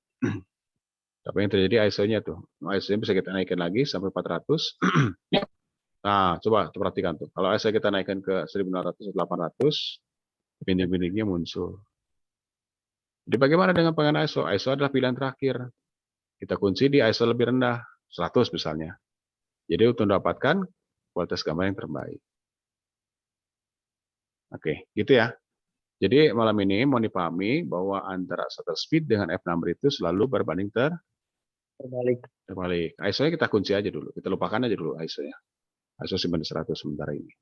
Tapi yang terjadi ISO-nya tuh, ISO-nya bisa kita naikkan lagi sampai 400. Nah, coba perhatikan tuh. Kalau ISO kita naikkan ke 1600 atau 800, bintik-bintiknya muncul. Jadi bagaimana dengan pengen ISO? ISO adalah pilihan terakhir. Kita kunci di ISO lebih rendah, 100 misalnya. Jadi untuk mendapatkan kualitas gambar yang terbaik. Oke, gitu ya. Jadi malam ini mau dipahami bahwa antara shutter speed dengan F number itu selalu berbanding terbalik. ISO-nya kita kunci aja dulu. Kita lupakan aja dulu ISO-nya. ISO simpan di 100 sementara ini.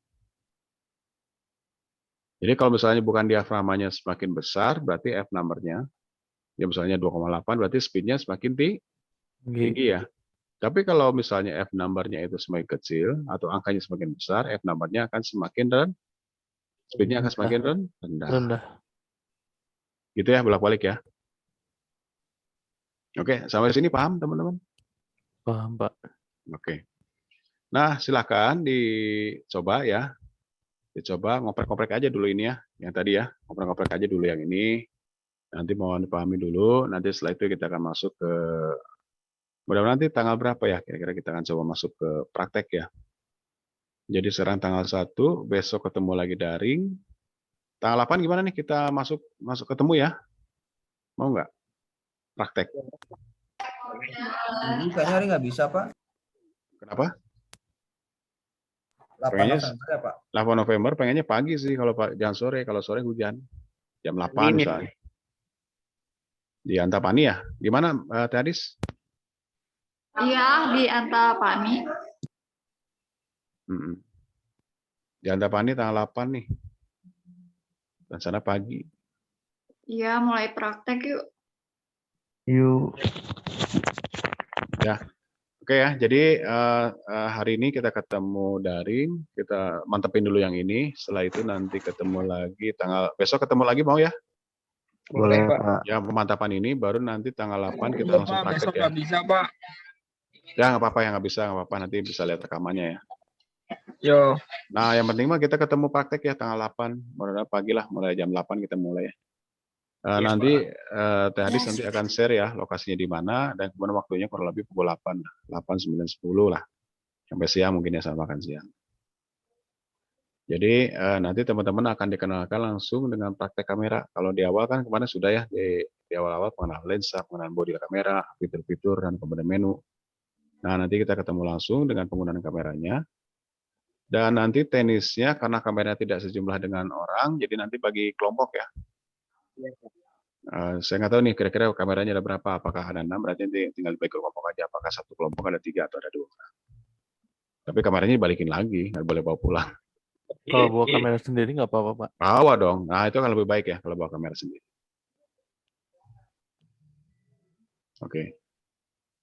Jadi kalau misalnya bukan diaframanya semakin besar, berarti F number-nya, ya misalnya 2,8, berarti speed-nya semakin tinggi ya. Tapi kalau misalnya F number-nya itu semakin kecil, atau angkanya semakin besar, F number-nya akan semakin rendah, speed-nya akan semakin rendah. Rendah. Gitu ya, bolak-balik ya. Oke, sampai sini paham teman-teman? Paham, Pak. Oke. Nah, silakan dicoba ya. Dicoba ngoprek-ngoprek aja dulu ini ya, yang tadi ya. Ngoprek-ngoprek aja dulu yang ini. Nanti mohon dipahami dulu. Nanti setelah itu kita akan masuk ke, mudah-mudahan nanti tanggal berapa ya? Kira-kira kita akan coba masuk ke praktek ya. Jadi sekarang tanggal 1, besok ketemu lagi daring. Tanggal 8 gimana nih kita masuk ketemu ya? Mau nggak? Praktek. Kayaknya hari nggak bisa, Pak. Kenapa? 8 Pengennya November ya, Pak. 8 November pengennya pagi sih, kalau jangan sore, kalau sore hujan. Jam 8 Limit. misalnya. Di Antapani ya? Di mana Teh Adis? Iya, di Antapani. Di Antapani tanggal 8 nih. Dan sana pagi. Iya, mulai praktek yuk. Yuk. Ya. Oke ya, jadi hari ini kita ketemu daring, kita mantepin dulu yang ini, setelah itu nanti ketemu lagi besok ketemu lagi mau ya? Boleh, Pak. Ya, pemantapan ini baru nanti tanggal 8 kita Iya, langsung Pak, besok praktek ya. nggak bisa, Pak. Ya nggak apa-apa, yang nggak bisa nggak apa-apa, nanti bisa lihat rekamannya ya. Yo. Nah, yang penting mah kita ketemu praktek ya tanggal 8, mulai pagi lah, mulai jam 8 kita mulai ya. Nanti Teh Hadis nanti akan share ya lokasinya di mana dan kemudian waktunya kurang lebih pukul 8, 9, 10 lah. Sampai siang mungkin ya, sama makan siang. Jadi nanti teman-teman akan dikenalkan langsung dengan praktek kamera. Kalau di awal kan kemarin sudah ya, di awal-awal pengenalan lensa, pengenalan bodi kamera, fitur-fitur, dan kemudian menu. Nah, nanti kita ketemu langsung dengan penggunaan kameranya. Dan nanti teknisnya karena kameranya tidak sejumlah dengan orang, jadi nanti bagi kelompok ya. Saya nggak tahu nih kira-kira kameranya ada berapa, apakah ada 6, berarti nanti tinggal dibagi kelompok aja, apakah satu kelompok ada 3 atau ada 2. Tapi kameranya dibalikin lagi, nggak boleh bawa pulang. Kalau bawa kamera sendiri nggak apa-apa, Pak. Bawa dong, nah itu kan lebih baik ya kalau bawa kamera sendiri. Oke.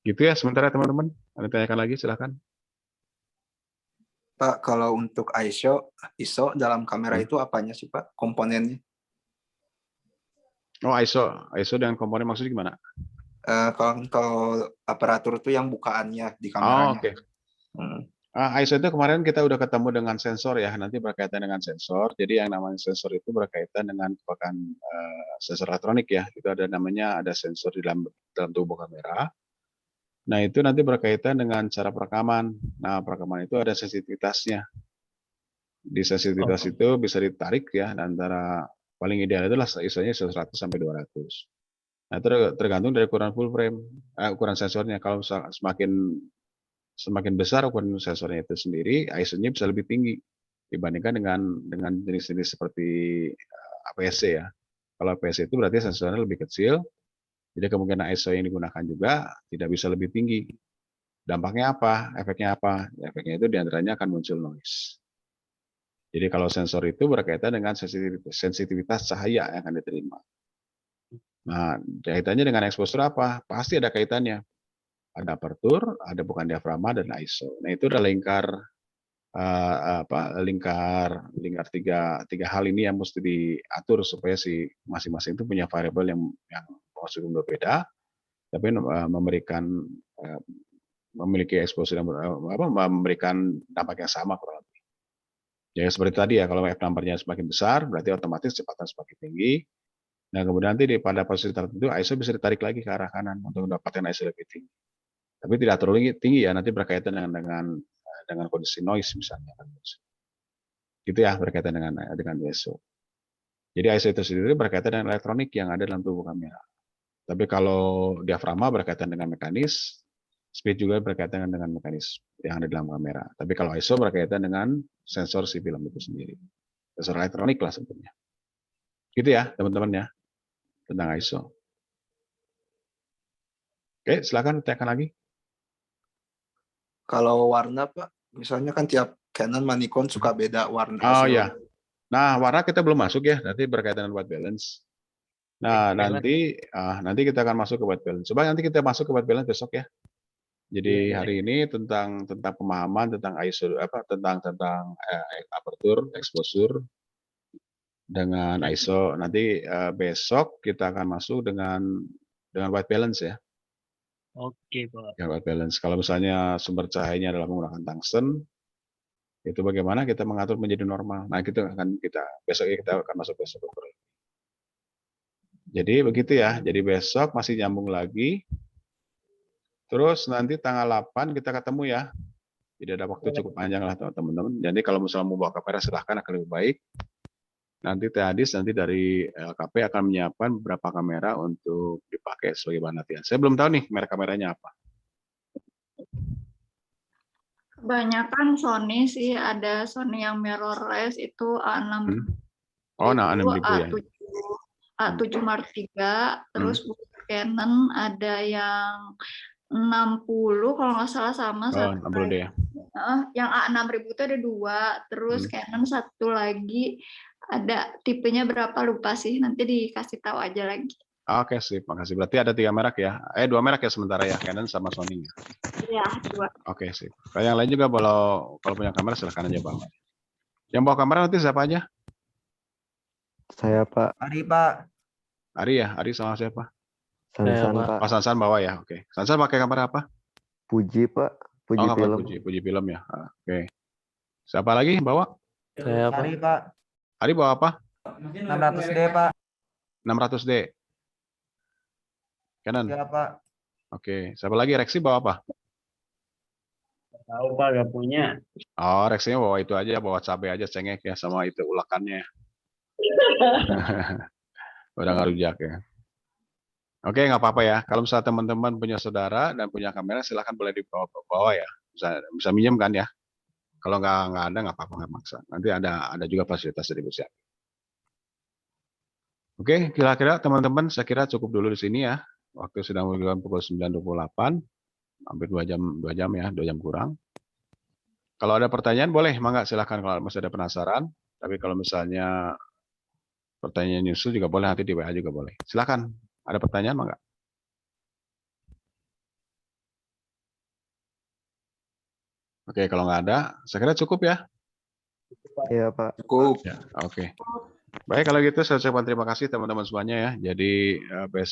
Gitu ya sementara teman-teman, ada tanyakan lagi silahkan. Pak, kalau untuk ISO dalam kamera itu apanya sih Pak, komponennya? Oh, ISO dengan komponen maksudnya gimana? Kalau aparatur itu yang bukaannya di Oh, kameranya. oke. ISO itu kemarin kita udah ketemu dengan sensor ya, nanti berkaitan dengan sensor. Jadi yang namanya sensor itu berkaitan dengan sensor elektronik ya. Itu ada sensor di dalam tubuh kamera. Nah, itu nanti berkaitan dengan cara perekaman. Nah, perekaman itu ada sensitivitasnya. Di sensitivitas itu bisa ditarik ya, antara paling ideal itulah ISO-nya 100 sampai 200. Nah, tergantung dari ukuran full frame, ukuran sensornya. Kalau semakin besar ukuran sensornya itu sendiri, ISO-nya bisa lebih tinggi dibandingkan dengan jenis-jenis seperti APS-C ya. Kalau APS-C itu berarti sensornya lebih kecil. Jadi kemungkinan ISO yang digunakan juga tidak bisa lebih tinggi. Dampaknya apa? Efeknya apa? Efeknya itu diantaranya akan muncul noise. Jadi kalau sensor itu berkaitan dengan sensitivitas cahaya yang akan diterima. Nah, kaitannya dengan exposure apa? Pasti ada kaitannya. Ada aperture, ada bukan diafragma, dan ISO. Nah, itu ada lingkar tiga hal ini yang mesti diatur supaya si masing-masing itu punya variabel yang maksudnya berbeda, tapi memiliki exposure yang memberikan dampak yang sama kurang lebih. Jadi seperti tadi ya, kalau F number-nya semakin besar, berarti otomatis kecepatan semakin tinggi. Nah, kemudian nanti pada posisi tertentu ISO bisa ditarik lagi ke arah kanan untuk mendapatkan ISO lebih tinggi. Tapi tidak terlalu tinggi ya, nanti berkaitan dengan kondisi noise misalnya. Gitu ya, berkaitan dengan ISO. Jadi ISO itu sendiri berkaitan dengan elektronik yang ada dalam tubuh kamera. Tapi kalau diafragma berkaitan dengan mekanis, speed juga berkaitan dengan mekanis yang ada dalam kamera. Tapi kalau ISO berkaitan dengan sensor si film itu sendiri. Sensor elektronik lah sebetulnya. Gitu ya, teman-teman ya, tentang ISO. Oke, silakan tanyakan lagi. Kalau warna Pak, misalnya kan tiap Canon, Nikon suka beda warna. Oh ya, Nah, warna kita belum masuk ya, nanti berkaitan dengan white balance. Nah, nanti kita akan masuk ke white balance. Coba nanti kita masuk ke white balance besok ya. Jadi hari ini tentang pemahaman tentang ISO tentang aperture, exposure dengan ISO. Nanti besok kita akan masuk dengan white balance ya. Oke, Pak. Ya, white balance. Kalau misalnya sumber cahayanya adalah menggunakan tungsten, itu bagaimana kita mengatur menjadi normal. Nah, kita akan masuk besok. Jadi begitu ya. Jadi besok masih nyambung lagi. Terus nanti tanggal 8 kita ketemu ya. Jadi ada waktu cukup panjang lah teman-teman. Jadi kalau misalnya mau bawa kamera silahkan, akan lebih baik. Nanti Teh Adis nanti dari LKP akan menyiapkan beberapa kamera untuk dipakai sebagai bahan latihan. Saya belum tahu nih kameranya apa. Kebanyakan Sony sih, ada Sony yang mirrorless itu A6. Oh, nah 6000 ya. A7 Mark III, terus Canon ada yang 60 kalau nggak salah sama. Oh, 60D ya. Yang A6000 itu ada 2, terus Canon satu lagi ada tipenya berapa lupa sih, nanti dikasih tahu aja lagi. Oke, sip, makasih. Berarti ada 3 merek ya. 2 merek ya sementara ya, Canon sama Sony. Iya, 2. Oke, sip. Kalau yang lain juga kalau punya kamera silahkan aja bawa. Yang bawa kamera nanti siapa aja? Saya Pak. Ari, Pak. Ari ya, Ari sama siapa? Sansan Pak. Pak Sansan bawa ya, oke. Sansan pakai kamera apa? Puji Pak. Puji nggak film. pakai Puji film ya. Oke. Siapa lagi bawa? Saya Pak. Ari, Pak. Ari bawa apa? 600D, Pak. 600D. Canon. Iya, Pak. Oke. Siapa lagi? Rexi bawa apa? Tahu Pak, gak punya. Oh, Rexinya bawa itu aja, bawa cabai aja cengek ya sama itu ulakannya. Udah nggak rujak ya. Oke, nggak apa-apa ya. Kalau misalnya teman-teman punya saudara dan punya kamera, silahkan boleh dibawa ya. Bisa minjem kan ya. Kalau nggak ada, nggak apa-apa, nggak maksa. Nanti ada juga fasilitas dari Busiap. Oke, kira-kira teman-teman, saya kira cukup dulu di sini ya. Waktu sudah menunjukkan pukul 9.28, hampir 2 jam ya, 2 jam kurang. Kalau ada pertanyaan boleh, mangga silahkan kalau masih ada penasaran. Tapi kalau misalnya pertanyaan nyusul juga boleh, nanti di WA juga boleh. Silahkan, ada pertanyaan mangga? Oke, kalau nggak ada, saya kira cukup ya. Iya Pak. Cukup. Ya, oke. Baik, kalau gitu saya ucapkan terima kasih teman-teman semuanya ya. Jadi besok